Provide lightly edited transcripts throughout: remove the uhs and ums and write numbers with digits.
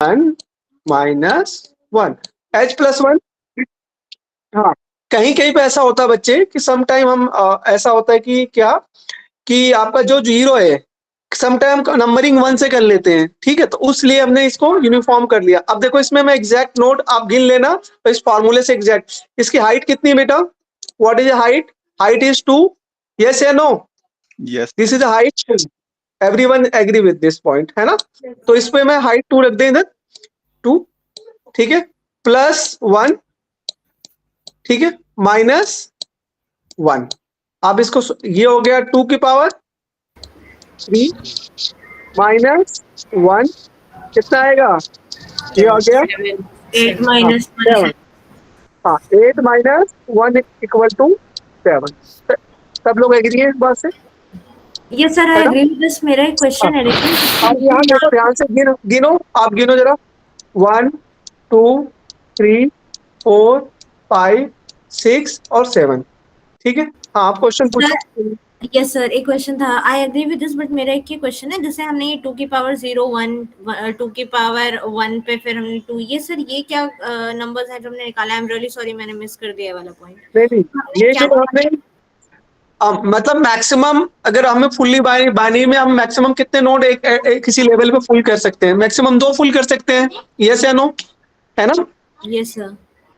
-1 h plus 1। हाँ, कहीं कहीं पे ऐसा होता है बच्चे कि सम टाइम हम ऐसा होता है कि क्या कि आपका जो जीरो है सम टाइम नंबरिंग 1 से कर लेते हैं, ठीक है, तो उसलिए हमने इसको यूनिफॉर्म कर लिया। अब देखो इसमें मैं एग्जैक्ट नोट आप गिन लेना तो इस फॉर्मूले से एग्जैक्ट इसकी हाइट कितनी बेटा, what is the height, height is 2, yes या no, yes this is the height, everyone agree with this point है ना। तो इस पे मैं हाइट 2 रख दें इधर 2, ठीक है, +1, ठीक है, -1। अब इसको ये हो गया 2 की पावर 3 -1 कितना आएगा, ये आ गया 8 minus 1 7। हाँ 8 -1 = 7। सब लोग एग्री है इस बात से? Yes sir, I agree with this. मेरा एक क्वेश्चन है अब यहाँ देखो ध्यान से गिनो गिनो, आप गिनो जरा 1 2 3 4 5 6 और 7, ठीक है। हाँ आप क्वेश्चन पूछो। यस सर, एक क्वेश्चन था। I agree with this, but मेरा एक ही क्वेश्चन है। जैसे हमने ये 2 की पावर 0 1 2 की पावर 1 पे फिर हमने 2, ये सर ये क्या नंबर्स हैं जो हमने निकाला? आई एम रियली सॉरी, मैंने मिस कर दिया वाला पॉइंट। नहीं ये जो हमने मतलब मैक्सिमम अगर हमें फुल्ली बाइनरी में हम मैक्सिमम कितने नोड किसी लेवल पे फुल कर सकते हैं, मैक्सिमम 2 फुल कर सकते हैं, यस या नो, है ना। Yes sir.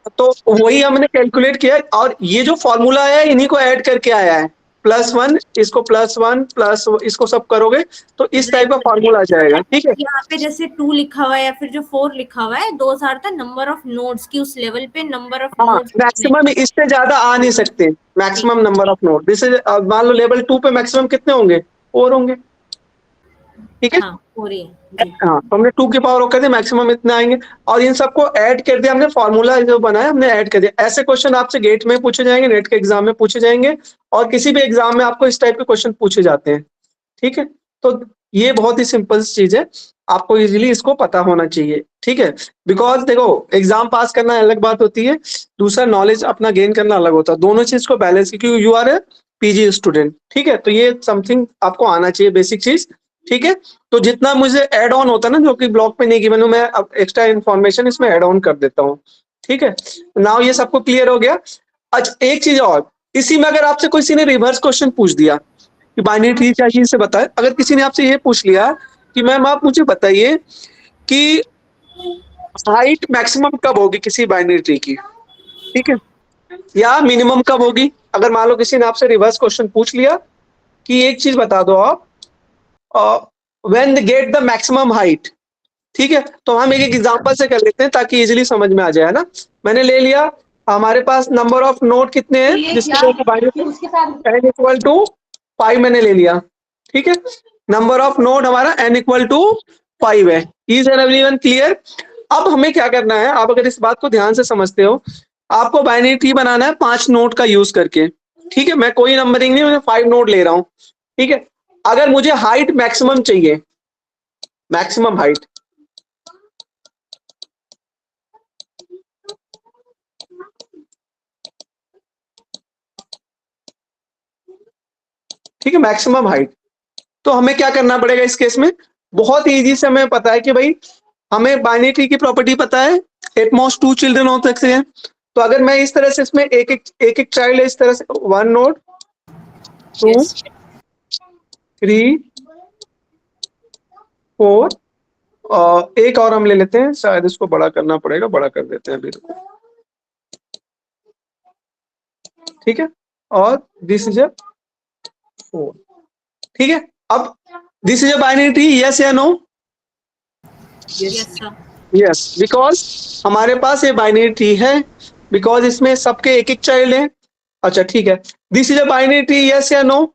तो वही हमने कैलकुलेट किया और ये जो फॉर्मूला है इन्हीं को ऐड करके आया है, +1 इसको +1 प्लस इसको सब करोगे तो इस टाइप का फॉर्मूला आ जाएगा, ठीक है। यहाँ पे जैसे 2 लिखा हुआ है या फिर जो 4 लिखा हुआ है, those are the number of nodes की उस लेवल पे नंबर ऑफ हाँ नोड्स। मैक्सिमम इससे ज्यादा आ नहीं सकते, maximum number of node. This is मान लो लेवल 2 पे मैक्सिमम कितने होंगे, 4 होंगे, ठीक है। हाँ हो रही है। हाँ तो हमने 2 की पावर कर दिया, मैक्सिमम इतना आएंगे और इन सबको ऐड कर दिया हमने, फॉर्मूला जो बनाया हमने ऐड कर दिया। ऐसे क्वेश्चन आपसे गेट में पूछे जाएंगे, नेट के एग्जाम में पूछे जाएंगे और किसी भी एग्जाम में आपको इस टाइप के क्वेश्चन पूछे जाते हैं, ठीक है। तो ये बहुत ही सिंपल चीज है, आपको इजीली इसको पता होना चाहिए, ठीक है। बिकॉज देखो एग्जाम पास करना अलग बात होती है, दूसरा नॉलेज अपना गेन करना अलग होता है, दोनों चीज को बैलेंस, क्योंकि you are a PG student, ठीक है। तो ये समथिंग आपको आना चाहिए, बेसिक चीज, ठीक है। तो जितना मुझे ऐड ऑन होता है ना जो कि ब्लॉग पे नहीं गिवन हूं, मैं अब एक्स्ट्रा इन्फॉर्मेशन इसमें ऐड ऑन कर देता हूँ, ठीक है। नाउ ये सबको क्लियर हो गया। अच्छा एक चीज और, इसी में अगर आपसे किसी ने रिवर्स क्वेश्चन पूछ दिया कि बाइनरी ट्री चाहिए इसे बताए, अगर किसी ने आपसे ये पूछ लिया कि मैम आप मुझे बताइए कि हाइट मैक्सिमम कब होगी किसी बाइनरी ट्री की, ठीक है, या मिनिमम कब होगी। अगर मान लो किसी ने आपसे रिवर्स क्वेश्चन पूछ लिया कि एक चीज बता दो आप, when get the maximum height, ठीक है। तो हम एक एग्जांपल से कर लेते हैं ताकि इजीली समझ में आ जाए, है ना। मैंने ले लिया, हमारे पास नंबर ऑफ नोड कितने हैं जिसके n इक्वल टू 5 मैंने ले लिया, ठीक है। नंबर ऑफ नोड हमारा n इक्वल टू 5 है। Is everyone clear? अब हमें क्या करना है, आप अगर इस बात को ध्यान से समझते हो, आपको बाइनरी ट्री बनाना है 5 नोड का यूज करके, ठीक है। मैं कोई नंबरिंग नहीं, मैं 5 नोड ले रहा हूं, ठीक है। अगर मुझे हाइट मैक्सिमम चाहिए, मैक्सिमम हाइट, ठीक है, मैक्सिमम हाइट, तो हमें क्या करना पड़ेगा इस केस में, बहुत इजी से हमें पता है कि भाई हमें बाइनरी ट्री की प्रॉपर्टी पता है, एट मोस्ट 2 चिल्ड्रन हो सकते हैं। तो अगर मैं इस तरह से इसमें एक चाइल्ड है इस तरह से, 1 नोड 2 3 4 और एक और हम ले लेते हैं, शायद इसको बड़ा करना पड़ेगा, बड़ा कर देते हैं अभी, ठीक है। और दिस इज अ 4, ठीक है। अब this is a binary tree, yes या no? Yes sir. Yes, because हमारे पास ये बाइनरी ट्री है, बिकॉज इसमें सबके एक चाइल्ड है। अच्छा ठीक है, this is a binary tree, yes या नो?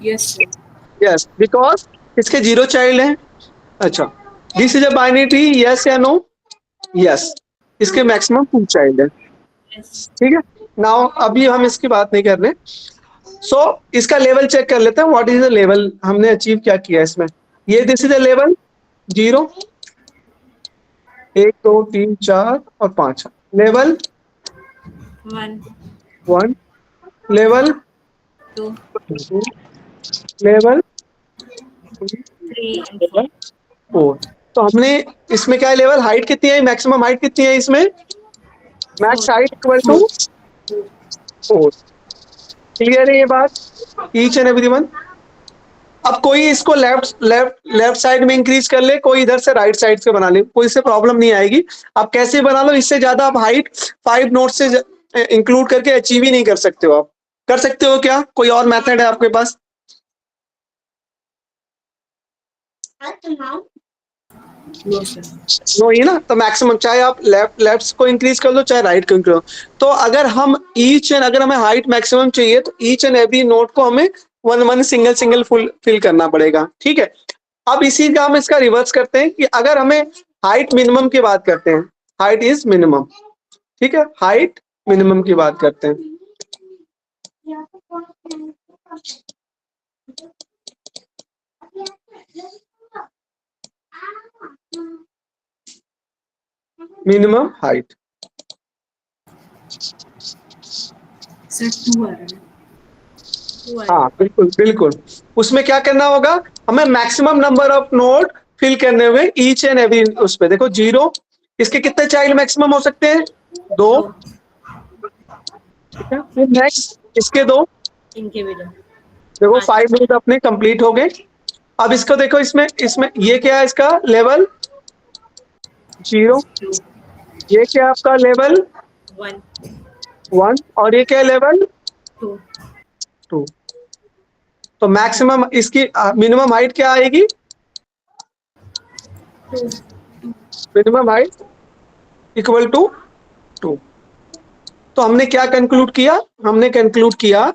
यस यस, बिकॉज इसके 0 चाइल्ड है। अच्छा, this is a binary tree, yes या नो? यस, इसके मैक्सिमम 2 चाइल्ड है, ठीक है। नाउ अभी हम इसकी बात नहीं कर रहे। सो इसका लेवल चेक कर लेते हैं, व्हाट इज द लेवल, हमने अचीव क्या किया इसमें। ये दिस इज द लेवल 0 1 2 3 4 और 5, लेवल 1, लेवल 2 लेवल 3 and 4 4। तो हमने इसमें क्या है, लेवल हाइट कितनी है, मैक्सिमम हाइट कितनी है इसमें, max height equal to 4। Clear है ये बात, ईच एंड एवरीवन। अब कोई इसको लेफ्ट साइड में इंक्रीज कर ले, कोई इधर से राइट साइड से बना ले, कोई इससे प्रॉब्लम नहीं आएगी। आप कैसे बना लो, इससे ज्यादा आप हाइट 5 नोट से इंक्लूड करके अचीव ही नहीं कर सकते हो। आप कर सकते हो क्या, कोई और मेथड है आपके पास? नो, ये ना, तो मैक्सिमम चाहे आप लेफ्ट को इंक्रीज कर लो चाहे राइट को इंक्रीज। तो अगर हम अगर हमें हाइट मैक्सिमम चाहिए तो ईच एंड एवरी नोट को हमें वन सिंगल फुल फिल करना पड़ेगा, ठीक है। अब इसी का हम इसका रिवर्स करते हैं कि अगर हमें हाइट मिनिमम की बात करते हैं, हाइट इज मिनिमम, ठीक है, हाइट मिनिमम की बात करते हैं। मिनिमम हाइट हाँ बिल्कुल बिल्कुल, उसमें क्या करना होगा, हमें maximum number of node fill करने हुए ईच एंड एवरी, उस पे देखो 0, इसके कितने चाइल्ड मैक्सिमम हो सकते हैं, 2, ठीक है। फिर नेक्स्ट इसके 2, इनके भी 2, देखो 5 मिनट अपने कंप्लीट हो गए। अब इसको देखो, इसमें इसमें ये क्या है, इसका लेवल 0, ये क्या है आपका लेवल 1, और ये क्या है लेवल 2। तो मैक्सिमम इसकी मिनिमम हाइट क्या आएगी, मिनिमम हाइट इक्वल टू 2। तो हमने क्या कंक्लूड किया, हमने कंक्लूड किया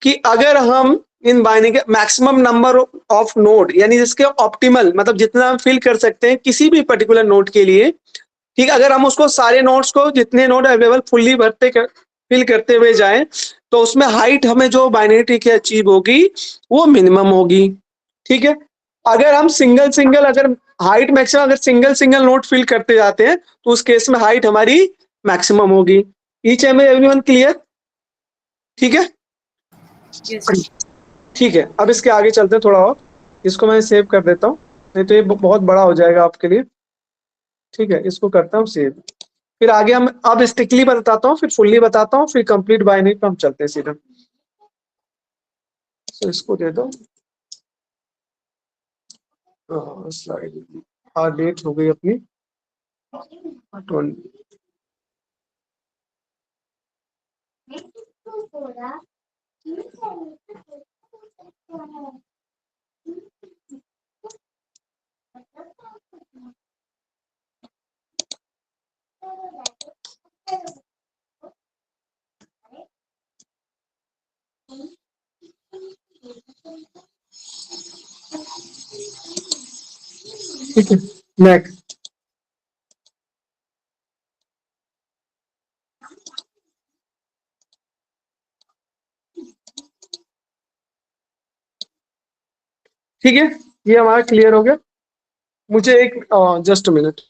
कि अगर हम इन बाइनरी के मैक्सिमम नंबर ऑफ नोड, यानी जिसके ऑप्टिमल मतलब जितना हम फिल कर सकते हैं किसी भी पर्टिकुलर नोड के लिए, ठीक, अगर हम उसको सारे नोड्स को जितने नोड अवेलेबल फुल्ली फिल करते हुए जाएं, तो उसमें हाइट हमें जो बाइनरी ट्री की अचीव होगी वो मिनिमम होगी, ठीक है। अगर हम अगर हाइट मैक्सिमम अगर सिंगल नोड फिल करते जाते हैं तो उस केस में हाइट हमारी मैक्सिमम होगी। ईच एंड एवरीवन क्लियर, ठीक है? ठीक है, अब इसके आगे चलते हैं थोड़ा और, इसको मैं सेव कर देता हूँ, नहीं तो ये बहुत बड़ा हो जाएगा आपके लिए, ठीक है। इसको करता हूँ सेव, फिर आगे हम अब स्ट्रिक्टली बताता हूँ, फिर फुल्ली बताता हूँ, फिर कंप्लीट बाइनरी पे हम चलते हैं सीधा। तो इसको दे दो, स्लाइड डेट हो गई अपनी 20। ठीक है, नेक्स्ट। ठीक है, ये हमारा क्लियर हो गया। मुझे एक just minute,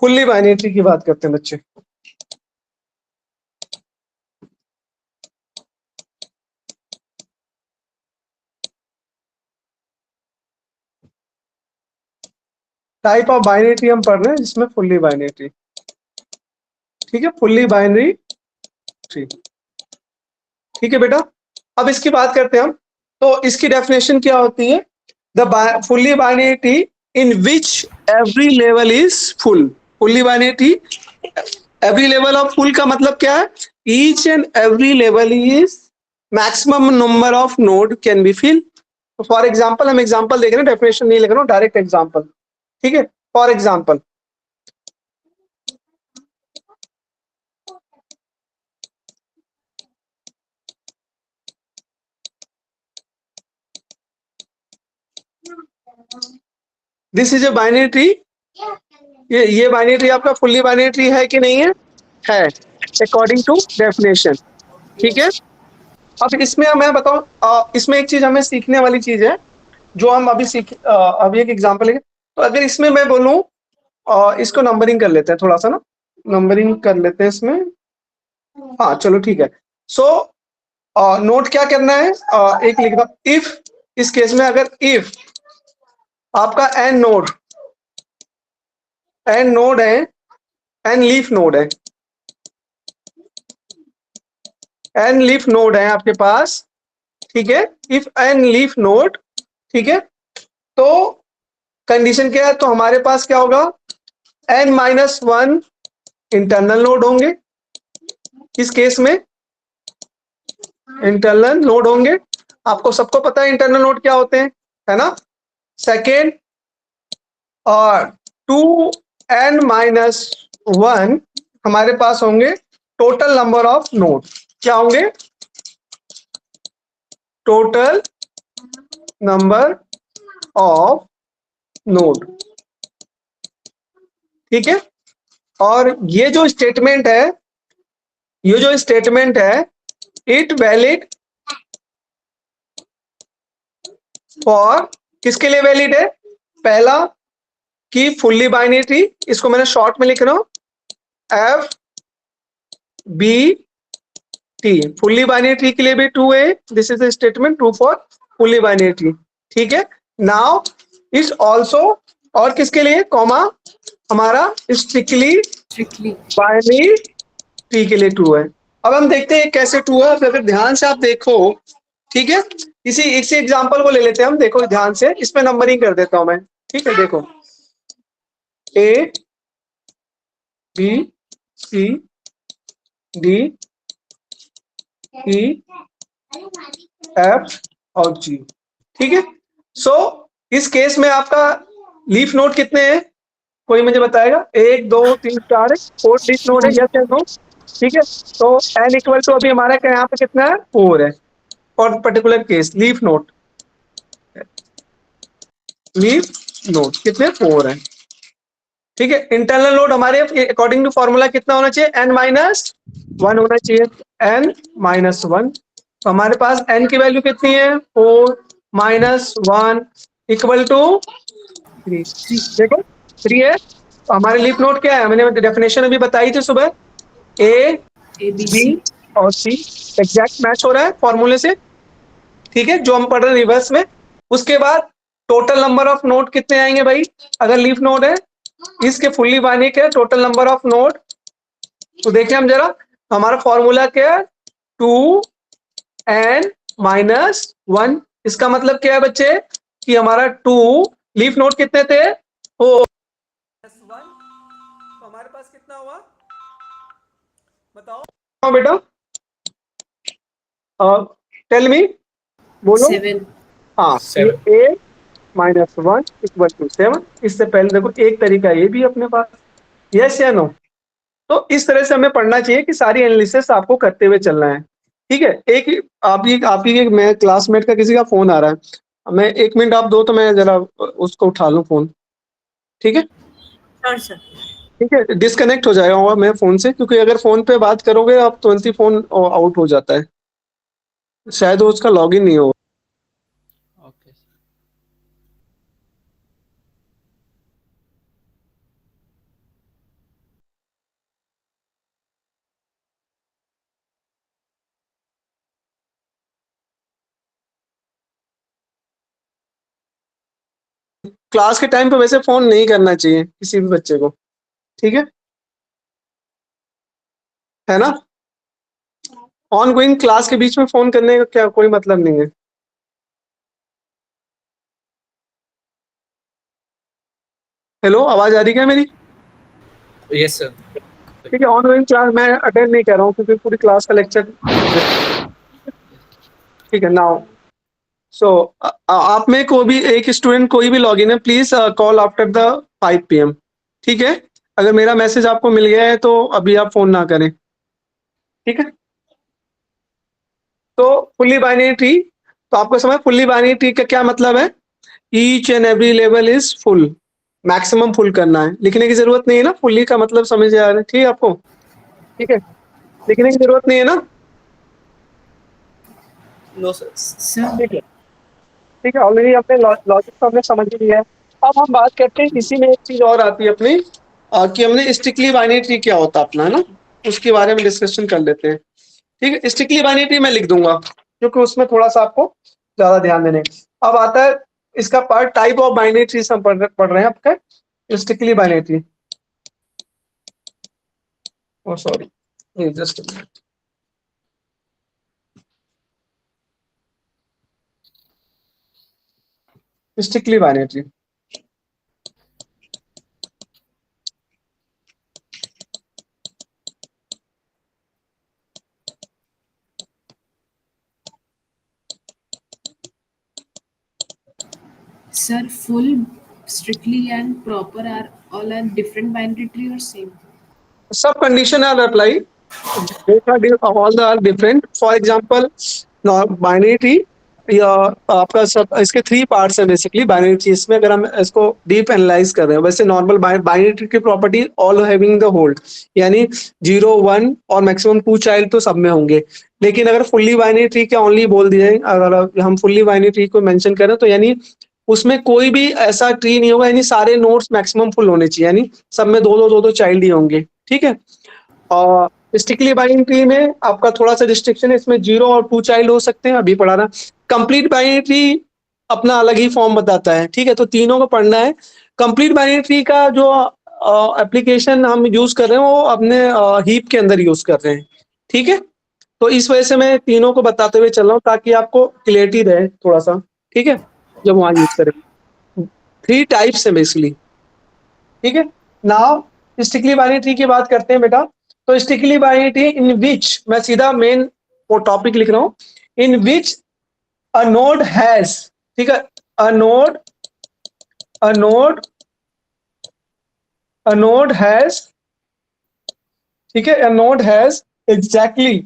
fully binary tree की बात करते हैं बच्चे। टाइप ऑफ बाइनरी ट्री हम पढ़ रहे हैं जिसमें फुल्ली बाइनरी ट्री, ठीक है, फुल्ली बाइनरी ट्री, ठीक है बेटा। अब इसकी बात करते हैं हम, तो इसकी डेफिनेशन क्या होती है, the fully binary tree in which every level is full. Fully binary tree, every level of full का मतलब क्या है, each and every level is maximum number of node can be fill. For example, हम example देख रहे हैं, definition नहीं लिख रहा हूँ, डायरेक्ट एग्जाम्पल, ठीक है। For example, this is a binary tree. ये बाइनरी ट्री आपका फुल्ली बाइनरी ट्री है कि नहीं है? है, अकॉर्डिंग टू डेफिनेशन। ठीक है, अब इसमें मैं बताऊं, इसमें एक चीज हमें सीखने वाली चीज है जो हम अभी एक एग्जांपल है। तो अगर इसमें मैं बोलूं, इसको नंबरिंग कर लेते हैं थोड़ा सा ना, नंबरिंग कर लेते हैं इसमें। हाँ चलो ठीक है। सो नोट क्या करना है, एक लिख दो, इफ, इस केस में अगर इफ आपका एन नोड है, एन लीफ नोड है, एन लीफ नोड है आपके पास, ठीक है, इफ एन लीफ नोड, ठीक है, तो कंडीशन क्या है, तो हमारे पास क्या होगा, n-1 इंटरनल नोड होंगे, इस केस में इंटरनल नोड होंगे। आपको सबको पता है इंटरनल नोड क्या होते हैं, है ना। सेकेंड, और 2n-1 हमारे पास होंगे टोटल नंबर ऑफ नोड। क्या होंगे? Total number of node. ठीक है, और ये जो स्टेटमेंट है, इट वैलिड फॉर, किसके लिए वैलिड है? पहला कि फुल्ली बाइनरी ट्री, इसको मैंने शॉर्ट में लिख रहा हूं, F B T, fully binary tree के लिए भी ट्रू है, this is the statement true for fully binary tree. ठीक है, नाउ इज ऑल्सो, और किसके लिए कॉमा, हमारा स्ट्रिक्टली बाइनरी ट्री के लिए ट्रू है। अब हम देखते हैं कैसे ट्रू है, अगर ध्यान से आप देखो, ठीक है, इसी एग्जांपल को ले लेते हैं हम, देखो ध्यान से, इसमें नंबरिंग कर देता हूं मैं। ठीक है, देखो A B C D E F और जी। ठीक है, सो इस केस में आपका लीफ नोड कितने हैं, कोई मुझे बताएगा? 1 2 3 4 4 लीफ नोड है, यस या नो? ठीक है, तो n इक्वल टू अभी हमारा यहाँ पे कितना है, 4 है, और पर्टिकुलर केस लीफ नोड कितने, 4 है। ठीक है, इंटरनल नोड हमारे अकॉर्डिंग टू फॉर्मूला कितना होना चाहिए, n-1 होना चाहिए, n-1। तो हमारे पास n की वैल्यू कितनी है, 4 -1 इक्वल टू 3। देखो 3 है, तो हमारे लीफ नोड क्या है, मैंने डेफिनेशन अभी बताई थी सुबह, ए बी और सी, एग्जैक्ट मैच हो रहा है फॉर्मूले से। ठीक है, जो हम पढ़ रहे हैं रिवर्स में। उसके बाद टोटल नंबर ऑफ नोड कितने आएंगे भाई, अगर लीफ नोड है, इसके फुल्ली बाइनरी के टोटल नंबर ऑफ नोड, तो देखिए हम जरा, हमारा फॉर्मूला क्या है, 2n-1। इसका मतलब क्या है बच्चे, कि हमारा 2 लीफ नोड कितने थे, 4 1, तो हमारे पास कितना हुआ, बताओ हाँ बेटा, टेल मी, बोलो। 7। हाँ, ये a-1 इक्वल टू 7। इससे पहले देखो एक तरीका ये भी अपने पास, यस या नो? तो इस तरह से हमें पढ़ना चाहिए कि सारी एनालिसिस आपको करते हुए चलना है। ठीक है, एक आप ही मैं क्लासमेट का किसी का फोन आ रहा है, मैं 1 मिनट आप दो तो मैं जरा उसको उठा लूं फोन। ठीक है, ठीक है, डिस्कनेक्ट हो जाएगा मैं फोन से, क्योंकि अगर फोन पे बात करोगे आप तुरंत ही फोन आउट हो जाता है, शायद वो उसका लॉगिन नहीं होगा। ओके क्लास के टाइम पे वैसे फोन नहीं करना चाहिए किसी भी बच्चे को, ठीक है ना। ऑन गोइंग क्लास के बीच में फोन करने का क्या कोई मतलब नहीं है। हेलो, आवाज आ रही क्या मेरी? यस सर ठीक है, ऑन गोइंग क्लास मैं अटेंड नहीं कर रहा हूँ क्योंकि पूरी क्लास का लेक्चर, ठीक है। नाउ सो आप में को भी एक स्टूडेंट कोई भी लॉगिन है, please call after the 5 PM। ठीक है, अगर मेरा मैसेज आपको मिल गया है तो अभी आप फोन ना करें, ठीक है। तो फुल्ली बाइनरी ट्री, तो आपको समझ फुल्ली बाइनरी ट्री का क्या मतलब है, each and every level is full, maximum full करना है, लिखने की जरूरत नहीं है ना, फुल्ली का मतलब समझ आ रहा है, ठीक है आपको, ठीक है, लिखने की जरूरत नहीं है ना, No, sir. Sir, ठीक है, ऑलरेडी अपने लॉजिक तो हमने समझ ही लिया है। अब हम बात करते हैं, इसी में एक चीज और आती है अपनी कि हमने स्ट्रिक्टली बाइनरी ट्री क्या होता है अपना, है ना, उसके बारे में डिस्कशन कर लेते हैं, ठीक है। स्ट्रिक्टली बाइनरी ट्री मैं लिख दूंगा क्योंकि उसमें थोड़ा सा आपको ज्यादा ध्यान देने। अब आता है इसका part type of binary tree, हम पढ़ रहे हैं आपका strictly binary tree. Oh sorry, just strictly binary tree. sir, full, strictly and proper are all are different binary tree or same? सब condition are apply, all the are different. For example binary tree या आपका सब इसके 3 parts हैं basically binary tree. इसमें अगर हम इसको डीप एनालाइज कर रहे हैं, वैसे नॉर्मल बाइनरी ट्री की property all having the hold, यानी 0 1 और मैक्सिमम 2 चाइल्ड तो सब में होंगे। लेकिन अगर फुल्ली बाइनरी ट्री के ओनली बोल दिए, अगर हम फुल्ली बाइनरी ट्री को मेंशन करें तो यानी उसमें कोई भी ऐसा ट्री नहीं होगा, यानी सारे नोड्स मैक्सिमम फुल होने चाहिए, यानी सब में 2 चाइल्ड ही होंगे, ठीक है। और स्ट्रिक्टली बाइनरी ट्री में आपका थोड़ा सा रिस्ट्रिक्शन है, इसमें 0 और 2 चाइल्ड हो सकते हैं, अभी पढ़ा ना। कंप्लीट बाइनरी ट्री अपना अलग ही फॉर्म बताता है, ठीक है, तो तीनों को पढ़ना है। कंप्लीट बाइनरी ट्री का जो एप्लीकेशन हम यूज कर रहे हैं वो अपने हीप के अंदर यूज कर रहे हैं, ठीक है। तो इस वजह से मैं तीनों को बताते हुए चल रहा हूँ ताकि आपको क्लियरिटी रहे थोड़ा सा, ठीक है, जब वहां यूज करें। 3 टाइप्स है बेसिकली, ठीक है। नाउ स्ट्रिक्टली बाइनरी ट्री की बात करते हैं बेटा। तो स्ट्रिक्टली बाइनरी ट्री इन विच, मैं सीधा मेन वो टॉपिक लिख रहा हूं, इन विच अ नोड हैज, ठीक है, अ नोड हैज, ठीक है, a node has exactly,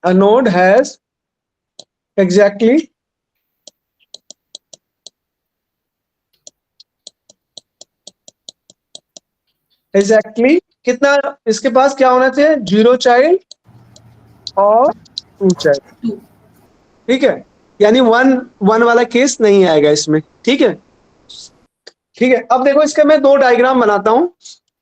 a node has exactly कितना इसके पास क्या होना चाहिए, 0 चाइल्ड और 2 चाइल्ड, 2. ठीक है, यानी 1 वाला केस नहीं आएगा इसमें, ठीक है, ठीक है। अब देखो इसके मैं 2 डायग्राम बनाता हूं,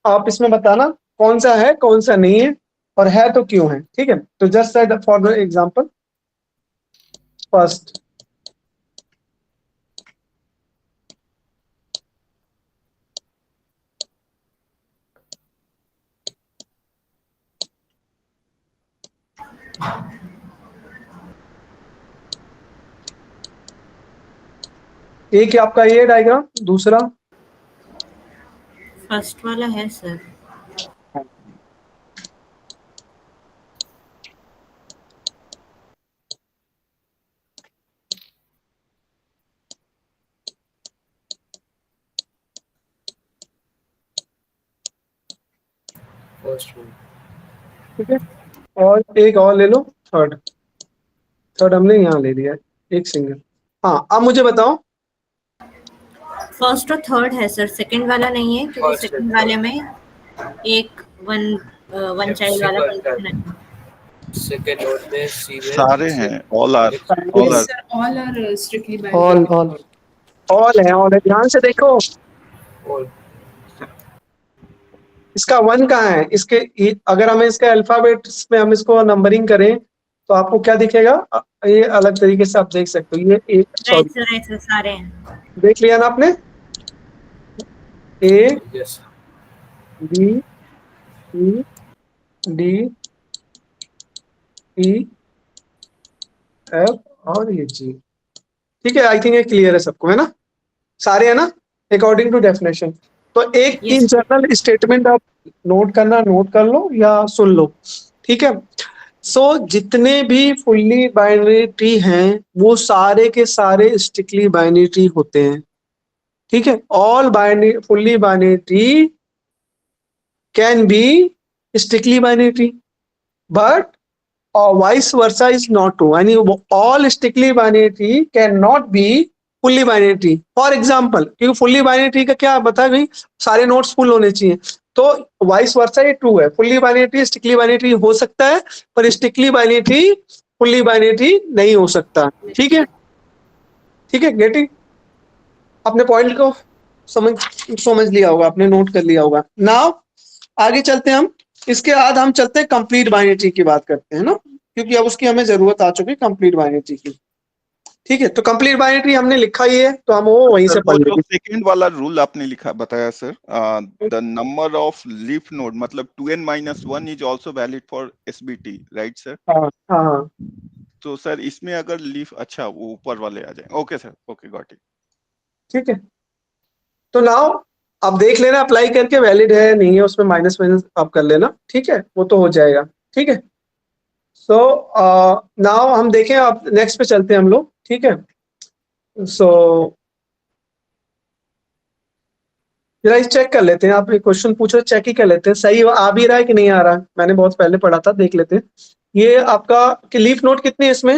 आप इसमें बताना कौन सा है कौन सा नहीं है, और है तो क्यों है, ठीक है। तो just said for the example first, एक आपका ये डायग्राम, दूसरा फर्स्ट वाला है सर। First one. ठीक है, और एक और ले लो, थर्ड हमने यहाँ ले लिया, एक सिंगल। हाँ, अब मुझे बताओ, फर्स्ट और थर्ड है सर, सेकंड वाला नहीं है क्योंकि First सेकंड and वाले में एक वन चाइल्ड वाला कंडीशन है। second node में C में सारे हैं, all are Yes, sir, all are strictly binary. All है, ध्यान से देखो, all. इसका 1 कहाँ है, इसके अगर हमें इसका अल्फाबेट में हम इसको नंबरिंग करें तो आपको क्या दिखेगा, ये अलग तरीके से आप देख सकते हो, ये एक, राइट सर, सारे हैं। देख लिया ना आपने, A Yes. B C D E F और ये जी, ठीक है। आई थिंक ये क्लियर है सबको, है ना, सारे है ना, अकॉर्डिंग टू डेफिनेशन। तो एक Yes. इन जनरल स्टेटमेंट आप नोट कर लो या सुन लो, ठीक है। सो जितने भी फुल्ली बाइनरी ट्री हैं वो सारे के सारे स्ट्रिक्टली बाइनरी ट्री होते हैं, ठीक है। All binary fully binary tree can be strictly binary tree, but vice versa is not true, यानी all strictly binary tree cannot be fully binary tree for example, क्योंकि फुल्ली बाइनरी ट्री का क्या बता भाई, सारे नोड्स फुल होने चाहिए, तो वाइस वर्सा ये ट्रू है। Fully binary tree strictly binary tree हो सकता है, पर strictly binary tree fully binary tree नहीं हो सकता। ठीक है, ठीक है, गेटिंग? अपने पॉइंट को समझ लिया होगा, आपने नोट कर लिया होगा। नाउ आगे चलते हैं हम, इसके बाद हम चलते हैं कंप्लीट बाइनरी ट्री की बात करते हैं ना, क्योंकि अब उसकी हमें जरूरत आ चुकी है कंप्लीट बाइनरी ट्री की। ठीक है, तो कंप्लीट बाइनरी ट्री हमने लिखा ही है, तो हम वो वहीं से पढ़ लेंगे। सेकंड वाला रूल आपने लिखा बताया sir, the number of leaf node मतलब 2n-1 is also valid for SBT, right sir? हाँ हाँ, तो सर इसमें अगर लीफ अच्छा वो ऊपर वाले आ जाए, okay sir, okay got it. ठीक है, तो नाउ आप देख लेना अप्लाई करके वैलिड है नहीं है, उसमें माइनस माइनस आप कर लेना। ठीक है, वो तो हो जाएगा। ठीक है, सो नाउ हम देखें, आप नेक्स्ट पे चलते हैं हम लोग। ठीक है, सो जरा इस चेक कर लेते हैं, आप एक क्वेश्चन पूछो, चेक ही कर लेते हैं सही आ भी रहा है कि नहीं आ रहा। मैंने बहुत पहले पढ़ा था, देख लेते हैं। ये आपका कि लीफ नोड कितनी है इसमें,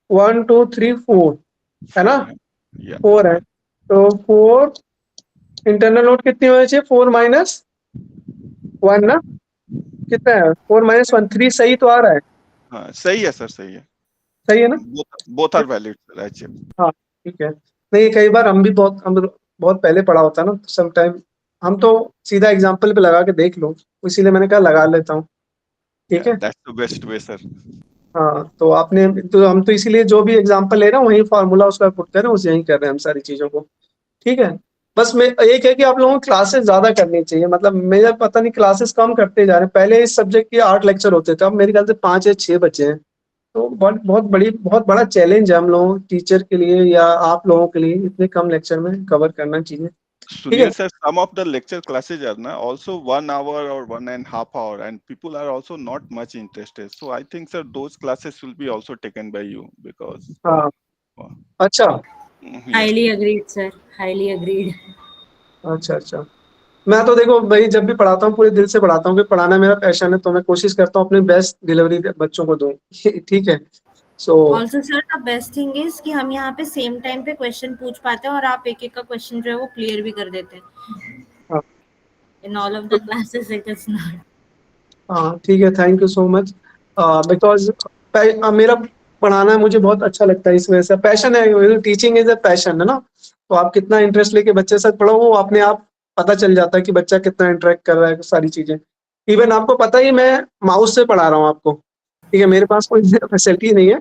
1 2 3 4 है ना, 4 है, तो 4 इंटरनल नोड कितनी होनी चाहिए, 4 माइनस 1 ना, कितना है 4 माइनस 1, 3 सही तो आ रहा है। हाँ सही है सर, सही है, सही है ना, both are valid sir actually. हाँ ठीक है। नहीं कई बार हम बहुत पहले पढ़ा होता है ना, सम टाइम हम तो सीधा एग्जांपल पे लगा के देख लो, इसीलिए मैंने कहा लगा लेता हूँ। ठीक है, that's the best way sir. हाँ तो आपने तो हम तो इसीलिए जो भी एग्जांपल ले रहे हैं वही फार्मूला उसका पुट कर रहे हैं, उसे यही कर रहे हैं हम सारी चीजों को। ठीक है, बस मैं एक है कि आप लोगों को क्लासेस ज्यादा करनी चाहिए, मतलब मेरा पता नहीं क्लासेस कम करते जा रहे हैं। पहले इस सब्जेक्ट के 8 लेक्चर होते थे, अब मेरे ख्याल से 5 या 6 बचे हैं। तो बहुत बड़ा चैलेंज है हम लोगों टीचर के लिए या आप लोगों के लिए, इतने कम लेक्चर में कवर करना चीजें। ठीक है, Sunil sir, some of the lecture classes are na also 1 hour or 1.5 hour, and people are also not much interested. So I think sir those classes will be also taken by you because हाँ अच्छा yeah. Highly agreed sir, highly agreed. अच्छा अच्छा, मैं तो देखो भाई जब भी पढ़ाता हूँ पूरे दिल से पढ़ाता हूँ, कि पढ़ाना मेरा पैशन है, तो मैं कोशिश करता हूँ अपनी बेस्ट डिलीवरी बच्चों को दूं। ठीक है, so also sir the best thing is कि हम यहाँ पे सेम टाइम पे क्वेश्चन पूछ पाते हैं और आप एक एक का क्वेश्चन जो है वो क्लियर भी कर देते हैं। In all of the classes it is not. हाँ ठीक है, thank you so much, because मेरा पढ़ाना मुझे बहुत अच्छा लगता है, इस वजह से पैशन है, टीचिंग इज अ पैशन है ना। तो आप कितना इंटरेस्ट लेके बच्चे साथ पढ़ो, वो अपने आप पता चल जाता है कि बच्चा कितना इंटरेक्ट कर रहा है, सारी चीजें। इवन आपको पता ही मैं माउस से पढ़ा रहा हूँ आपको। ठीक है, मेरे पास कोई फैसिलिटी नहीं है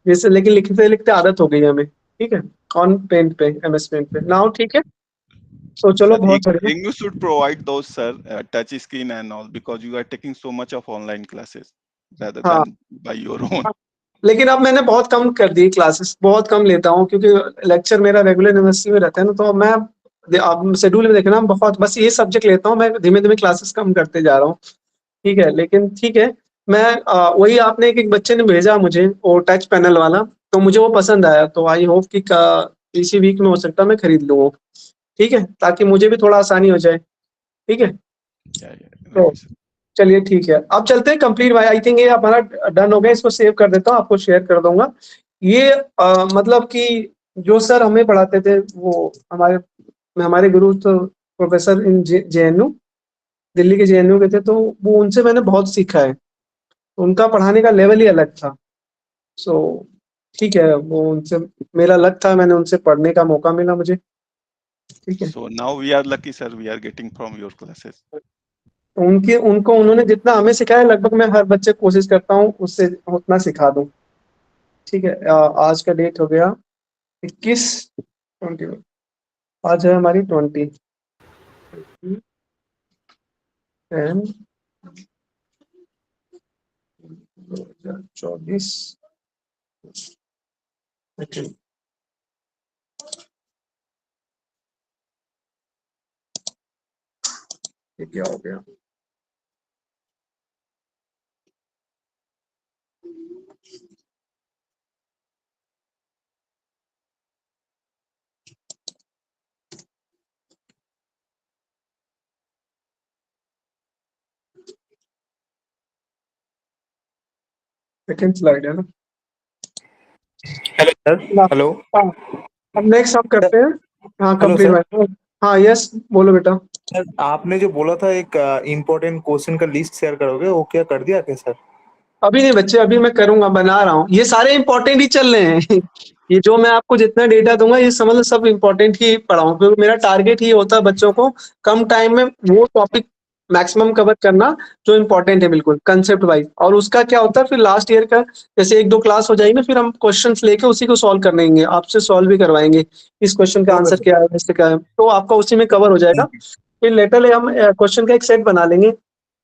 जैसे, लेकिन लिखते लिखते आदत हो गई है हमें। ठीक है, ऑन पेंट पे, MS पेंट पे नाउ। ठीक है, तो चलो Sir, बहुत बढ़िया। you should provide those sir touch screen and all because you are taking so much of online classes rather हाँ than by your own. लेकिन अब मैंने बहुत कम कर दी क्लासेस, बहुत कम लेता हूँ, क्योंकि लेक्चर मेरा रेगुलर यूनिवर्सिटी में रहता है ना, तो मैं आप शेड्यूल में देखना बहुत बस ये सब्जेक्ट लेता हूँ, मैं धीमे धीमे क्लासेस कम करते जा रहा हूँ। ठीक है, लेकिन ठीक है, मैं वही आपने एक बच्चे ने भेजा मुझे वो टच पैनल वाला, तो मुझे वो पसंद आया, तो आई होप कि इसी वीक में हो सकता है मैं खरीद लूँ वो। ठीक है, ताकि मुझे भी थोड़ा आसानी हो जाए। ठीक है, Yeah, तो right, sir. चलिए ठीक है, अब चलते हैं कंप्लीट बाय। आई थिंक ये हमारा डन हो गया, इसको सेव कर देता हूँ, आपको शेयर कर दूंगा। ये मतलब कि जो सर हमें पढ़ाते थे वो हमारे गुरु तो प्रोफेसर इन JNU, दिल्ली के JNU के थे, तो वो उनसे मैंने बहुत सीखा है, उनका पढ़ाने का लेवल ही अलग था। सो ठीक है, वो उनसे मेरा लक था, मैंने उनसे पढ़ने का मौका मिला मुझे। ठीक है, So now we are lucky sir, we are getting from your classes. उन्होंने जितना हमें सिखाया, लगभग मैं हर बच्चे को कोशिश करता हूँ उससे उतना सिखा दूं। ठीक है, आज का डेट हो गया 21 आज है हमारी 20 2024। ये क्या हो गया, सेकंड स्लाइड है ना। Hello sir, hello. हाँ अब नेक्स्ट हम करते हैं, हाँ हेलो कंप्लीट सर। बाइनरी। हाँ यस बोलो बेटा। सर आपने जो बोला था एक इम्पोर्टेंट क्वेश्चन का लिस्ट शेयर करोगे, वो क्या कर दिया क्या सर? अभी नहीं बच्चे, अभी मैं करूंगा, बना रहा हूँ, ये सारे इंपॉर्टेंट ही चल रहे हैं ये जो मैं आपको जितना डेटा दूंगा ये समझ लो सब इंपॉर्टेंट ही पढ़ाऊँ, क्योंकि मेरा टारगेट ही होता है बच्चों को कम टाइम में वो टॉपिक मैक्सिमम कवर करना जो इंपॉर्टेंट है बिल्कुल कंसेप्ट वाइज। और उसका क्या होता है फिर लास्ट ईयर का जैसे 1-2 क्लास हो जाएगी ना, फिर हम क्वेश्चंस लेके उसी को सॉल्व करनेंगे, आपसे सॉल्व भी करवाएंगे इस क्वेश्चन का ओके आंसर सर। क्या है, इससे क्या है, तो आपका उसी में कवर हो जाएगा। फिर लेटर हम क्वेश्चन का एक सेट बना लेंगे,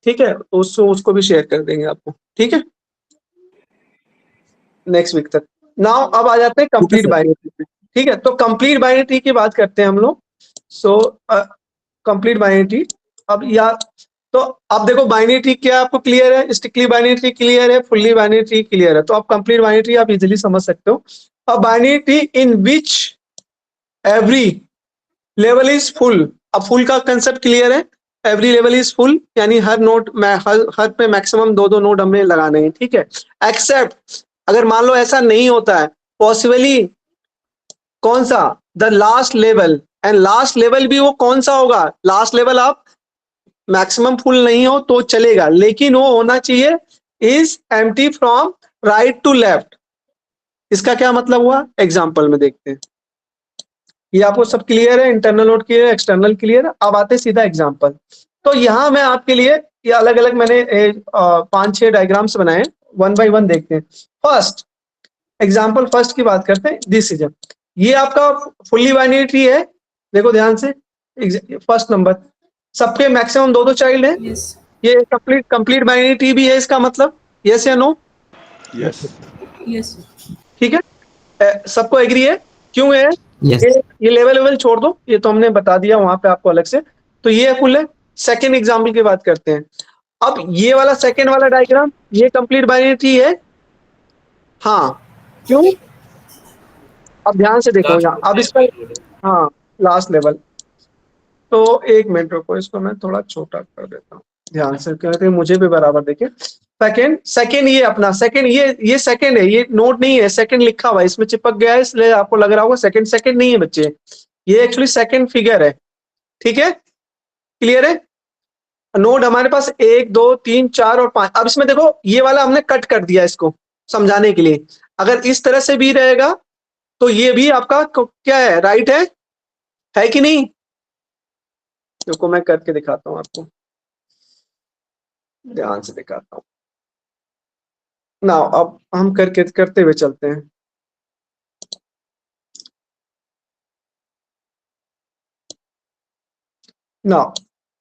ठीक है, तो उसको भी शेयर कर देंगे आपको, ठीक है, नेक्स्ट वीक तक। नाउ अब आ जाते हैं ठीक है कंप्लीट सर। बाइनरी पे, ठीक है, तो कंप्लीट बाइनरी ट्री की बात करते हैं हम लोग। सो कंप्लीट बाइनरी ट्री, अब या तो अब देखो बाइनरी ट्री क्या आपको क्लियर है, स्ट्रिक्टली बाइनरी ट्री क्लियर है, फुल्ली बाइनरी ट्री क्लियर है, तो आप कंप्लीट बाइनरी ट्री आप इजीली समझ सकते हो। अब binary tree in which every level is full, अब फुल का कंसेप्ट क्लियर है, एवरी लेवल इज फुल यानी हर नोड में हर पे मैक्सिमम 2-2 नोड हमें लगाने हैं, ठीक है, एक्सेप्ट अगर मान लो ऐसा नहीं होता है पॉसिबली कौन सा, the last level, and last level भी वो कौन सा होगा, लास्ट लेवल आप मैक्सिमम फुल नहीं हो तो चलेगा लेकिन वो होना चाहिए is empty from right to left. इसका क्या मतलब हुआ, एग्जाम्पल में देखते हैं, ये आपको सब क्लियर है, इंटरनल नोट क्लियर है, एक्सटर्नल क्लियर है, अब आते सीधा एग्जाम्पल। तो यहाँ मैं आपके लिए ये अलग अलग मैंने 5-6 डायग्राम्स बनाए, 1 बाय 1 देखते हैं। फर्स्ट एग्जाम्पल फर्स्ट की बात करते हैं, दिस इज ये आपका फुल्ली बाइनरी ट्री है, देखो ध्यान से, फर्स्ट नंबर सबके मैक्सिमम 2-2 चाइल्ड है, Yes. ये कंप्लीट बाइनरी ट्री भी है इसका मतलब, यस या नो, Yes. Yes. ठीक है, सबको एग्री है, क्यों है, Yes. ये लेवल लेवल छोड़ दो, ये तो हमने बता दिया वहां पे आपको अलग से, तो ये फुल है। सेकेंड एग्जाम्पल की बात करते हैं, अब ये वाला सेकेंड वाला डायग्राम ये कंप्लीट बाइनरी ट्री है, हाँ क्यों, अब ध्यान से देखो यहाँ, अब इसका हाँ लास्ट लेवल, तो एक मिनट रुको, इसको मैं थोड़ा छोटा कर देता हूँ ध्यान से, क्योंकि मुझे भी बराबर देखिए। सेकंड ये अपना सेकंड, ये सेकंड है, ये नोट नहीं है, सेकंड लिखा हुआ है इसमें चिपक गया है इसलिए आपको लग रहा होगा सेकंड, सेकंड नहीं है बच्चे, ये एक्चुअली सेकंड फिगर है, ठीक है, क्लियर है। नोड हमारे पास 1 2 3 4 और 5, अब इसमें देखो ये वाला हमने कट कर दिया इसको समझाने के लिए, अगर इस तरह से भी रहेगा तो ये भी आपका क्या है, राइट है कि नहीं, देखो मैं करके दिखाता हूं आपको, ध्यान से दिखाता हूं ना, अब हम करते हुए चलते हैं। ना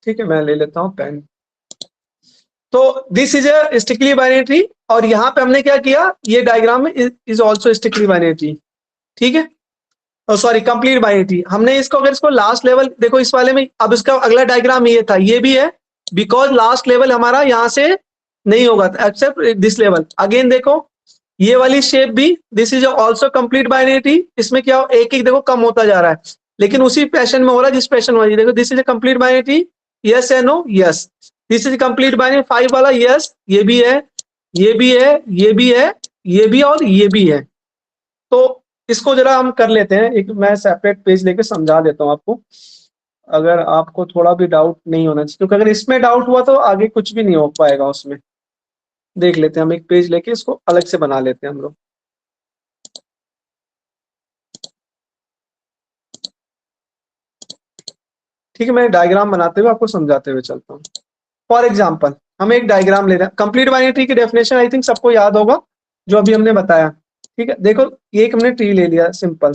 ठीक है, मैं ले लेता हूं पेन, तो this is a strictly binary tree, और यहाँ पे हमने क्या किया, ये डायग्राम में is also strictly binary tree, ठीक है, सॉरी कंप्लीट बाइनरी ट्री, हमने इसको अगर इसको लास्ट लेवल देखो इस वाले में, अब इसका अगला डायग्राम ये था, ये भी है, बिकॉज लास्ट लेवल हमारा यहाँ से नहीं होगा एक्सेप्ट दिस लेवल, अगेन देखो ये वाली शेप भी, this is also complete binary tree, इसमें क्या एक एक देखो कम होता जा रहा है लेकिन उसी पैशन में हो रहा है जिस पैशन वाली, देखो this is a complete binary tree, yes या no, yes, this is complete binary 5 वाला, यस, ये भी है, ये भी है, ये भी है, ये भी और ये भी है। तो इसको जरा हम कर लेते हैं, एक मैं सेपरेट पेज लेके समझा देता हूँ आपको, अगर आपको थोड़ा भी डाउट नहीं होना चाहिए, क्योंकि अगर इसमें डाउट हुआ तो आगे कुछ भी नहीं हो पाएगा उसमें। देख लेते हैं, हम एक पेज लेके इसको अलग से बना लेते हैं हम लोग, ठीक है, मैं डायग्राम बनाते हुए आपको समझाते हुए चलता हूँ। फॉर एग्जाम्पल हम एक डायग्राम ले रहे हैं, कंप्लीट बाइनरी ट्री की डेफिनेशन आई थिंक सबको याद होगा जो अभी हमने बताया, ठीक है, देखो ये एक हमने ट्री ले लिया सिंपल,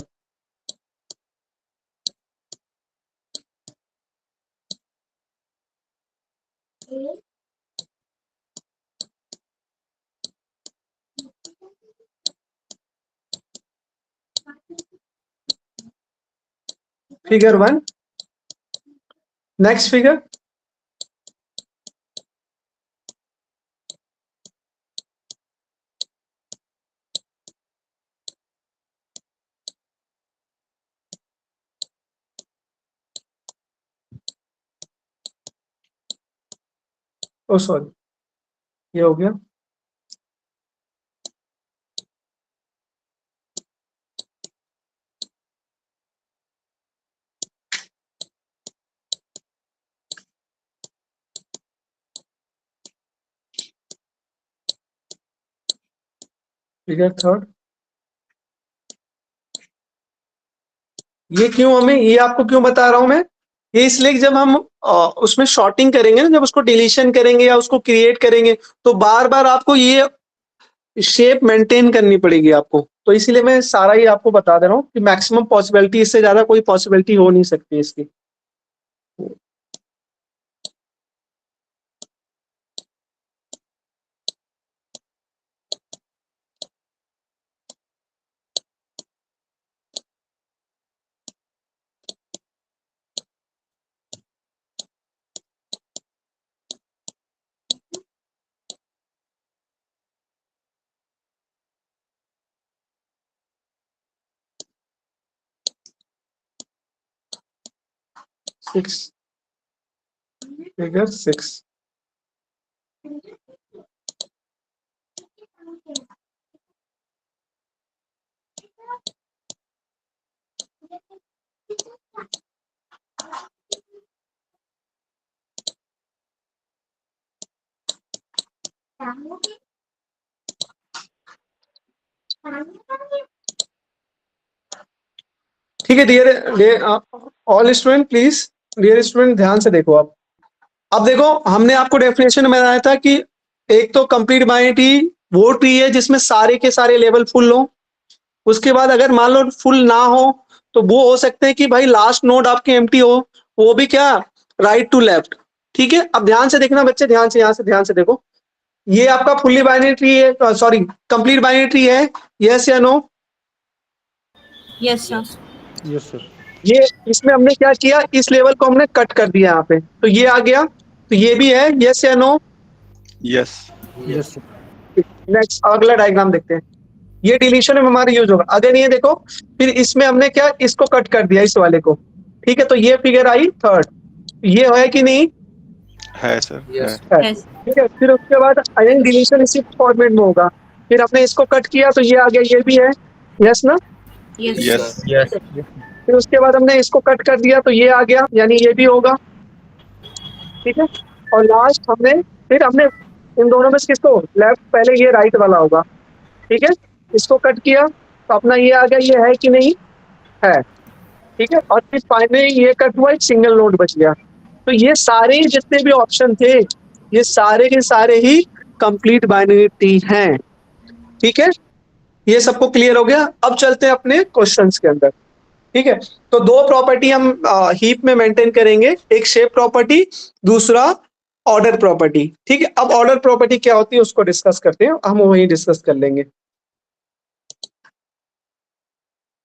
फिगर 1, नेक्स्ट फिगर, ओ सॉरी ये हो गया, फिगर थर्ड, ये क्यों हमें, ये आपको क्यों बता रहा हूं मैं, ये इसलिए कि जब हम उसमें शॉर्टिंग करेंगे ना, जब उसको डिलीशन करेंगे या उसको क्रिएट करेंगे, तो बार बार आपको ये शेप मेंटेन करनी पड़ेगी आपको। तो इसीलिए मैं सारा ही आपको बता दे रहा हूँ कि मैक्सिमम पॉसिबिलिटी, इससे ज्यादा कोई पॉसिबिलिटी हो नहीं सकती इसकी। सिक्स, फिगर 6, ठीक है dear all student, please dear student ध्यान से देखो आप। अब देखो, हमने आपको डेफिनेशन में बताया था कि एक तो कंप्लीट बाइनरी वो ट्री है जिसमें सारे के सारे लेवल फुल हो। उसके बाद अगर मान लो फुल ना हो तो वो हो सकते हैं कि भाई लास्ट नोड आपके एम्प्टी हो, वो भी क्या, राइट टू लेफ्ट। ठीक है, अब ध्यान से देखना बच्चे, ध्यान से, यहाँ से ध्यान से देखो, ये आपका फुल्ली बाइनरी ट्री है, सॉरी कंप्लीट बाइनरी ट्री है, यस या no? Yes sir. Yes sir. ये इसमें हमने क्या किया, इस लेवल को हमने कट कर दिया यहाँ पे, तो ये आ गया, तो ये भी है, यस या no? Yes. Yes sir. Next अगला डायग्राम देखते हैं, ये डिलीशन में हमारा यूज होगा। अगर ये देखो, फिर इसमें हमने क्या, इसको कट कर दिया इस वाले को। ठीक है, तो ये फिगर आई थर्ड, ये है कि नहीं? है सर। Yes. है। यस ठीक है, फिर उसके बाद अगेन डिलीशन इसी फॉर्मेट में होगा, फिर आपने इसको कट किया तो ये आ गया, ये भी है, यस ना? Yes Yes. Yes. फिर उसके बाद हमने इसको कट कर दिया तो ये आ गया, यानी ये भी होगा। ठीक है, और लास्ट फिर हमने इन दोनों में से किसको, लेफ्ट, पहले ये राइट वाला होगा। ठीक है, इसको कट किया तो अपना ये आ गया, ये है कि नहीं? है। ठीक है, और फिर फाइनली ये कट हुआ, एक सिंगल नोड बच गया। तो ये सारे जितने भी ऑप्शन थे, ये सारे के सारे ही कंप्लीट बाइनरी ट्री हैं। ठीक है, ये सबको क्लियर हो गया। अब चलते हैं अपने क्वेश्चंस के अंदर। ठीक है, तो दो प्रॉपर्टी हम हीप में मेंटेन करेंगे, एक शेप प्रॉपर्टी, दूसरा ऑर्डर प्रॉपर्टी। ठीक है, अब ऑर्डर प्रॉपर्टी क्या होती है उसको डिस्कस करते हैं, हम वही डिस्कस कर लेंगे।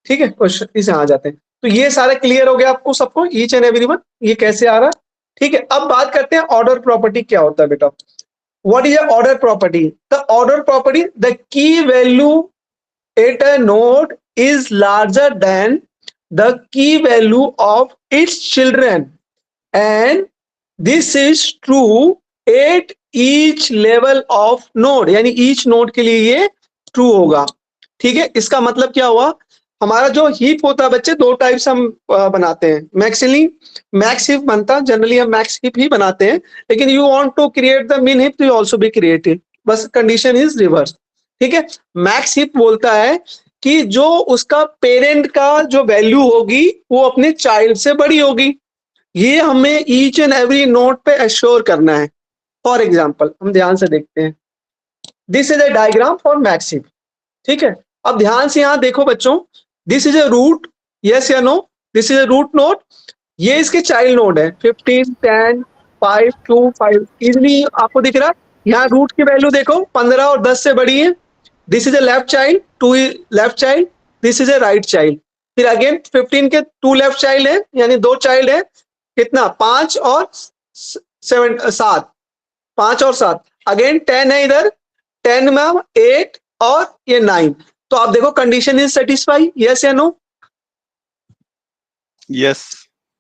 ठीक है, क्वेश्चन इसे आ जाते हैं। तो ये सारे क्लियर हो गया आपको सबको, ईच एंड एवरीवन, ये कैसे आ रहा है। ठीक है, अब बात करते हैं ऑर्डर प्रॉपर्टी क्या होता है बेटा। What is order property? The order property, the key value at a node is larger than the key value of its children and this is true at each level of node, यानी each node के लिए ये true होगा। ठीक है, इसका मतलब क्या हुआ, हमारा जो हीप होता है बच्चे, दो टाइप्स हम बनाते हैं। मैक्स हीप बनता है, जनरली हम मैक्स हीप ही बनाते हैं, लेकिन you want to create the min heap तो ऑल्सो बी क्रिएटेड, बस कंडीशन इज रिवर्स। ठीक है, मैक्स हीप बोलता है कि जो उसका पेरेंट का जो वैल्यू होगी वो अपने चाइल्ड से बड़ी होगी, ये हमें ईच एंड एवरी नोड पे एश्योर करना है। फॉर एग्जांपल हम ध्यान से देखते हैं, this is a diagram for max heap. ठीक है, अब ध्यान से यहां देखो बच्चों, this is a root, yes या no? This is a root node, ये इसके चाइल्ड नोड है, 15, 10, 5, 2, 5, इजिली आपको दिख रहा है। यहाँ रूट की वैल्यू देखो 15 और 10 से बड़ी है। This is a left child, 2 left child, this is a right child. फिर अगेन 15 के 2 लेफ्ट चाइल्ड है, यानी 2 चाइल्ड है, कितना, 5 और 7, 5 और 7। अगेन 10 है इधर, 10 में 8 और ये 9। तो आप देखो कंडीशन इज सेटिस्फाई, यस या नो? Yes.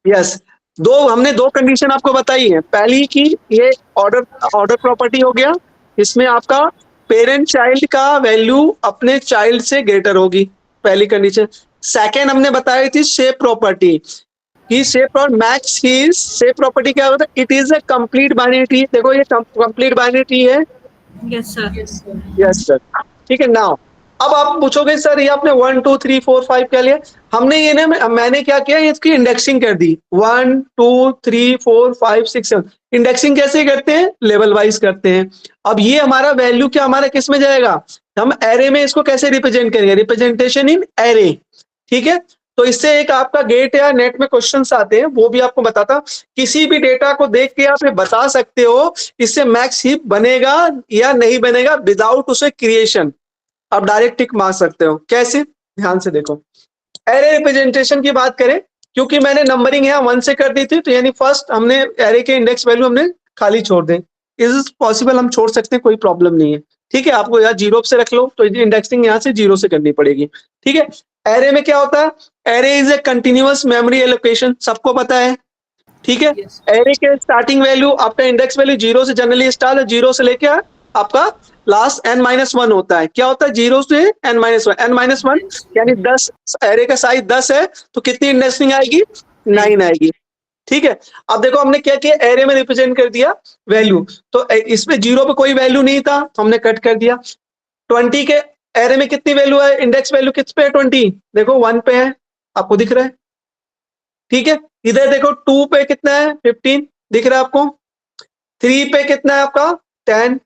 यस, हमने दो कंडीशन आपको बताई है। पहली की ये ऑर्डर प्रॉपर्टी हो गया, इसमें आपका पेरेंट चाइल्ड का वैल्यू अपने चाइल्ड से ग्रेटर होगी, पहली कंडीशन। सेकेंड हमने बताई थी शेप प्रॉपर्टी, कि शेप और मैक्स ही शेप प्रॉपर्टी क्या होता है, it is a complete binary tree. देखो ये कंप्लीट बाइनरी ट्री है, यस सर। Yes sir. ठीक है, नाउ अब आप पूछोगे सर ये आपने 1 2 3 4 5 क्या लिया, हमने ये ना मैंने क्या किया इसकी इंडेक्सिंग कर दी 1 2 3 4 5 6 7। इंडेक्सिंग कैसे करते हैं, लेवल वाइज करते हैं। अब ये हमारा वैल्यू क्या हमारा किस में जाएगा, हम एरे में इसको कैसे रिप्रेजेंट करेंगे, रिप्रेजेंटेशन इन एरे। ठीक है, तो इससे एक आपका गेट या नेट में क्वेश्चंस आते हैं वो भी आपको बताता, किसी भी डेटा को देख के आप ये बता सकते हो इससे मैक्स हीप बनेगा या नहीं बनेगा विदाउट उसे क्रिएशन। आप डायरेक्ट टिक मार सकते हो, कैसे, ध्यान से देखो। एरे रिप्रेजेंटेशन की बात करें, क्योंकि मैंने नंबरिंग यहाँ 1 से कर दी थी, तो यानी फर्स्ट हमने एरे के इंडेक्स वैल्यू हमने खाली छोड़ दें, इज पॉसिबल, हम छोड़ सकते हैं, कोई प्रॉब्लम नहीं है। ठीक है, आपको यहाँ 0 से रख लो तो इंडेक्सिंग यहाँ से 0 से करनी पड़ेगी। ठीक है, एरे में क्या होता है, array is a continuous memory allocation, सबको पता है। ठीक है, Yes. एरे के स्टार्टिंग वैल्यू आपका इंडेक्स वैल्यू 0 से जनरली स्टार्ट है, 0 से लेके आपका लास्ट n-1 होता है। क्या होता है, 0 से n-1, n-1 यानी 10, एरे का साइज 10 है तो कितनी इंडेक्सिंग आएगी, 9 आएगी। ठीक है, अब देखो हमने क्या किया, एरे में रिप्रेजेंट कर दिया वैल्यू, तो इसमें 0 पे कोई वैल्यू नहीं था, हमने कट कर दिया। 20 के एरे में कितनी वैल्यू है, इंडेक्स वैल्यू किस पे है, 20, देखो 1 पे है, आपको दिख रहा है। ठीक है, इधर देखो 2 पे कितना है, 15 दिख रहा है आपको, 3 पे कितना है आपका 10,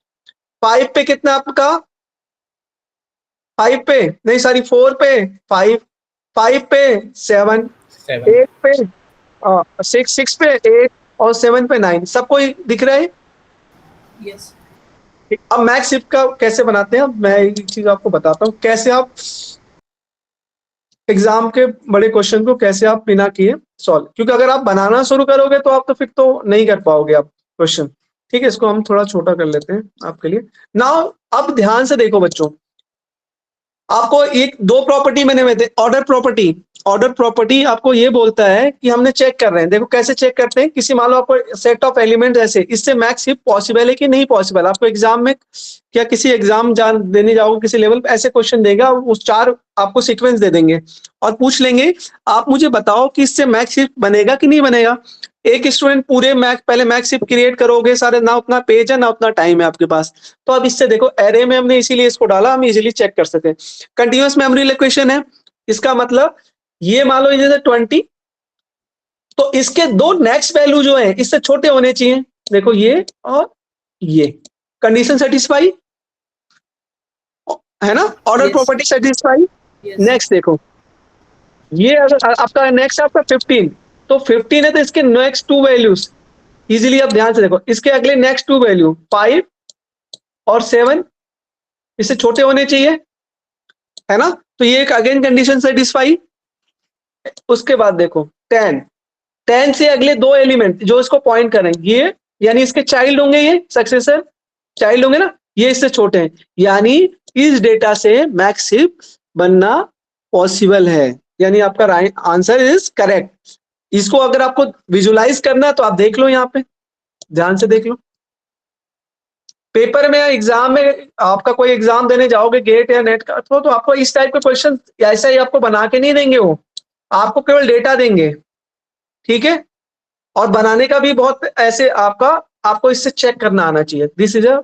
5 पे कितना है आपका, 5 पे नहीं सॉरी 4 पे 5, 5 पे 7, 8 पे 6 पे 8 और 7 पे 9, सबको दिख रहा है। Yes. अब मैक्स हिप का कैसे बनाते हैं, मैं एक चीज आपको बताता हूँ, कैसे आप एग्जाम के बड़े क्वेश्चन को कैसे आप बिना किए सॉल्व, क्योंकि अगर आप बनाना शुरू करोगे तो आप तो फिर तो नहीं कर पाओगे आप क्वेश्चन। ठीक है, इसको हम थोड़ा छोटा कर लेते हैं आपके लिए। नाउ अब ध्यान से देखो बच्चों, आपको एक 2 प्रॉपर्टी मैंने में थे, ऑर्डर प्रॉपर्टी आपको ये बोलता है कि हमने चेक कर रहे हैं, देखो कैसे चेक करते हैं, किसी मान लो आपको सेट ऑफ एलिमेंट ऐसे, इससे मैक्स हिप पॉसिबल है कि नहीं पॉसिबल। आपको एग्जाम में क्या किसी एग्जाम देने जाओगे किसी लेवल पे ऐसे क्वेश्चन देगा, उस 4 आपको सीक्वेंस दे देंगे और पूछ लेंगे आप मुझे बताओ कि इससे मैक्स हिप बनेगा कि नहीं बनेगा। एक स्टूडेंट पूरे पहले मैक्स हिप क्रिएट करोगे, सारे ना उतना पेज है ना उतना टाइम है आपके पास। तो अब इससे देखो एरे में हमने इसीलिए इसको डाला, हम इजीली चेक कर सके। कंटिन्यूअस मेमोरी लोकेशन है, इसका मतलब ये मान लो जैसे 20, तो इसके 2 नेक्स्ट वैल्यू जो है इससे छोटे होने चाहिए, देखो ये और ये, कंडीशन सेटिस्फाई है ना, order Yes. Property satisfy. Yes. Next देखो ये अगर आपका नेक्स्ट आपका 15, तो 15 है तो इसके नेक्स्ट 2 वैल्यूज इजीली, आप ध्यान से देखो इसके अगले नेक्स्ट 2 वैल्यू 5 और 7 इससे छोटे होने चाहिए, है ना, तो ये एक अगेन कंडीशन सेटिस्फाई। उसके बाद देखो 10 से अगले 2 एलिमेंट जो इसको पॉइंट करेंगे, ये यानी इसके चाइल्ड होंगे, ये सक्सेसर चाइल्ड होंगे ना, ये इससे छोटे हैं, यानी इस डेटा से मैक्स हिप बनना पॉसिबल है, यानी आपका आंसर इज करेक्ट। इसको अगर आपको विजुलाइज करना है तो आप देख लो, यहाँ पे ध्यान से देख लो। पेपर में या एग्जाम में आपका कोई एग्जाम देने जाओगे गेट या नेट का, तो आपको इस टाइप के क्वेश्चन ऐसा ही आपको बना के नहीं देंगे, वो आपको केवल डेटा देंगे। ठीक है, और बनाने का भी बहुत ऐसे आपको इससे चेक करना आना चाहिए, this is a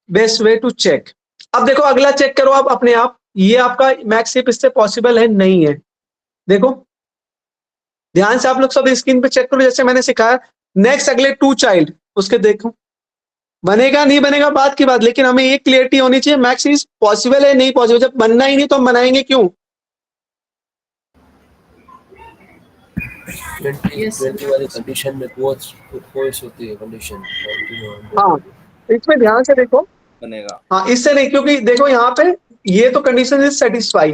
best way to check. अब देखो अगला चेक करो आप अपने आप, ये आपका मैक्स हिप इससे पॉसिबल है नहीं है, देखो ध्यान से आप लोग सब स्क्रीन पे चेक करो जैसे मैंने सिखाया। नेक्स्ट अगले 2 चाइल्ड उसके देखो, बनेगा नहीं बनेगा बात की बात, लेकिन हमें एक क्लियरिटी होनी चाहिए मैक्स इज पॉसिबल है नहीं पॉसिबल। जब बनना ही नहीं तो हम बनाएंगे क्यों। Yes. 20 वाली कंडीशन में कोर्स होती है कंडीशन। हाँ, इसमें ध्यान से देखो बनेगा। हाँ, इससे नहीं, क्योंकि देखो यहाँ पे ये तो कंडीशन इज सेटिस्फाई,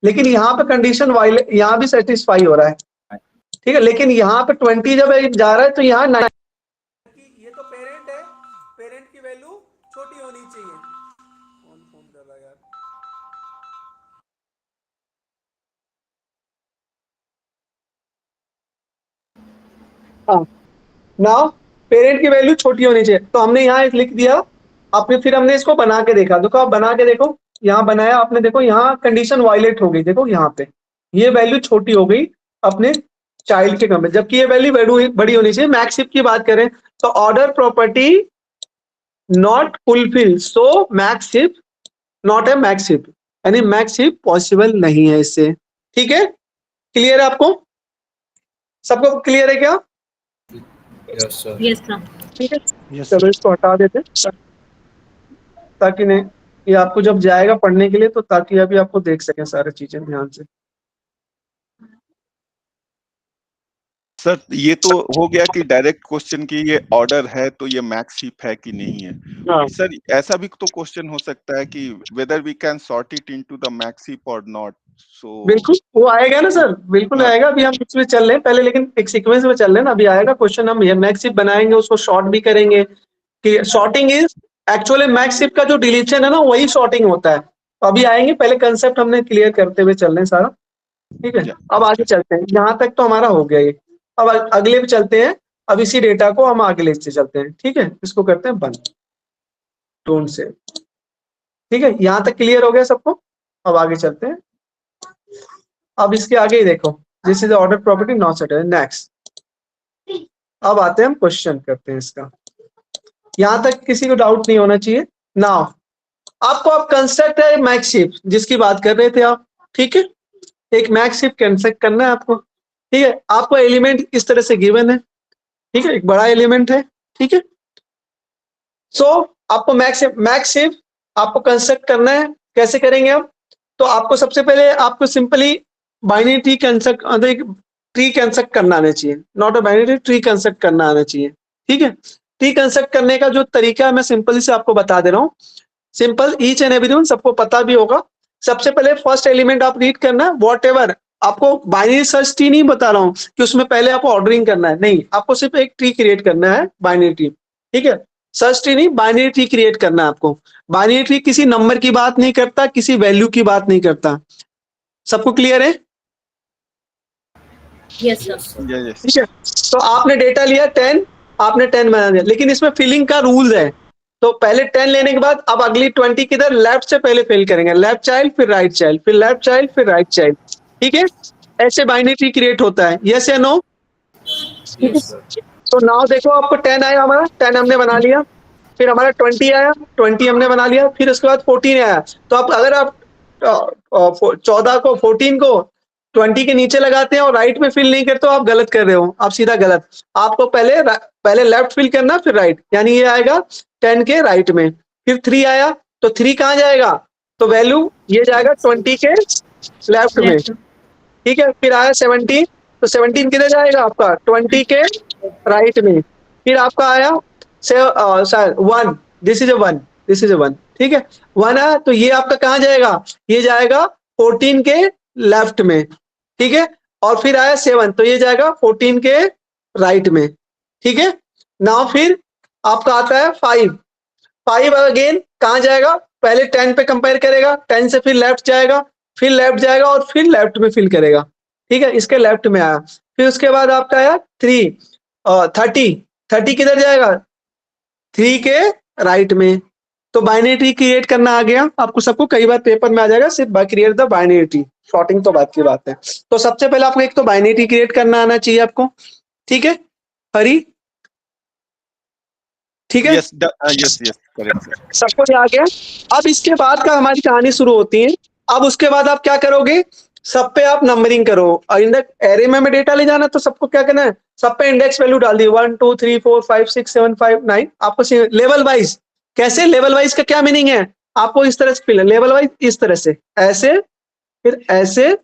लेकिन यहाँ पे कंडीशन वाइल यहाँ भी सेटिस्फाई हो रहा है। ठीक है, लेकिन यहाँ पे 20 जब जा रहा है तो यहाँ 9, ये तो पेरेंट है, पेरेंट की वैल्यू छोटी होनी चाहिए। कौन फोन कर रहा है यार। हाँ, नाउ पेरेंट की वैल्यू छोटी होनी चाहिए, तो हमने यहाँ लिख दिया आपने, फिर हमने इसको बना के देखा, देखो आप बना के देखो, यहाँ बनाया आपने, देखो यहाँ कंडीशन वायलेट हो गई, देखो यहाँ पे ये वैल्यू छोटी हो गई अपने चाइल्ड के कंपेयर, जबकि ये वैल्यू बड़ी होनी चाहिए। मैक्स हिप की बात करें तो order property not fulfil, so max heap not a max heap, यानी मैक्स हीप पॉसिबल नहीं है इससे। ठीक है, क्लियर है आपको? सबको क्लियर है क्या? Yes, sir. Yes sir. ठीक है, चलो इसको हटा देते हैं, ताकि नहीं ये आपको जब जाएगा पढ़ने के लिए तो ताकि अभी आपको देख सकें सारी चीजें ध्यान से। सर ये तो हो गया कि डायरेक्ट क्वेश्चन की ये ऑर्डर है तो ये मैक्स हीप है कि नहीं है। हाँ सर ऐसा भी तो क्वेश्चन हो सकता है कि whether we can sort it into the max heap और नॉट। सो बिल्कुल वो आएगा ना सर, बिल्कुल हाँ। आएगा। अभी हम इसमें चल रहे हैं पहले, लेकिन एक सीक्वेंस में चल रहे हैं ना। अभी आएगा क्वेश्चन, हम मैक्स हीप बनाएंगे, उसको शॉर्ट भी करेंगे कि shorting is actually max heap का जो डिलीशन है ना वही शॉर्टिंग होता है। तो अभी आएंगे, पहले कंसेप्ट हमने क्लियर करते हुए चल रहे हैं सारा। ठीक है, अब आगे चलते हैं। यहाँ तक तो हमारा हो गया ये। अब अगले पे चलते हैं। अब इसी डेटा को हम आगे लेते चलते हैं। ठीक है, इसको करते हैं बंद, डोंट से। ठीक है, यहाँ तक क्लियर हो गया सबको? अब आगे चलते हैं। अब इसके आगे ही देखो, this is order property not set. Next, अब आते हैं हम क्वेश्चन करते हैं इसका। यहां तक किसी को डाउट नहीं होना चाहिए। नाउ आपको अब कंस्ट्रक्ट है मैक्स हीप जिसकी बात कर रहे थे आप। ठीक है, एक मैक्स हीप कंस्ट्रक्ट करना है आपको। ठीक है, आपको एलिमेंट इस तरह से गिवन है। ठीक है, एक बड़ा एलिमेंट है। ठीक है, सो आपको मैक्स हीप आपको कंस्ट्रक्ट करना है। कैसे करेंगे अब? तो आपको सबसे पहले आपको सिंपली बाइनरी ट्री कंस्ट्रक्ट करना आना चाहिए। Not a binary tree construct करना आना चाहिए। ठीक है, ट्री कंस्ट्रक्ट करने का जो तरीका है मैं सिंपली से आपको बता दे रहा हूँ। सिंपल, ईच एंड एवरीवन सबको पता भी होगा। सबसे पहले फर्स्ट एलिमेंट आप रीड करना, व्हाटएवर। आपको बाइनरी सर्च ट्री नहीं बता रहा हूँ कि उसमें पहले आपको ऑर्डरिंग करना है, नहीं, आपको सिर्फ एक ट्री क्रिएट करना है, बाइनरी ट्री। ठीक है, सर्च ट्री नहीं, बाइनरी ट्री क्रिएट करना है आपको। बाइनरी ट्री किसी नंबर की बात नहीं करता, किसी वैल्यू की बात नहीं करता। सबको क्लियर है? Yes Yes, sir. sir. Yes ठीक है, तो आपने डेटा लिया 10, आपने 10 बना दिया, लेकिन इसमें फिलिंग का रूल है। तो पहले 10 लेने के बाद अब अगली 20 किधर, लेफ्ट से पहले फिल करेंगे। लेफ्ट चाइल्ड, फिर राइट चाइल्ड, फिर लेफ्ट चाइल्ड, फिर राइट चाइल्ड। ठीक है, ऐसे बाइनरी ट्री क्रिएट होता है। यस या नो? Yes, sir. तो नाउ देखो, आपको 10 आया, हमारा 10 हमने बना लिया। फिर हमारा 20 आया, 20 हमने बना लिया। फिर उसके बाद 14 आया। तो आप अगर आप 14 को 14 को 20 के नीचे लगाते हैं और राइट में फिल नहीं करते हो, आप गलत कर रहे हो, आप सीधा गलत। आपको पहले लेफ्ट फिल करना, फिर राइट, यानी ये आएगा 10 के राइट में। फिर 3 आया, तो 3 कहाँ जाएगा? तो वैल्यू ये जाएगा 20 के लेफ्ट में। ठीक है, फिर आया 17, तो 17 किधर जाएगा आपका? 20 के राइट में। फिर आपका आया 1, दिस इज ए 1। ठीक है, 1 आया, तो ये आपका कहाँ जाएगा? ये जाएगा 14 के लेफ्ट में। ठीक है, और फिर आया 7, तो ये जाएगा 14 के राइट में। ठीक है, नाउ फिर आपका आता है 5 अगेन कहाँ जाएगा? पहले 10 पे कंपेयर करेगा, 10 से फिर लेफ्ट जाएगा, फिर लेफ्ट जाएगा और फिर लेफ्ट में फिल करेगा। ठीक है, इसके लेफ्ट में आया। फिर उसके बाद आपका आया 30 किधर जाएगा? 3 के राइट में। तो बाइनरी ट्री क्रिएट करना आ गया आपको सबको। कई बार पेपर में आ जाएगा सिर्फ create the binary tree, shorting तो बात की बात है। तो सबसे पहले आपको एक तो बाइनरी ट्री क्रिएट करना आना चाहिए आपको। ठीक है हरी? ठीक है, yes yes yes correct sir. सबको ये आ गया। अब इसके बाद का हमारी कहानी शुरू होती है। अब उसके बाद आप क्या करोगे? सब पे आप नंबरिंग करो। और एरे में डेटा ले जाना, तो सबको क्या करना है? सब पे इंडेक्स वैल्यू डाल दी, 1 2 3 4 5 6 7 5 9। आपको लेवल वाइज, कैसे लेवल वाइज का क्या मीनिंग है? आपको इस तरह से फिल है, लेवल वाइज इस तरह से, ऐसे, फिर ऐसे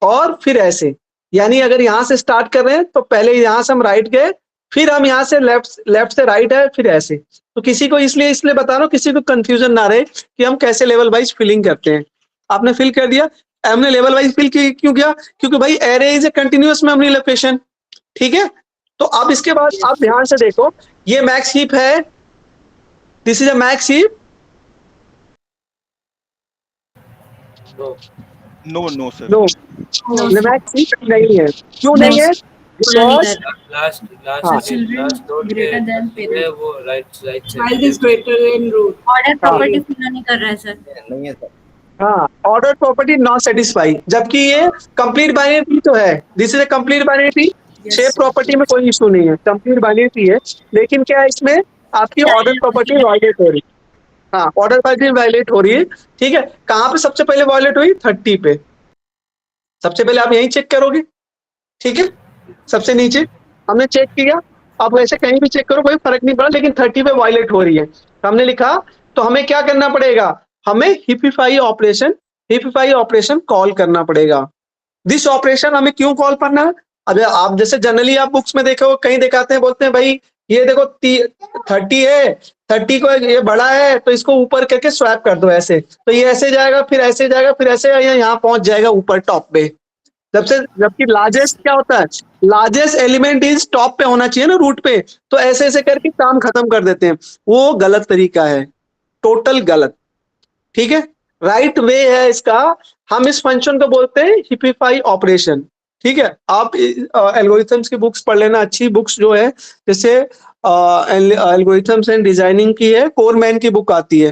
और फिर ऐसे। यानी अगर यहाँ से स्टार्ट कर रहे हैं तो पहले यहाँ से हम राइट गए, फिर हम यहाँ से लेफ्ट से राइट है, फिर ऐसे। तो किसी को इसलिए बता रहा हूँ, किसी को कंफ्यूजन ना रहे कि हम कैसे लेवल वाइज फिलिंग करते हैं। आपने फिल कर दिया, हमने लेवल वाइज फिल क्यों किया? क्योंकि भाई array is a continuous memory location. ठीक है, तो अब इसके बाद आप ध्यान से देखो, ये मैक्स हीप है, this is a max heap. No. No sir. No, max heap नहीं है। क्यों नहीं है? बिकॉज Last हाँ। Children node greater than है parent. वो right Child is greater than root. Order property fill नहीं कर रहा है सर। नहीं है सर। हाँ, ऑर्डर प्रॉपर्टी नॉट सेटिस्फाई, जबकि ये कंप्लीट बाइनरी ट्री तो है। This is a complete binary tree. Shape property में कोई इशू नहीं है, कंप्लीट बाइनरी ट्री है। लेकिन क्या है इसमें आपकी ऑर्डर प्रॉपर्टी वायलेट हो रही। हाँ, ऑर्डर बाइनरी वायलेट हो रही है, ठीक है। कहाँ पे सबसे पहले वायलेट हुई? 30 पे। सबसे पहले आप यही चेक करोगे, ठीक है, सबसे नीचे हमने चेक किया। आप वैसे कहीं भी चेक करो, कोई फर्क नहीं पड़ा, लेकिन 30 पे वायलेट हो रही है। तो हमने लिखा, तो हमें क्या करना पड़ेगा? हमें हिपिफाई ऑपरेशन कॉल करना पड़ेगा। दिस ऑपरेशन हमें क्यों कॉल करना है? अब आप जैसे जनरली आप बुक्स में देखो, कहीं दिखाते हैं, बोलते हैं भाई ये देखो 30 है, 30 को ये बड़ा है तो इसको ऊपर करके स्वैप कर दो ऐसे, तो ये ऐसे जाएगा, फिर ऐसे जाएगा, फिर ऐसे यहाँ पहुंच जाएगा ऊपर टॉप पे। जबकि लार्जेस्ट क्या होता है? लार्जेस्ट एलिमेंट इज टॉप पे होना चाहिए ना, रूट पे। तो ऐसे ऐसे करके काम खत्म कर देते हैं, वो गलत तरीका है, टोटल गलत, ठीक है। राइट वे है इसका, हम इस फंक्शन को बोलते हैं हिपिफाई ऑपरेशन, ठीक है। आप एल्गोरिथम्स की बुक्स पढ़ लेना, अच्छी बुक्स जो है, जैसे एल्गोरिथम्स एंड डिजाइनिंग की है, कोरमैन की बुक आती है,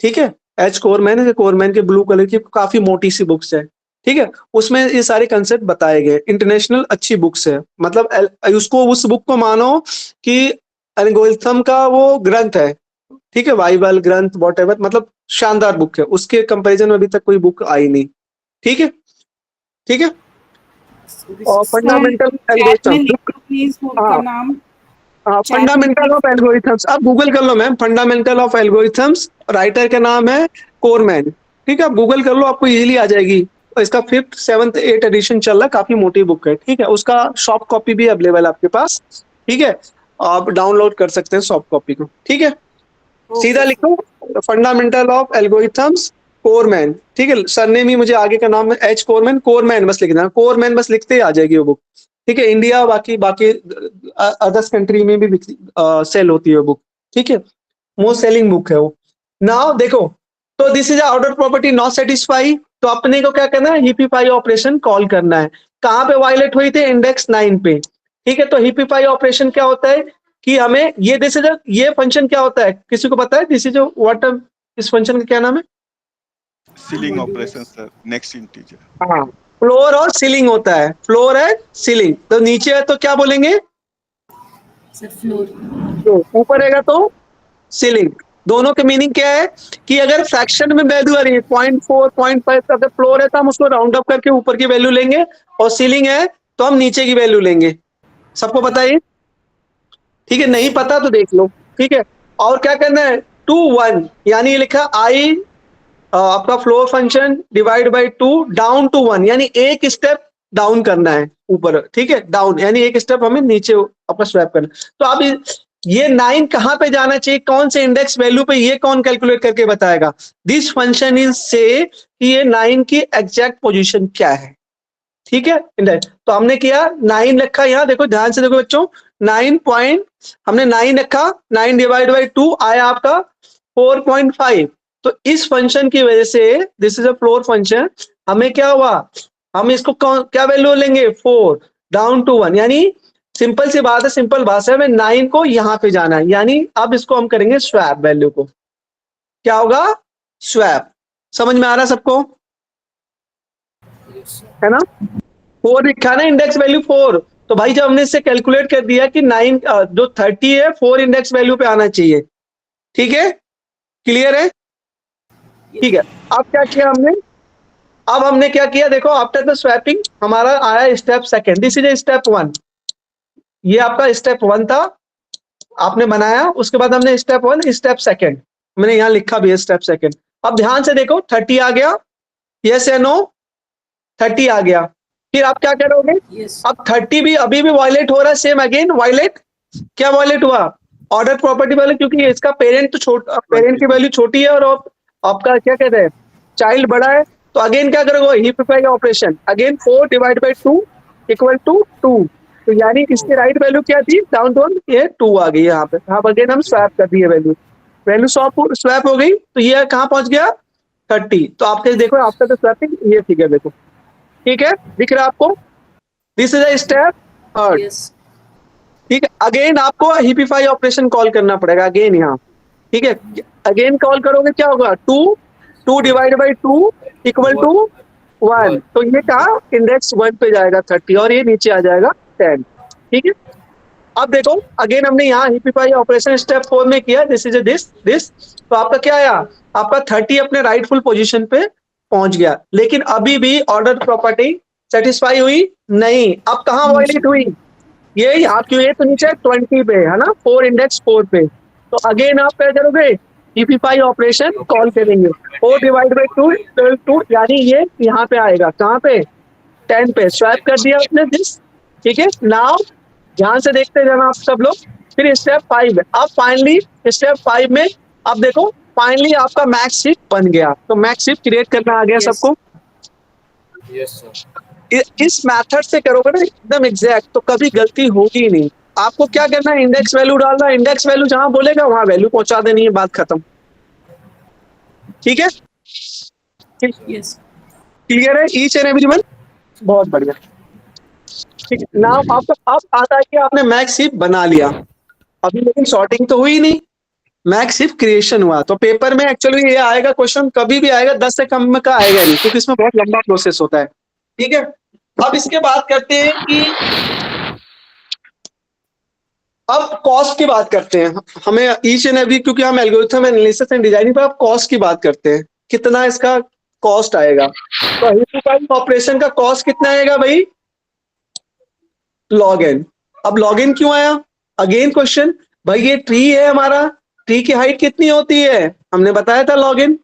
ठीक है। एच कोरमैन है, कोरमैन के ब्लू कलर की काफी मोटी सी बुक्स है, ठीक है। उसमें ये सारे कंसेप्ट बताए गए, इंटरनेशनल अच्छी बुक्स है, मतलब उसको, उस बुक को मानो कि एल्गोरिथम का वो ग्रंथ है, ठीक है, बाइबल ग्रंथ वॉटएवर, मतलब शानदार बुक है। उसके कंपैरिजन में अभी तक कोई बुक आई नहीं, ठीक है, ठीक है। और फंडामेंटल चैट में एल्गोरिथम, लिख दो प्लीज बुक का हाँ नाम। फंडामेंटल ऑफ एल्गोरिथम्स, आप गूगल कर लो ma'am, fundamental of algorithms, writer का नाम है कोरमैन, ठीक है। आप गूगल कर लो, आपको इजीली आ जाएगी। इसका 5th 7th 8th एडिशन चल रहा है, काफी मोटी बुक है, ठीक है। उसका सॉफ्ट कॉपी भी अवेलेबल है आपके पास, ठीक है, आप डाउनलोड कर सकते हैं सॉफ्ट कॉपी को, ठीक है। सीधा लिखो फंडामेंटल ऑफ एल्गोरिथम्स कोरमैन, ठीक है। सरनेम ही मुझे आगे का नाम है एच कोरमैन, कोरमैन बस लिखना, कोरमैन बस लिखते ही आ जाएगी वो बुक, ठीक है। इंडिया बाकी बाकी अदर्स कंट्री में भी सेल होती है वो बुक, ठीक है, मोस्ट सेलिंग बुक है वो। नाउ देखो, तो this is order property not satisfy, तो अपने को क्या करना है? हिपिफाई ऑपरेशन कॉल करना है। कहाँ पे वायलेट हुई थी? इंडेक्स 9 पे, ठीक है। तो हिपिफाई ऑपरेशन क्या होता है कि हमें ये दिस इज ये फंक्शन क्या होता है, किसी को पता है? दिस इज व्हाट, इस फंक्शन का क्या नाम है? Ceiling operation sir, next integer. हाँ, फ्लोर और सीलिंग होता है, फ्लोर है सीलिंग, तो नीचे है तो क्या बोलेंगे? Sir floor. तो ऊपर रहेगा तो सीलिंग। दोनों के मीनिंग क्या है कि अगर फ्रैक्शन में वैल्यू आ रही है 0.4 0.5, अगर फ्लोर है तो हम उसको राउंड अप करके ऊपर की वैल्यू लेंगे, और सीलिंग है तो हम नीचे की वैल्यू लेंगे। सबको पता है, ठीक है? नहीं पता तो देख लो, ठीक है। और क्या करना है? 2 1, यानी ये लिखा आई आपका floor function divide by 2 down to 1, यानी एक स्टेप डाउन करना है ऊपर, ठीक है, डाउन यानी एक स्टेप हमें नीचे अपना स्वैप करना। तो आप ये 9 कहां पे जाना चाहिए, कौन से इंडेक्स वैल्यू पे, ये कौन कैलकुलेट करके बताएगा? दिस फंक्शन इज से कि ये 9 की एग्जैक्ट पोजीशन क्या है, ठीक है। इंडेक्स तो हमने किया 9 रखा, यहाँ देखो ध्यान से देखो बच्चों, 9 पॉइंट हमने 9 रखा, 9 डिवाइड बाई 2 आया आपका 4.5। तो इस फंक्शन की वजह से, this is a floor function, हमें क्या हुआ? हम इसको क्या वैल्यू लेंगे? 4 डाउन टू 1, यानी सिंपल सी बात है, सिंपल भाषा है, हमें 9 को यहां पे जाना है, यानी अब इसको हम करेंगे स्वैप वैल्यू को। क्या होगा? स्वैप। समझ में आ रहा सबको? Yes, sir. है ना? 4 लिखा ना, इंडेक्स वैल्यू 4, तो भाई जब हमने इससे कैलकुलेट कर दिया कि 9 जो 30 है 4 इंडेक्स वैल्यू पे आना चाहिए, ठीक है, क्लियर है? ठीक है। अब क्या किया हमने? अब हमने क्या किया देखो, आफ्टर द स्वैपिंग हमारा आया step second, this is step 1, ये आपका स्टेप 1 था, आपने बनाया, उसके बाद हमने स्टेप 1 स्टेप सेकंड, मैंने यहां लिखा भी है स्टेप सेकंड। अब ध्यान से देखो 30 आ गया, यस या नो? 30 आ गया, फिर आप क्या करोगे? यस। अब 30 भी अभी भी वायलेट हो रहा है, सेम अगेन वायलेट। क्या वायलेट हुआ? ऑर्डर प्रॉपर्टी वाले, क्योंकि इसका पेरेंट तो छोटा, पेरेंट की वैल्यू छोटी है और आपका क्या कहते हैं चाइल्ड बड़ा है, तो अगेन क्या करोगे? Heapify operation, again 4 divide by 2 equal to 2, तो यानी इसकी राइट वैल्यू क्या थी? डाउन टू 1, ये 2 आ गई यहाँ पे। अब अगेन हम स्वैप कर दिए, वैल्यू स्वैप हो गई, तो ये कहाँ पहुंच गया? 30। तो आपके देखो आफ्टर द स्वैपिंग ये फिगर देखो, ठीक है, दिख रहा है आपको? This is a step third, yes. ठीक है। अगेन आपको हिपिफाई ऑपरेशन कॉल करना पड़ेगा अगेन यहाँ, ठीक है। अगेन कॉल करोगे क्या होगा? 2 डिवाइड बाई 2 इक्वल टू 1, तो ये कहा इंडेक्स 1 पे जाएगा 30, और ये नीचे आ जाएगा 10, ठीक है। अब देखो अगेन हमने यहाँ हिपिफाई ऑपरेशन स्टेप 4 में किया, दिस इज दिस, तो आपका क्या आया, आपका 30 अपने राइटफुल पोजीशन पे पहुंच गया, लेकिन अभी भी ऑर्डर प्रॉपर्टी सेटिस्फाई हुई नहीं। अब कहाँ वायलेट हुई, ये यहाँ क्यों, ये तो नीचे 20 पे है ना, 4 इंडेक्स 4 पे, तो अगेन आप क्या करोगे, हिपिफाई ऑपरेशन कॉल करेंगे, 4 डिवाइड बाई 2 यानी ये यहाँ पे आएगा, कहाँ पे 10 पे, स्वैप कर दिया आपने दिस, ठीक है। नाउ ध्यान से देखते जाना आप सब लोग। फिर स्टेप 5 है, अब फाइनली स्टेप 5 में अब देखो फाइनली आपका मैक्स शीट बन गया, तो मैक्स शीट क्रिएट करना आ गया Yes. सबको। Yes, sir. इस मेथड से करोगे ना एकदम एग्जैक्ट, तो कभी गलती होगी नहीं। आपको क्या करना है, इंडेक्स वैल्यू डालना, इंडेक्स वैल्यू जहां बोलेगा वहां वैल्यू पहुंचा देनी है, बात खत्म, ठीक है। Yes. क्लियर है ईच एंड एवरीवन, बहुत बढ़िया, ठीक है। नाउ आपको अब आता है कि आपने मैक्स हीप बना लिया, अभी लेकिन सॉर्टिंग तो हुई नहीं, मैक्स हीप क्रिएशन हुआ, तो पेपर में एक्चुअली ये आएगा क्वेश्चन, कभी भी आएगा 10 से कम में का आएगा नहीं, क्योंकि इसमें बहुत लंबा प्रोसेस होता है, ठीक है। अब इसके बात करते हैं कि अब कॉस्ट की बात करते हैं, हमें ईच एंड एवरी, क्योंकि हम एल्गोरिथम एनालिसिस एंड डिजाइनिंग पर अब कॉस्ट की बात करते हैं, कितना इसका कॉस्ट आएगा। तो हिपिफाई ऑपरेशन का कॉस्ट कितना आएगा भाई, लॉग एन। अब लॉग एन क्यों आया, अगेन क्वेश्चन, भाई ये ट्री है हमारा, ट्री की हाइट कितनी होती है, हमने बताया था लॉग एन,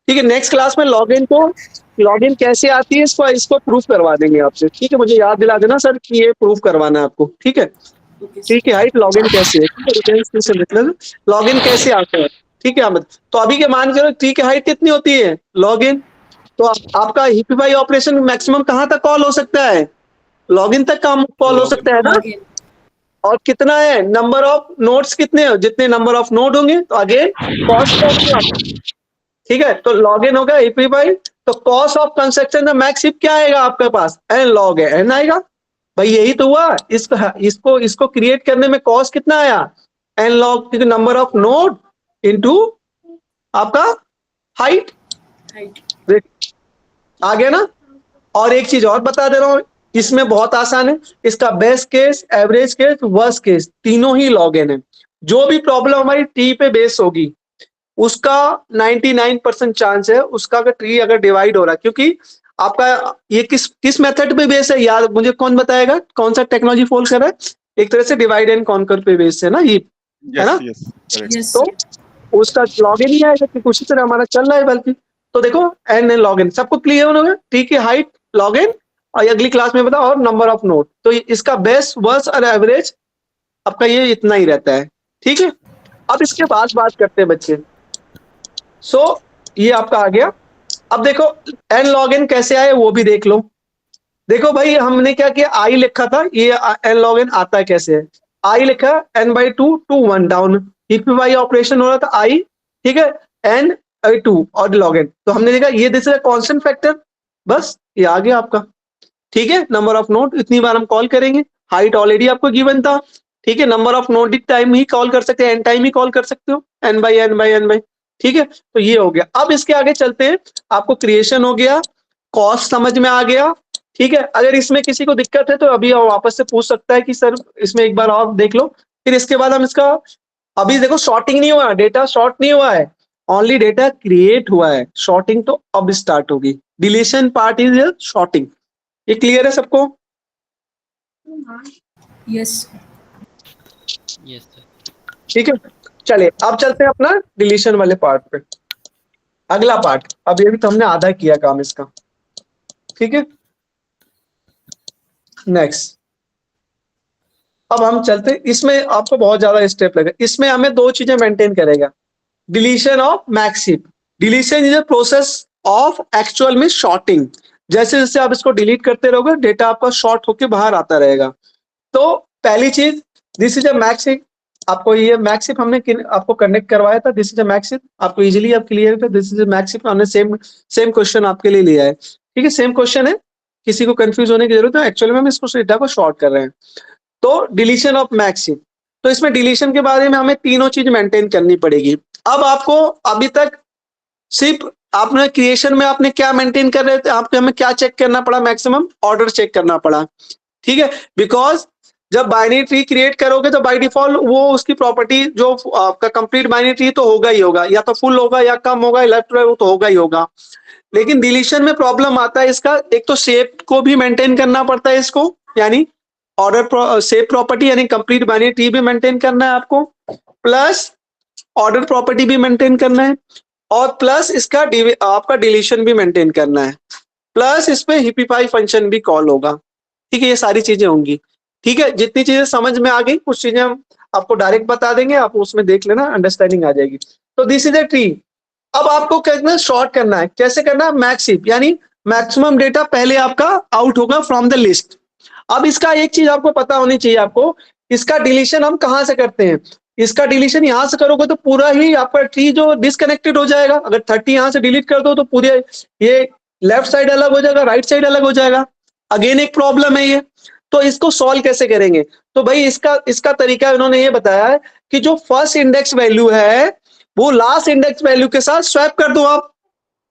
ठीक है। नेक्स्ट क्लास में लॉग इन कैसे आती है इसको प्रूफ करवा देंगे आपसे, ठीक है। मुझे याद दिला देना सर कि ये प्रूफ करवाना है आपको, ठीक है। Okay. ठीक है, हाइट लॉग इन कैसे है, लॉग इन कैसे आता है, ठीक है अहमद। तो अभी के मान करो ट्री की हाइट कितनी होती है, लॉग इन, तो आपका हिपिफाई ऑपरेशन मैक्सिमम कहां तक कॉल हो सकता है, लॉग इन तक कॉल हो सकता है ना, Again. और कितना है, नंबर ऑफ नोड्स कितने, जितने नंबर ऑफ नोड होंगे तो अगेन कॉस्ट, ठीक है। तो लॉग इन होगा हिपिफाई, तो cost of construction max heap क्या आएगा आपके पास, एन लॉग है, एन आएगा भाई, यही तो हुआ। इसको क्रिएट करने में कॉस्ट कितना आया, एन लॉग, क्योंकि नंबर ऑफ नोड इनटू आपका हाइट, Height. आ गया ना। और एक चीज और बता दे रहा हूं, इसमें बहुत आसान है, इसका best case, average case, worst case तीनों ही लॉग इन है। जो भी प्रॉब्लम हमारी ट्री पे बेस होगी उसका 99% चांस है, उसका अगर ट्री अगर डिवाइड हो रहा है, क्योंकि आपका ये किस मेथड पे बेस है, यार मुझे कौन बताएगा, कौन सा टेक्नोलॉजी फॉलो कर रहा है, एक तरह से डिवाइड एंड कॉन्कर पे बेस है ना ये, है ना। Yes, correct. Yes. तो उसका लॉग इन ही आएगा, क्योंकि उसी तरह हमारा चल रहा है बल्कि। तो देखो एन एन लॉग इन, सबको क्लियर होगा, ट्री की हाइट लॉग इन, और अगली क्लास में बताओ, और नंबर ऑफ नोड, तो इसका बेस्ट वर्स्ट और एवरेज आपका ये इतना ही रहता है, ठीक है। अब इसके बाद बात करते हैं बच्चे, सो ये आपका आ गया। अब देखो एन लॉग इन कैसे आए वो भी देख लो। देखो भाई हमने क्या किया, आई लिखा था, ये एन लॉग इन आता है कैसे है, आई लिखा n by 2 to 1 down, हिपिफाई operation हो रहा था आई, ठीक है, n by 2 और लॉग इन, तो हमने देखा ये दिस इज कांस्टेंट फैक्टर, बस ये आ गया आपका, ठीक है। नंबर ऑफ नोड इतनी बार हम कॉल करेंगे, हाइट ऑलरेडी आपको गिवन था, ठीक है। Number of node time he call कर सकते हैं, एन टाइम ही कॉल कर सकते हो, n by n by n by, ठीक है। तो ये हो गया। अब इसके आगे चलते हैं, आपको क्रिएशन हो गया, कॉस्ट समझ में आ गया, ठीक है। अगर इसमें किसी को दिक्कत है तो अभी वापस से पूछ सकता है कि सर इसमें एक बार और देख लो। फिर इसके बाद हम इसका, अभी देखो शॉर्टिंग नहीं हुआ, डेटा शॉर्ट नहीं हुआ है, ओनली डेटा क्रिएट हुआ है, शॉर्टिंग तो अब स्टार्ट होगी, डिलीशन पार्ट इज शॉर्टिंग। ये क्लियर है सबको, Yes. Yes, sir. ठीक है। चलिए अब चलते हैं अपना डिलीशन वाले पार्ट पे, अगला पार्ट। अब ये भी तो हमने आधा किया काम इसका, ठीक है। नेक्स्ट अब हम चलते, इसमें आपको बहुत ज्यादा स्टेप लगेगा, इसमें हमें दो चीजें मेंटेन करेगा, deletion of max heap, deletion is a process of actual में शॉर्टिंग, जैसे जैसे आप इसको डिलीट करते रहोगे डेटा आपका शॉर्ट होके बाहर आता रहेगा। तो पहली चीज, this is a max heap, आपको ये मैक्स हीप हमने आपको कनेक्ट करवाया था, this is a max heap, आपको इजीली आप क्लियर है, this is a max heap, हमने सेम क्वेश्चन आपके लिए लिया है, ठीक है। सेम क्वेश्चन है, किसी को कंफ्यूज होने की जरूरत है, एक्चुअली में हम इसको डेटा को शॉर्ट कर रहे हैं। तो डिलीशन ऑफ मैक्स हीप, तो इसमें डिलीशन के बारे में हमें तीनों चीज मेंटेन करनी पड़ेगी। अब आपको अभी तक सिर्फ आपने क्रिएशन में आपने क्या मेंटेन कर रहे थे, आपको हमें क्या चेक करना पड़ा, मैक्सिमम ऑर्डर चेक करना पड़ा, ठीक है। बिकॉज जब बाइनरी ट्री क्रिएट करोगे तो बाय डिफॉल्ट वो उसकी प्रॉपर्टी जो आपका कंप्लीट बाइनरी ट्री तो होगा ही होगा, या तो फुल होगा या कम होगा, लेफ्ट राइट वो तो होगा ही होगा। लेकिन डिलीशन में प्रॉब्लम आता है इसका, एक तो शेप को भी मेंटेन करना पड़ता है इसको, यानी ऑर्डर शेप प्रॉपर्टी यानी कंप्लीट बाइनरी ट्री भी मेंटेन करना है आपको, प्लस ऑर्डर प्रॉपर्टी भी मेंटेन करना है, और प्लस इसका आपका डिलीशन भी मेंटेन करना है, प्लस इस पे हिपिफाई फंक्शन भी कॉल होगा। ठीक है, ये सारी चीजें होंगी। ठीक है, जितनी चीजें समझ में आ गई, कुछ चीजें हम आपको डायरेक्ट बता देंगे, आप उसमें देख लेना, अंडरस्टैंडिंग आ जाएगी। तो दिस इज अ ट्री। अब आपको करना शॉर्ट करना है, कैसे करना है? मैक्स हीप यानी मैक्सिमम डेटा पहले आपका आउट होगा फ्रॉम द लिस्ट। अब इसका एक चीज आपको पता होनी चाहिए, आपको इसका डिलीशन हम कहां से करते हैं। इसका डिलीशन यहां से करोगे तो पूरा ही आपका ट्री जो डिसकनेक्टेड हो जाएगा। अगर 30 यहां से डिलीट कर दो तो पूरे ये लेफ्ट साइड अलग हो जाएगा, राइट साइड अलग हो जाएगा। अगेन एक प्रॉब्लम है ये। तो इसको सॉल्व कैसे करेंगे? तो भाई इसका तरीका उन्होंने ये बताया है कि जो फर्स्ट इंडेक्स वैल्यू है वो लास्ट इंडेक्स वैल्यू के साथ स्वैप कर दो आप।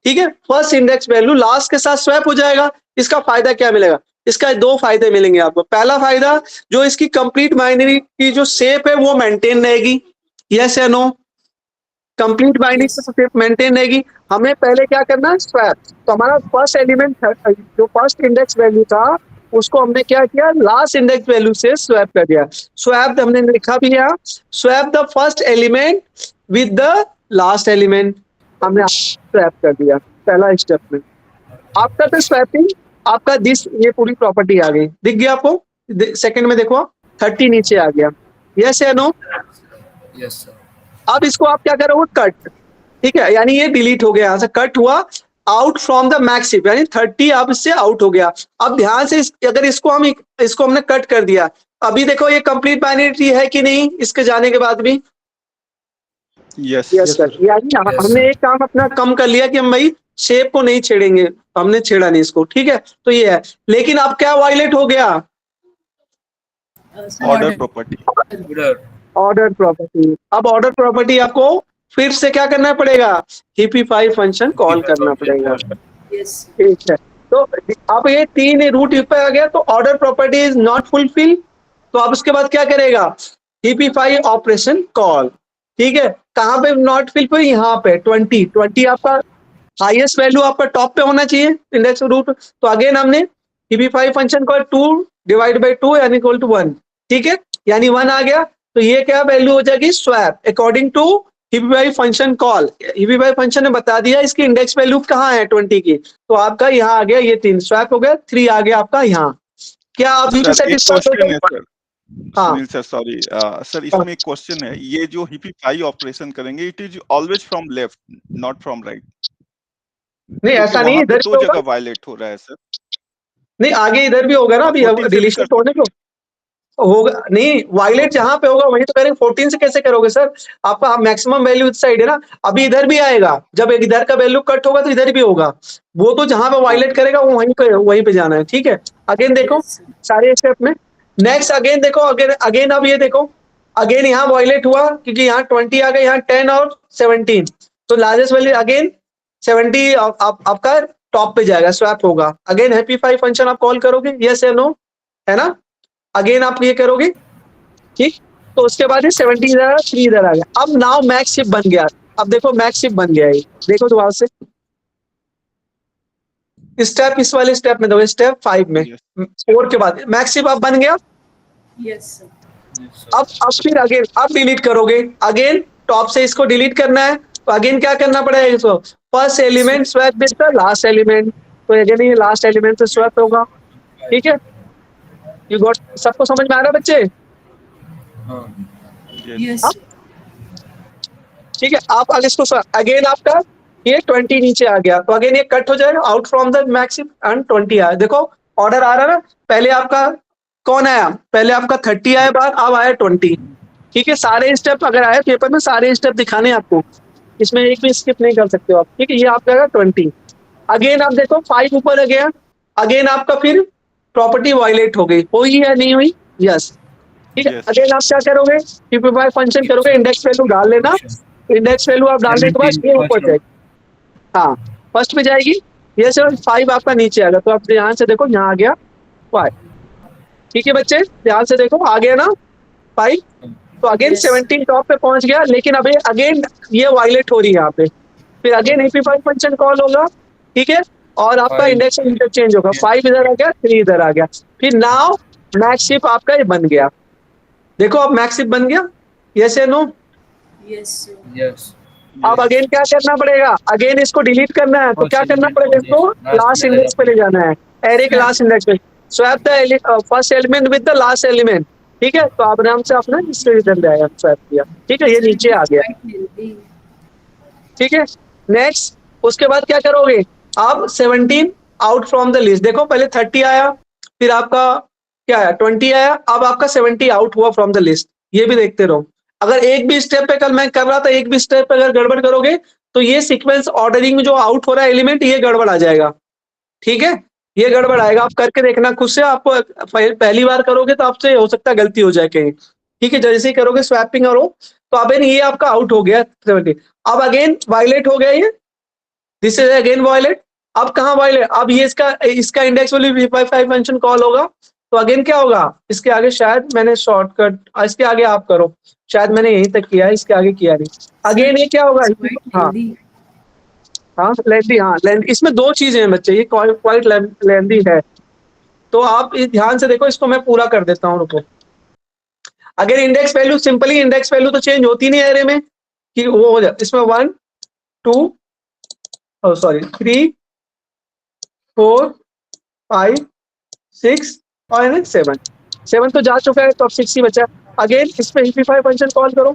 ठीक है, फर्स्ट इंडेक्स वैल्यू लास्ट के साथ स्वैप हो जाएगा। इसका फायदा क्या मिलेगा? इसका दो फायदे मिलेंगे आपको। पहला फायदा, जो इसकी कंप्लीट बाइनरी की जो शेप है वो मेंटेन रहेगी। यस या नो? कंप्लीट बाइनरी की शेप मेंटेन रहेगी। हमें पहले क्या करना है? स्वैप। तो हमारा फर्स्ट एलिमेंट जो फर्स्ट इंडेक्स वैल्यू था उसको हमने क्या किया? लास्ट इंडेक्स वैल्यू से स्वैप कर दिया। स्वैप हमने लिखा भी है, swap the first element with the last element, हमने स्वैप कर दिया पहला स्टेप में। आफ्टर द स्वैपिंग आपका दिस ये पूरी प्रॉपर्टी आ गई। दिख गया आपको? सेकंड में देखो 30 नीचे आ गया। यस या नो? Yes, sir. अब इसको आप क्या करोगे? कट। ठीक है, यानी ये डिलीट हो गया, यहां से कट हुआ out from the max heap, यानी 30 अब इससे आउट हो गया। अब ध्यान से अगर इसको हमने कट कर दिया, अभी देखो ये कंप्लीट बाइनरी ट्री है कि नहीं इसके जाने के बाद भी? Yes yes sir. यानी Yes, हमने sir. एक काम अपना कम कर लिया कि हम भाई शेप को नहीं छेड़ेंगे, हमने छेड़ा नहीं इसको। ठीक है, तो ये है। लेकिन अब क्या वायलेट हो गया? Order property. Order. Order property. अब ऑर्डर प्रॉपर्टी आपको फिर से क्या करना पड़ेगा? हिपिफाई फंक्शन कॉल करना पड़ेगा। Yes. ठीक है, तो अब ये 3 रूट पे आ गया, तो order property is not fulfil. तो अब उसके बाद क्या करेगा? हिपिफाई ऑपरेशन कॉल। ठीक है, कहाँ पे नॉट फुलफिल? यहाँ पे 20 आपका हाईएस्ट वैल्यू आपका टॉप पे होना चाहिए इंडेक्स रूट। तो अगेन हमने हिपिफाई फंक्शन कॉल 2 डिवाइड बाई 2 यानी इक्वल टू 1। ठीक है, यानी 1 आ गया, तो ये क्या वैल्यू हो जाएगी? Swap according to heapify function call. Heapify function ने बता दिया इसकी इंडेक्स वैल्यू कहाँ है 20 की, तो आपका यहाँ आ गया ये 3 स्वैप हो गया, 3 आ गया आपका यहाँ। क्या आप सर एक सेटिस्फाइड क्वेश्चन है हो? सर, हाँ। सुनील सर सॉरी सर, इसमें एक क्वेश्चन है, ये जो हिपिफाई ऑपरेशन करेंगे it is always from left not from right? नहीं ऐसा नहीं, वहां पे इधर दो भी होगा। जगह वायलेट हो रहा है सर। नहीं आगे इधर भी होगा ना, अभी 14 से भी डिलीशन कर होने को होगा। नहीं वायलेट जहां पे होगा वहीं तो करेंगे। 14 से कैसे करोगे सर? आपका मैक्सिमम वैल्यू इस साइड है ना, अभी इधर भी आएगा। जब एक इधर का वैल्यू कट होगा तो इधर भी होगा। वो तो जहां पे वायलेट करेगा वो वहीं पे जाना है। ठीक है, अगेन देखो Yes. सारे स्टेप में। नेक्स्ट अगेन देखो, अगेन अब ये देखो, अगेन यहाँ वायलेट हुआ क्योंकि यहाँ 20 आ गया, यहाँ 10 और 17, तो लार्जेस्ट वैल्यू अगेन 70 आपका टॉप पे जाएगा, स्वैप होगा। अगेन हैप्पीफाई फंक्शन आप कॉल करोगे, यस या नो, है ना? अगेन आप ये करोगे, ठीक। तो उसके बाद ये 70 इधर आया, 3 इधर आ गया। अब नाउ मैक्स शिप बन गया। अब देखो मैक्स शिप बन गया है, देखो दोबारा से स्टेप, इस वाले स्टेप में देखो, स्टेप 5 में, 4 के बाद मैक्स शिप अब बन गया। Yes, sir. Yes, sir. अब फिर अगेन अब डिलीट करोगे, अगेन टॉप से इसको डिलीट करना है, तो अगेन क्या करना पड़ेगा इसको? First element swap with the last element, तो अगेन ये लास्ट एलिमेंट से स्वैप होगा। ठीक है, यू गॉट? सबको समझ में आ रहा है बच्चे? हाँ. Yes. ठीक है, आप अगर इसको अगेन आपका ये 20 नीचे आ गया, तो अगेन ये कट हो जाएगा out from the maxim and 20 आया। देखो ऑर्डर आ रहा है ना, पहले आपका कौन आया? पहले आपका 30 आया बाहर, अब आया 20। ठीक है, सारे स्टेप अगर आए पेपर में, सारे स्टेप दिखाने हैं आपको, इसमें एक भी स्किप नहीं कर सकते हो आप। ठीक है, ये आपका आएगा 20। अगेन आप देखो 5 ऊपर आ गया, अगेन आपका फिर प्रॉपर्टी वायलेट हो गई, हुई या नहीं हुई? यस। ठीक है, Yes. अगेन आप क्या करोगे? हिपिफाई फंक्शन करोगे, इंडेक्स वैल्यू डाल लेना, इंडेक्स वैल्यू आप डालने के बाद ये ऊपर जाएगी। हाँ, फर्स्ट पे जाएगी, ये सर 5 आपका नीचे आएगा, तो आप यहाँ से देखो यहाँ आ गया 5। ठीक है बच्चे, ध्यान से देखो, आ गया ना 5। तो अगेन Yes. 17 टॉप पे पहुंच गया, लेकिन अभी अगेन ये वायलेट हो रही है यहाँ पे, फिर अगेन AP5 फंक्शन कॉल होगा, ठीक है, और आपका Five. इंडेक्स इंटरचेंज होगा, 5 इधर आ गया, 3 इधर आ गया, फिर नाउ मैक्स शिप आपका ये बन गया। देखो अब मैक्स शिप बन गया, यस या नो? Yes, sir. Yes. अब अगेन क्या करना पड़ेगा, अगेन इसको डिलीट करना है, तो First क्या करना element पड़ेगा, को इसको last लास्ट में इंडेक्स पे ले जाना है, एरे के लास्ट इंडेक्स पे, swap the first element with the last element, ठीक है, तो आप आराम से आपने इससे इधर ले आया, स्वैप किया, ठीक है, ये Sir, नीचे it आ is गया, quite healthy. ठीक है। नेक्स्ट उसके बाद क्या करोगे, अब 17 आउट फ्रॉम द लिस्ट, देखो पहले 30 आया, फिर आपका क्या आया, 20 आया, अब आपका 70 आउट हुआ फ्रॉम द लिस्ट, ये भी देखते रहो। अगर एक भी स्टेप पे, कल मैं कर रहा था, एक भी स्टेप पे अगर गड़बड़ करोगे तो ये सीक्वेंस ऑर्डरिंग में जो आउट हो रहा है एलिमेंट, ये गड़बड़ आ जाएगा, ठीक है, ये गड़बड़ आएगा, आप करके देखना खुद से, आपको पहली बार करोगे तो आपसे हो सकता है गलती हो जाए कहीं, ठीक है, जैसे ही करोगे स्वैपिंग और तो अब ये आपका आउट हो गया 70, अब अगेन वायलेट हो गया ये, दिस इज अगेन वायलेट, अब कहाँ वायलेट, अब ये इसका index value AP5 function call होगा, तो अगेन क्या होगा, इसके आगे शायद मैंने शॉर्टकट, इसके आगे आप करो, शायद मैंने यहीं तक किया है, इसके आगे किया नहीं, अगेन ये क्या होगा, It's quite हाँ healthy. हाँ लेंदी, हाँ लेंदी, इसमें दो चीजें हैं बच्चे, ये क्वाइट लेंदी है, तो आप इस ध्यान से देखो, इसको मैं पूरा कर देता हूँ, रुको। अगर index value, simply index value तो चेंज होती नहीं एरे में, कि वो हो जाए, इसमें 1 2 सॉरी 3 4 5 6 और 7 तो जा चुका है, तो अब 6 ही बचा। अगेन इस पे AP5 फंक्शन कॉल करो,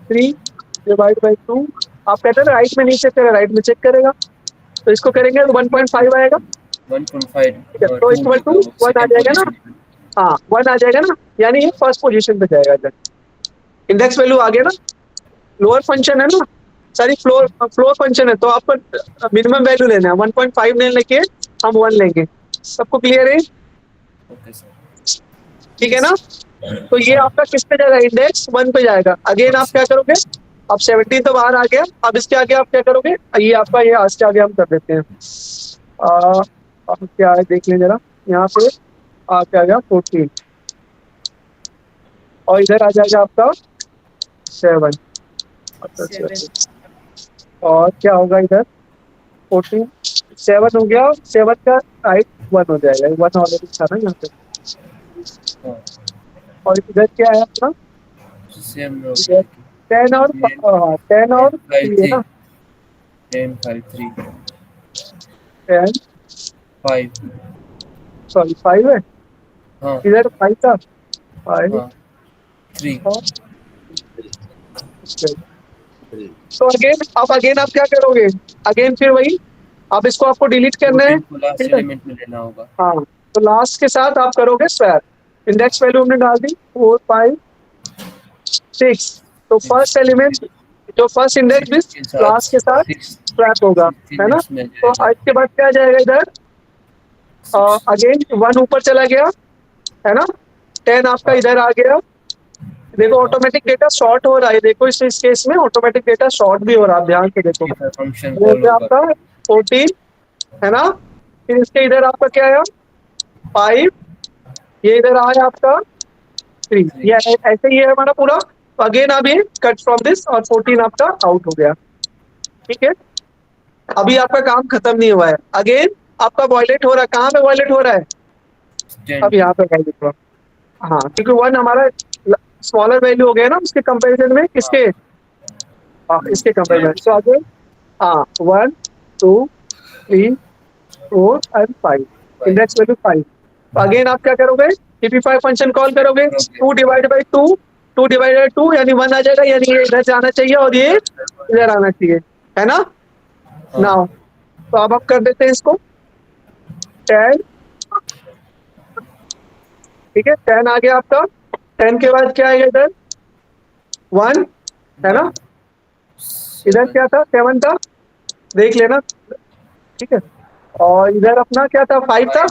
3 डिवाइड बाई 2, आप कहते हैं राइट में नहीं चेक करेगा, राइट में चेक करेगा, तो इसको करेंगे तो 1.5 आएगा, 1.5. ठीक है, तो इक्वल टू 1 आ जाएगा ना, हाँ 1 आ जाएगा ना, यानी ये फर्स्ट पोजीशन पे जाएगा इधर, इंडेक्स वैल्यू आ गया ना, लोअर फंक्शन है ना, सॉरी फ्लोर फंक्शन है, तो आपको मिनिमम वैल्यू लेना है, 1.5 नहीं लेके हम 1 लेंगे, सबको क्लियर है, Okay, sir. ठीक है ना, तो ये आपका किस पे जाएगा, इंडेक्स 1 पे जाएगा। अगेन आप क्या करोगे, अब 17 तो बाहर आ गया, अब इसके आगे आप क्या करोगे, ये आपका ये आज के आगे हम कर देते हैं, अब क्या है देख लें जरा, यहाँ पे क्या आ गया 14, और इधर आ जाएगा आपका 7, और क्या होगा इधर 14, 7 हो गया, 7 का राइट 1 हो जाएगा, 1 ऑलरेडी था ना यहाँ पे, हाँ. और इधर क्या है अपना Same row. 10 और 10 और 3 है ना, 10 5 3 10 5. सॉरी 5 है, हाँ. इधर 5 था, 5 हाँ. 3. और तो अगेन आप क्या करोगे, अगेन फिर वही, अब इसको आपको डिलीट करना है, को लास्ट ठीक है, एलिमेंट में लेना होगा. हाँ तो लास्ट के साथ आप करोगे स्वैप, इंडेक्स वैल्यू हमने डाल दी 4 5 6, तो फर्स्ट एलिमेंट जो फर्स्ट इंडेक्स लास्ट के साथ स्वैप होगा, है ना, तो इसके बाद क्या जाएगा इधर, अगेन 1 ऊपर चला गया, है ना, 10 आपका इधर आ गया, देखो ऑटोमेटिक डेटा शॉर्ट हो रहा है, देखो इस केस में ऑटोमेटिक डेटा शॉर्ट भी हो रहा है, ध्यान से देखो, फंक्शन वो कॉल क्या होगा. आपका 14 है ना, फिर इसके इधर आपका क्या आया 5, ये इधर आया आपका 3, ये ऐसे ही है हमारा पूरा, तो अगेन अब ये कट फ्रॉम दिस और 14 आपका आउट हो गया, ठीक है, अभी आपका काम खत्म नहीं हुआ है, अगेन आपका वॉयलेट हो रहा है, कहाँ पे वॉयलेट हो रहा है, 10. अब यहाँ पे वॉयलेट हो रहा है, हाँ क्योंकि 1 हमारा स्मॉलर वैल्यू हो गया ना उसके कंपैरिजन में, किसके, हाँ इसके कंपैरिजन, तो अगेन हाँ 1 2 3 4 एंड 5, इंडेक्स वैल्यू 5, तो अगेन आप क्या करोगे, AP5 फंक्शन कॉल करोगे, 2 डिवाइड बाई 2 यानी 1 आ जाएगा, यानी ये इधर जाना चाहिए और ये इधर आना चाहिए, है ना, नाउ तो अब आप कर देते हैं इसको 10, ठीक है, 10 आ गया आपका, 10 के बाद क्या आएगा इधर 1, है ना, इधर क्या था 7 था, देख लेना, ठीक है, और इधर अपना क्या था 5 था,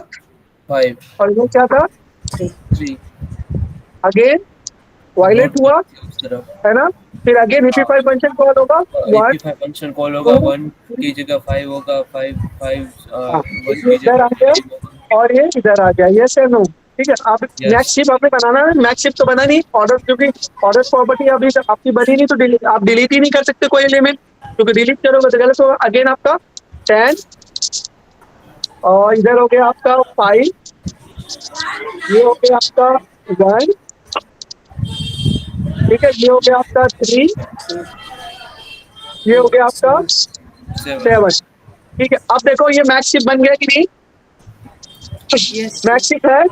5 और इधर क्या था 3. अगेन वायलेट हुआ, उस तरफ. है ना, फिर अगेन AP5 फंक्शन कॉल होगा 1 AP5 फंक्शन कॉल होगा, 1 की जगह 5 होगा, 5 1 की इधर आ गया जगह और ये इधर आ गया, यस या नो, ठीक है, आप Yes. नेक्स्ट शिप आपने बनाना है, नेक्स्ट शिप तो बना नहीं ऑर्डर, क्योंकि ऑर्डर प्रॉपर्टी अभी तक आपकी बनी नहीं, तो आप डिलीट ही नहीं कर सकते कोई एलिमेंट, क्योंकि डिलीट करोगे तो गलत होगा। अगेन आपका 10 और इधर हो गया आपका 5, ये हो गया आपका 1, ठीक है, ये हो गया आपका 3, ये हो गया आपका 7, ठीक है। अब देखो ये मैक्स शिप बन गया कि नहीं? Yes. मैक्स शिप है,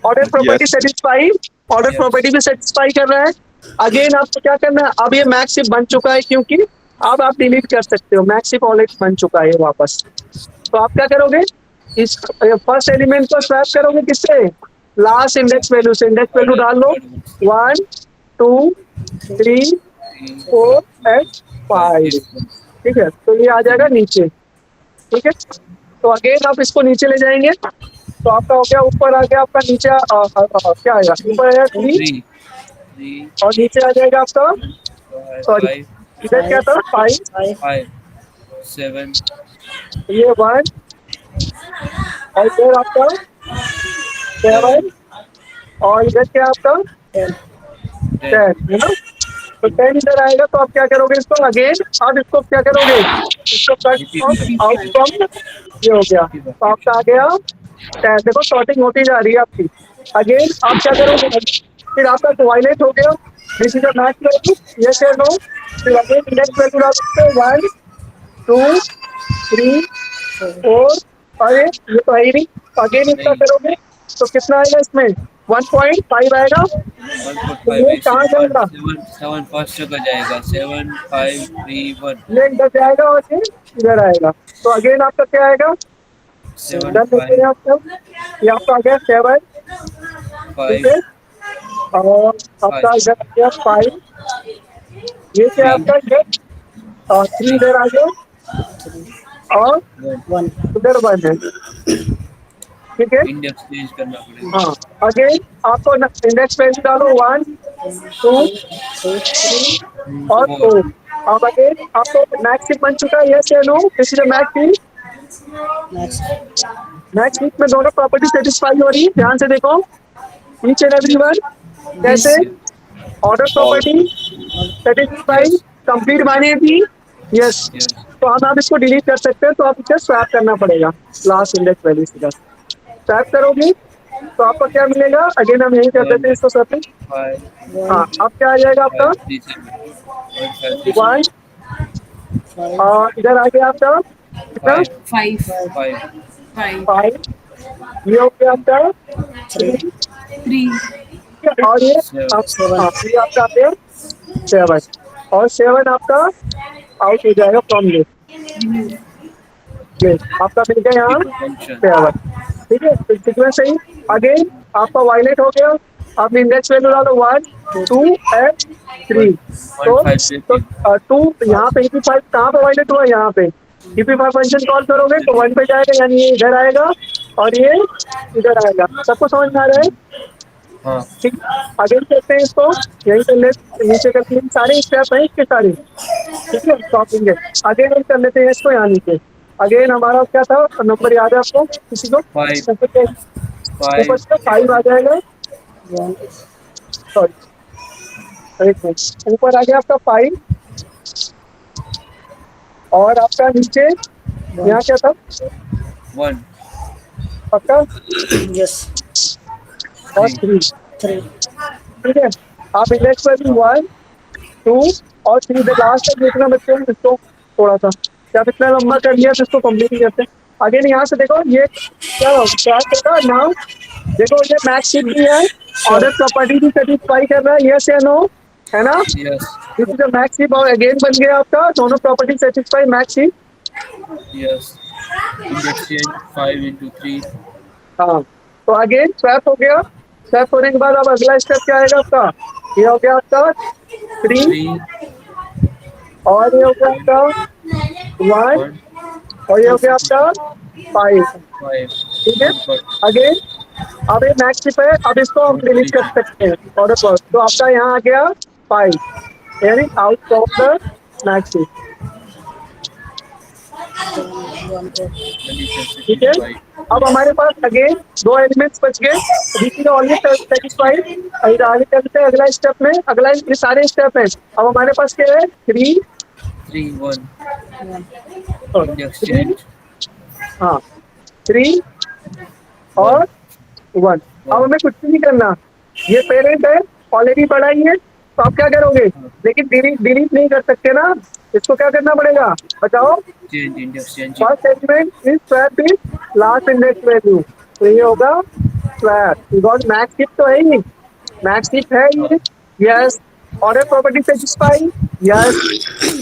order property Yes. Satisfy, order Yes. Property भी सेटिस्फाई कर रहा है। अगेन आपको क्या करना है, अब ये मैक्स शिप बन चुका है, क्योंकि अब आप डिलीट कर सकते हो, मैक्स शिप ऑलरेडी बन चुका है वापस। तो आप क्या करोगे, इस फर्स्ट एलिमेंट को स्वैप करोगे किससे, लास्ट इंडेक्स वैल्यू से। इंडेक्स वैल्यू डाल लो 1 2 3 4 एंड 5, ठीक है। तो ये आ जाएगा नीचे, ठीक है। तो अगेन आप इसको नीचे ले जाएंगे, तो आपका हो गया, ऊपर आ गया आपका, नीचे क्या आएगा, ऊपर आएगा 3 3 और नीचे आ जाएगा आपका, 3 सॉरी 5 इधर क्या था 5, 5 7 ये 1 और इधर आपका 7 और इधर क्या आपका 10, है ना। तो 10 इधर आएगा, तो आप क्या करोगे इसको अगेन, आप इसको क्या करोगे, इसको कट आउट फ्रॉम, ये हो गया, तो आपका आ गया 10। देखो सॉर्टिंग होती जा रही है आपकी। अगेन आप क्या करोगे, फिर आपका वायलेट हो गया, this is a max value, yes या नो। फिर अगेन इंडेक्स वैल्यू डाल सकते हो 1 2 3 4, अरे ये तो है ही नहीं। अगेन इसका करोगे तो कितना आएगा इसमें, 1.5 आएगा। 1.5 ये कहाँ जाएगा, 7 फर्स्ट जगह जाएगा 7 5 3 1 ये इधर जाएगा और ये इधर आएगा। तो अगेन आपका क्या आएगा, 7 डन देखते हैं 5 आपका, ये आपका आ गया 7, ठीक 5 है, और आपका इधर आ गया 5, ये क्या है आपका इधर, और 3 इधर आ गया और 1 इधर 1 है, ठीक है। इंडेक्स चेंज करना पड़ेगा। हाँ, अगेन आपको इंडेक्स वैल्यू डालो 1 2 3 और 4। अब अगेन आपको मैक्स बन चुका है, यस या no, this is a max. Max में दोनों प्रॉपर्टी सेटिस्फाई हो रही है, ध्यान से देखो ईच एंड एवरीवन, कैसे ऑर्डर प्रॉपर्टी सेटिस्फाई, कंप्लीट माने थी, यस। Yes. तो हम आप इसको डिलीट कर सकते हैं, तो आप इसे स्वैप करना पड़ेगा लास्ट इंडेक्स वैल्यू से। स्वैप करोगे तो आपको क्या मिलेगा, अगेन हम यही कर देते हैं इसको स्वैपिंग। 5 हाँ, अब क्या आ जाएगा आपका 1 और इधर आ गया आपका कितना 5 5 5, ये हो गया आपका 3 3 और ये ये आपका आ गया 7 और 7 आपका आउट हो जाएगा फ्रॉम लिस्ट, आपका मिल गया यहाँ 7, ठीक है। तो सीक्वेंस सही। अगेन आपका वायलेट हो गया, आपने इंडेक्स वैल्यू डालो 1 2 एंड 3, तो 2 यहाँ पे EP5 कहाँ पे वायलेट हुआ, यहाँ पे EP5 फंक्शन कॉल करोगे तो 1 पे जाएगा, यानी ये इधर आएगा और ये इधर आएगा। सबको समझ में आ रहा है, हाँ ठीक। अगेन करते हैं इसको, यही कर लेते नीचे करते हैं, सारे स्टेप हैं इसके सारे, ठीक है, स्टॉपिंग है। अगेन हम कर लेते हैं इसको यहाँ नीचे। अगेन हमारा क्या था नंबर, याद है आपको किसी को, 5 ऊपर से 5 आ जाएगा, सॉरी एक मिनट, ऊपर आ गया आपका 5 और आपका नीचे यहाँ क्या था 1 आपका, यस, और 3, ठीक है। आप इंडेक्स पर भी 1 2 और 3 से लास्ट तक जितना बच्चे हैं इसको थोड़ा सा क्या इतना लंबा कर लिया तो इसको कंप्लीट ही करते हैं। अगेन यहाँ से देखो ये क्या होगा नाउ, देखो ये मैक्स शीट भी है, ऑर्डर प्रॉपर्टी भी सेटिस्फाई कर रहा है, यस या नो, है ना। Yes this is a max sheet और अगेन बन गया आपका दोनों property satisfy max sheet. Yes index change 5 into 3 हाँ, तो अगेन स्वैप हो गया, स्वैप होने के बाद अब अगला स्टेप क्या आएगा आपका, ये हो गया आपका 3 और ये हो गया आपका 1 और ये हो गया आपका 5, 5 ठीक है। अगेन अब ये मैक्स शिप है, अब इसको हम डिलीट कर सकते हैं ऑर्डर पर, तो आपका यहाँ आ गया 5 यानी out of the max ship, ठीक है। अब हमारे पास अगेन 2 एलिमेंट्स बच गए, दिस इज ऑलरेडी सेटिस्फाइड। आगे चलते हैं अगला स्टेप में, अगला ये सारे स्टेप है। अब हमारे पास क्या है 3 3 1 index 3 change हाँ 3 और 1। अब हमें कुछ भी नहीं करना, ये पेरेंट है ऑलरेडी पढ़ा ही है, तो आप क्या करोगे, लेकिन डिलीट नहीं कर सकते ना, इसको क्या करना पड़ेगा बताओ। change index change first element is swap is last index value, तो ये होगा स्वैप, बिकॉज मैक्स हीप तो है ही, मैक्स हीप है ये। Yes, order property satisfy, yes,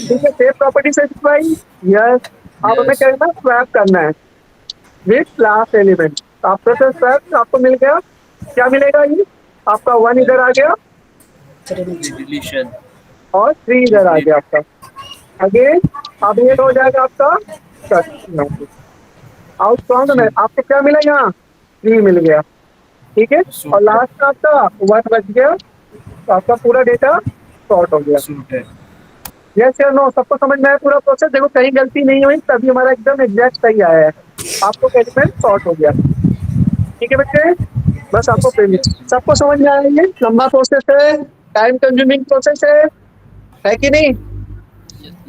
ठीक है, सेव प्रॉपर्टी सेटिस्फाई, यस। अब हमें क्या करना है, स्वैप करना है विथ लास्ट एलिमेंट। आपका तो स्वैप आपको मिल गया, क्या मिलेगा, ये आपका 1 इधर आ गया deletion और 3 इधर आ गया आपका। अगेन अब ये हो जाएगा आपका आउटकाउंट में, आपको क्या मिला यहाँ 3 मिल गया, ठीक है, और लास्ट में आपका 1 बच गया, तो आपका पूरा डेटा सॉर्ट हो गया। suited यस या नो, सबको समझ में आया पूरा प्रोसेस? देखो कहीं गलती नहीं हुई, तभी हमारा एकदम एग्जैक्ट सही आया है, आपको एलिमेंट सॉर्ट हो गया, ठीक है बच्चे, बस आपको सबको समझ में आया। ये लंबा प्रोसेस है, टाइम कंज्यूमिंग प्रोसेस है कि नहीं?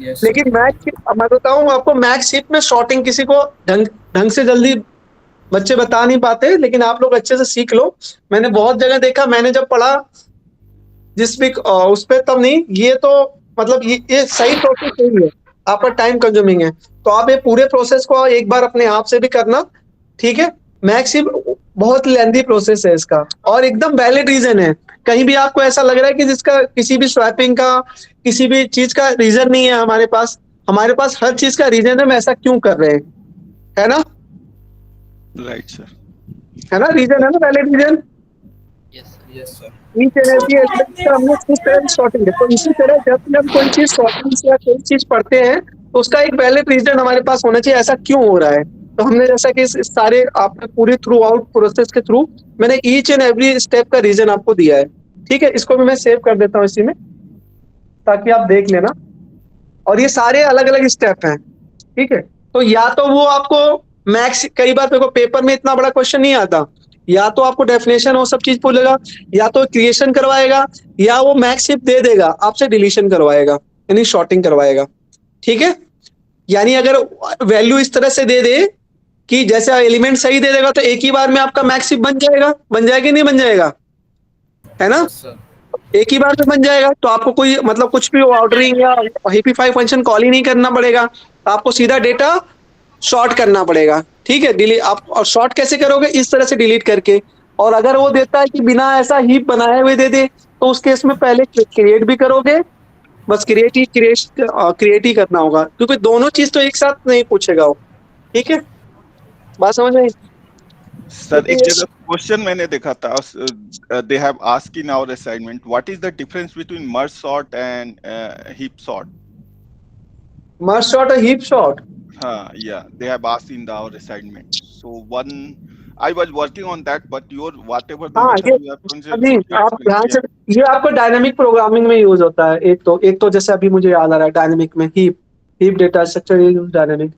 yes लेकिन मैं बताऊं आपको, मैक्स हीप में शॉर्टिंग किसी को ढंग से जल्दी बच्चे बता नहीं पाते, लेकिन आप लोग अच्छे से सीख लो। मैंने बहुत जगह देखा, मैंने जब पढ़ा जिस भी उस पे, तब नहीं, ये तो मतलब ये सही प्रोसेस नहीं है, आपका टाइम कंज्यूमिंग है, तो आप ये पूरे प्रोसेस को एक बार अपने आप से भी करना, ठीक है। मैक्स हीप बहुत लेंथी प्रोसेस है इसका, और एकदम वैलिड रीजन है। कहीं भी आपको ऐसा लग रहा है कि जिसका किसी भी स्वैपिंग का, किसी भी चीज का रीजन नहीं है हमारे पास हर चीज का रीजन है, हम ऐसा क्यों कर रहे हैं, है ना, Right, sir. है ना, रीजन है ना, valid reason. Yes, sir. yes sir each and every aspect का हमने किस तरह शॉर्टिंग है, तो इसी तरह जब भी हम कोई चीज शॉर्टिंग या कोई चीज पढ़ते हैं, तो उसका एक वैलिड रीजन हमारे पास होना चाहिए, ऐसा क्यों हो रहा है। तो हमने जैसा कि इस सारे आपने पूरी थ्रू आउट प्रोसेस के थ्रू मैंने ईच एंड एवरी स्टेप का रीजन आपको दिया है, ठीक है। इसको भी मैं सेव कर देता हूँ इसी में, ताकि आप देख लेना, और ये सारे अलग अलग स्टेप हैं, ठीक है। तो या तो वो आपको मैक्स, कई बार देखो पेपर में इतना बड़ा क्वेश्चन नहीं आता, या तो आपको डेफिनेशन वो सब चीज पूछेगा, या तो क्रिएशन करवाएगा, या वो मैक्स हीप दे देगा, आपसे डिलीशन करवाएगा, यानी शॉर्टिंग करवाएगा, ठीक है। यानी अगर वैल्यू इस तरह से दे दे कि जैसे एलिमेंट सही दे देगा, तो एक ही बार में आपका मैक्स हीप बन जाएगा नहीं बन जाएगा, है ना, yes sir एक ही बार में बन जाएगा। तो आपको कोई मतलब कुछ भी ऑर्डरिंग या हिपिफाई फंक्शन कॉल ही नहीं करना पड़ेगा, आपको सीधा डेटा शॉर्ट करना पड़ेगा, ठीक है। डिलीट आप, और शॉर्ट कैसे करोगे, इस तरह से डिलीट करके। और अगर वो देता है कि बिना ऐसा हीप बनाए हुए दे दे, तो उस केस में पहले क्रिएट भी करोगे, बस क्रिएट ही करना होगा, क्योंकि दोनों चीज तो एक साथ नहीं पूछेगा वो, ठीक है, बात समझ में आई? Sir, एक जगह क्वेश्चन मैंने देखा था, they have asked in our assignment, what is the difference between merge sort and heap sort? Merge sort और heap sort, Yeah, they have asked in our assignment. So one, I was working on that, but your whatever the हाँ, method you have chosen, अभी so आप it's ध्यान से, clear. ये आपको dynamic programming में use होता है। एक तो जैसे अभी मुझे याद आ रहा है, डायनामिक में heap data structure use dynamic,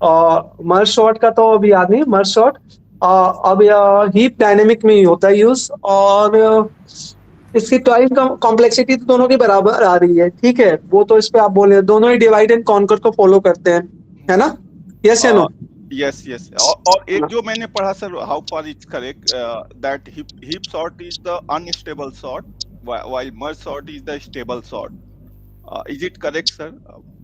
और मर्ज शॉर्ट का तो अभी याद नहीं, मर्ज शॉर्ट अब हीप डायनामिक में ही होता है यूज, और इसकी टाइम कॉम्प्लेक्सिटी तो दोनों की बराबर आ रही है, ठीक है। वो तो इस पे आप बोले दोनों ही डिवाइड एंड कॉन्कर को फॉलो करते हैं, है ना, यस या नो? Yes, yes. और एक जो मैंने पढ़ा sir, how far it's correct, that heap sort is the unstable sort, while merge sort is the stable sort. Is it correct, sir?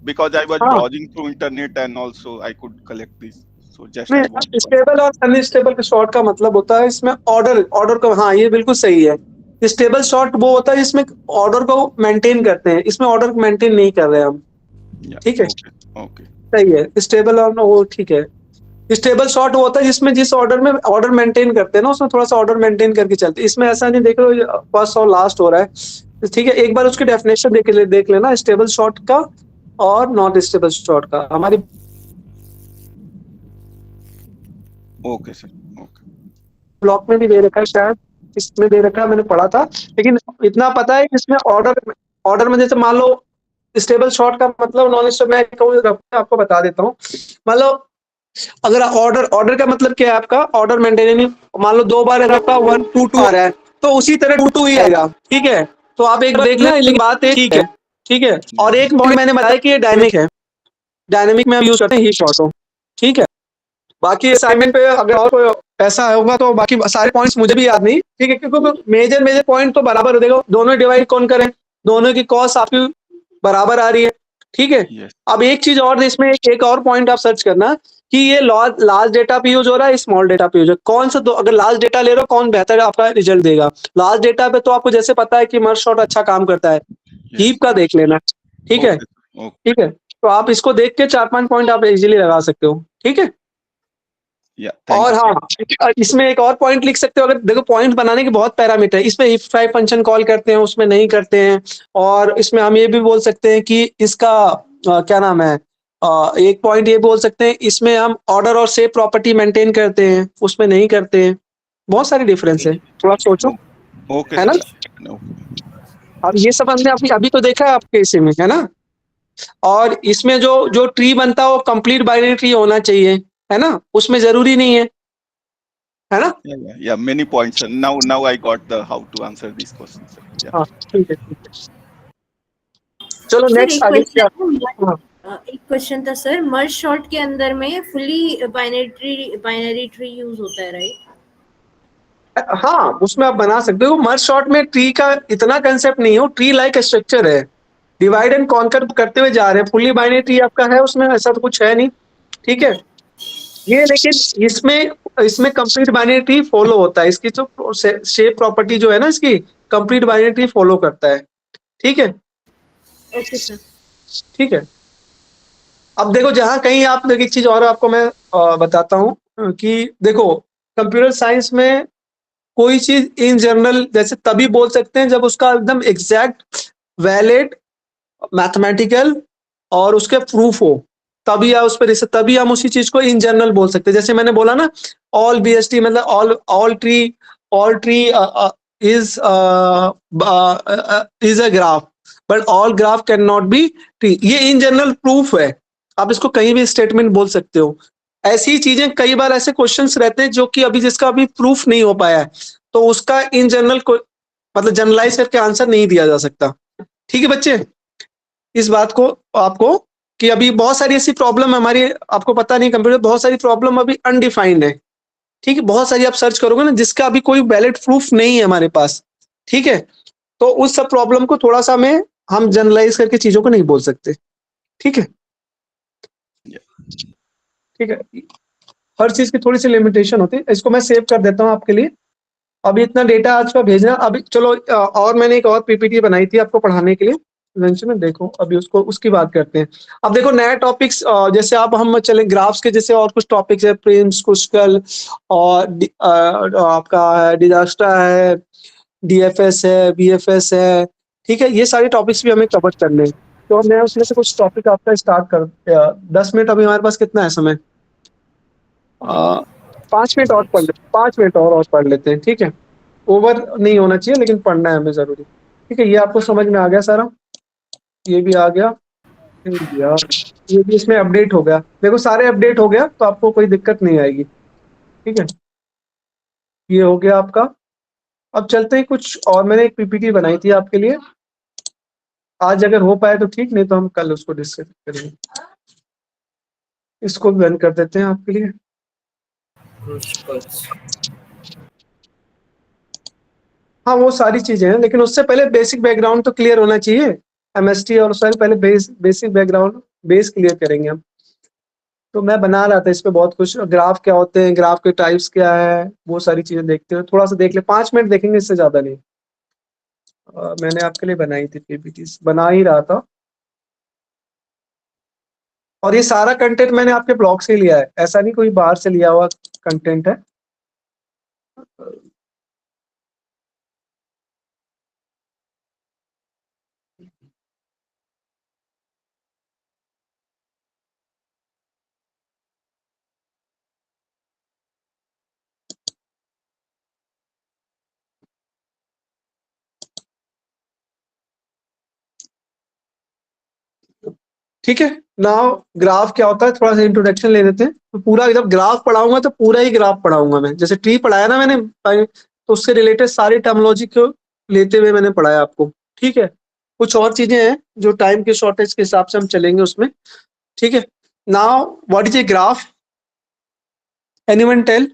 Because I was browsing through internet and also I could collect this. So just I want to- stable और unstable short का मतलब होता है इसमें order को, हाँ ये बिल्कुल सही है। स्टेबल शॉर्ट वो होता है जिसमें ऑर्डर को मेंटेन करते हैं, इसमें ऑर्डर मेंटेन नहीं कर रहे हम, Yeah, ठीक है, okay. सही है। स्टेबल और वो ठीक है। स्टेबल शॉर्ट वो होता है जिसमें जिस ऑर्डर में ऑर्डर मेंटेन करते हैं ना, उसमें थोड़ा सा ऑर्डर मेंटेन करके चलते हैं। इसमें ऐसा नहीं, देख लो फर्स्ट और लास्ट हो रहा है, ठीक है। एक बार उसकी डेफिनेशन देख लेना स्टेबल शॉर्ट का और नॉट स्टेबल शॉर्ट का। हमारी Okay, sir. Okay. ब्लॉक में भी दे रखा है, शायद इसमें दे रखा है, मैंने पढ़ा था, लेकिन इतना पता है इसमें ऑर्डर में जैसे मान लो स्टेबल शॉर्ट का मतलब, नॉन स्टेबल, मैं आपको बता देता हूँ। मान लो अगर ऑर्डर ऑर्डर का मतलब क्या है आपका, ऑर्डर मेंटेन, मान लो 2 बार अगर आपका 1 2 2 आ रहा है तो उसी तरह 2 2 ही आएगा, ठीक है। तो आप एक बार देख लेना, लेकिन बात एक ठीक है, ठीक है। और एक पॉइंट मैंने बताया कि ये डायनेमिक है, डायनेमिक में हम यूज करते हैं हीट शॉट को, ठीक है। बाकी असाइनमेंट पे अगर और कोई ऐसा होगा तो बाकी सारे पॉइंट्स मुझे भी याद नहीं, ठीक है, क्योंकि मेजर मेजर पॉइंट तो बराबर, देखो दोनों डिवाइड कौन करें, दोनों की कॉस्ट आपकी बराबर आ रही है, ठीक है। Yes. अब एक चीज और, इसमें एक और पॉइंट आप सर्च करना कि ये लार्ज डेटा पे यूज हो रहा है, स्मॉल डेटा पे यूज हो रहा है, कौन सा, अगर लार्ज डेटा ले रहे हो कौन बेहतर आपका रिजल्ट देगा। लार्ज डेटा पे तो आपको जैसे पता है कि मर्ज शॉट अच्छा काम करता है, Yes. हीप का देख लेना, ठीक है, Okay. Okay. ठीक है। तो आप इसको देख के 4-5 पॉइंट आप इजीली लगा सकते हो, ठीक है। Yeah. Thank और you. हाँ, इसमें एक और पॉइंट लिख सकते हो, अगर देखो पॉइंट बनाने के बहुत पैरामीटर है, इसमें इफ फाइव फंक्शन कॉल करते हैं, उसमें नहीं करते हैं। और इसमें हम ये भी बोल सकते हैं कि इसका क्या नाम है, एक पॉइंट ये बोल सकते हैं, इसमें हम ऑर्डर और सेव प्रॉपर्टी मेंटेन करते हैं, उसमें नहीं करते हैं। बहुत सारी डिफरेंस है, थोड़ा सोचो, Okay, है ना। sir. No. अब ये सब हमने अभी अभी तो देखा है आपके इसी में, है ना। और इसमें जो जो ट्री बनता है वो कंप्लीट बाइनरी ट्री होना चाहिए, है ना, उसमें जरूरी नहीं है ना। Yeah. Many points, sir. Now I got the how to answer these questions, sir. Yeah. हाँ, ठीक है, ठीक है। चलो सर नेक्स्ट एक आगे क्या। क्वेश्चन, हाँ, एक क्वेश्चन था सर, मर्ज शॉट के अंदर में फुली बाइनरी ट्री यूज होता है, राइट? हाँ, उसमें आप बना सकते हो। मर्ज शॉट में ट्री का इतना कंसेप्ट नहीं हो, ट्री लाइक स्ट्रक्चर है, डिवाइड एंड कॉन्कर करते हुए जा रहे हैं, फुली बाइनरी ट्री आपका है उसमें, ऐसा तो कुछ है नहीं, ठीक है। ये लेकिन इसमें इसमें कंप्लीट बाइनरी ट्री फॉलो होता है, इसकी जो शेप प्रॉपर्टी जो है ना इसकी, कंप्लीट बाइनरी ट्री फॉलो करता है, ठीक है, ओके सर। ठीक है। अब देखो जहां कहीं आप, एक चीज और आपको मैं बताता हूँ कि देखो कंप्यूटर साइंस में कोई चीज इन जनरल जैसे तभी बोल सकते हैं जब उसका एकदम एग्जैक्ट वैलिड मैथमेटिकल और उसके प्रूफ हो, तभी या उस पर तभी हम उसी चीज को इन जनरल बोल सकते हैं। जैसे मैंने बोला ना, ऑल बीएसटी मतलब all tree is is a graph, but all graph can not be tree, ये इन जनरल प्रूफ है, आप इसको कहीं भी स्टेटमेंट बोल सकते हो। ऐसी चीजें कई बार ऐसे क्वेश्चंस रहते हैं जो कि अभी जिसका अभी प्रूफ नहीं हो पाया है, तो उसका इन जनरल को मतलब जनरलाइज करके आंसर नहीं दिया जा सकता, ठीक है बच्चे। इस बात को आपको कि अभी बहुत सारी ऐसी प्रॉब्लम हमारी, आपको पता नहीं, कंप्यूटर बहुत सारी प्रॉब्लम अभी अनडिफाइंड है, ठीक है, बहुत सारी आप सर्च करोगे ना जिसका अभी कोई वैलिड प्रूफ नहीं है हमारे पास, ठीक है। तो उस सब प्रॉब्लम को थोड़ा सा में हम जनरलाइज करके चीजों को नहीं बोल सकते, ठीक है, ठीक है। हर चीज की थोड़ी सी लिमिटेशन होती है, इसको मैं सेव कर देता हूँ आपके लिए। अभी इतना डेटा आज का भेजना, अभी चलो और मैंने एक और पीपीटी बनाई थी आपको पढ़ाने के लिए लंच में, देखो अभी उसको उसकी बात करते हैं। अब देखो नया टॉपिक्स, जैसे आप हम चले ग्राफ्स के, जैसे और कुछ टॉपिक्स है, प्रिम्स कुशकल और आपका डिजास्टर है, डीएफएस है, बीएफएस है, ठीक है, ये सारे टॉपिक्स भी हमें कवर करने हैं। तो मैं उसमें से कुछ टॉपिक आपका स्टार्ट कर 10 मिनट, अभी हमारे पास कितना है समय, 5 मिनट और पढ़ लेते, 5 मिनट और पढ़ लेते हैं, ठीक है। ओवर नहीं होना चाहिए लेकिन पढ़ना है हमें जरूरी, ठीक है। ये आपको समझ में आ गया सारा, ये भी आ गया, ये भी ये भी इसमें अपडेट हो गया, देखो सारे अपडेट हो गया तो आपको कोई दिक्कत नहीं आएगी, ठीक है। ये हो गया आपका। अब चलते हैं कुछ और, मैंने एक पीपीटी बनाई थी आपके लिए, आज अगर हो पाए तो ठीक, नहीं तो हम कल उसको डिस्कस करेंगे। इसको भी बंद कर देते हैं आपके लिए। Crucibles. हाँ वो सारी चीजें हैं, लेकिन उससे पहले बेसिक बैकग्राउंड तो क्लियर होना चाहिए, एमएसटी और सारे पहले बेसिक बैकग्राउंड बेस क्लियर करेंगे हम। तो मैं बना रहा था इस पे बहुत कुछ, ग्राफ क्या होते हैं, ग्राफ के टाइप्स क्या है, वो सारी चीजें देखते हुए थोड़ा सा देख ले, 5 मिनट देखेंगे, इससे ज्यादा नहीं। मैंने आपके लिए बनाई थी पीपीटी, बना ही रहा था। और ये सारा कंटेंट मैंने आपके ब्लॉग से ही लिया है, ऐसा नहीं कोई बाहर से लिया हुआ कंटेंट है। ठीक है। नाउ ग्राफ क्या होता है, थोड़ा सा इंट्रोडक्शन ले लेते हैं। तो पूरा जब ग्राफ पढ़ाऊंगा तो पूरा ही ग्राफ पढ़ाऊंगा मैं, जैसे ट्री पढ़ाया ना मैंने, तो उससे रिलेटेड सारी टर्मिनोलॉजी को लेते हुए मैंने पढ़ाया आपको। ठीक है, कुछ और चीजें हैं जो टाइम के शॉर्टेज के हिसाब से हम चलेंगे उसमें। ठीक है, now what is a graph, anyone tell?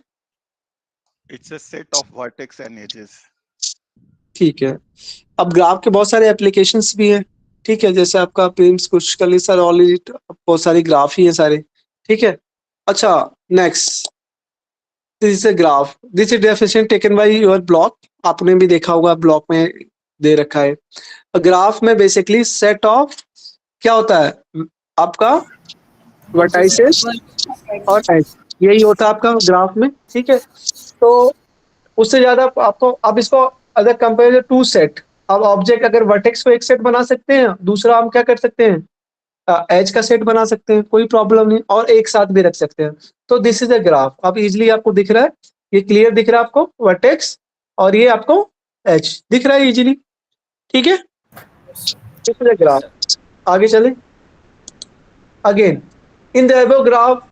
It's a set of vertex and edges. ठीक है, अब ग्राफ के बहुत सारे एप्लीकेशंस भी हैं। ठीक है, जैसे आपका प्रिम्स कुछ कर ली सर, ऑलरेडी बहुत सारी ग्राफ ही है सारे। ठीक है, अच्छा next, this is a graph, this is definition taken by your block. आपने भी देखा होगा ब्लॉक में दे रखा है। ग्राफ में बेसिकली सेट ऑफ क्या होता है आपका, वर्टाइसेस और एज, यही होता है आपका ग्राफ में। ठीक है, तो उससे ज्यादा आपको, अब इसको अगर कंपेयर टू सेट, अब ऑब्जेक्ट अगर वर्टेक्स को एक सेट बना सकते हैं, दूसरा हम क्या कर सकते हैं, एज का सेट बना सकते हैं, कोई प्रॉब्लम नहीं, और एक साथ भी रख सकते हैं। तो दिस इज अ ग्राफ। अब इजीली आपको दिख रहा है, ये क्लियर दिख रहा है आपको वर्टेक्स, और ये आपको एज दिख रहा है इजीली। ठीक है, दिस इज अ ग्राफ। आगे चले, again in the above graph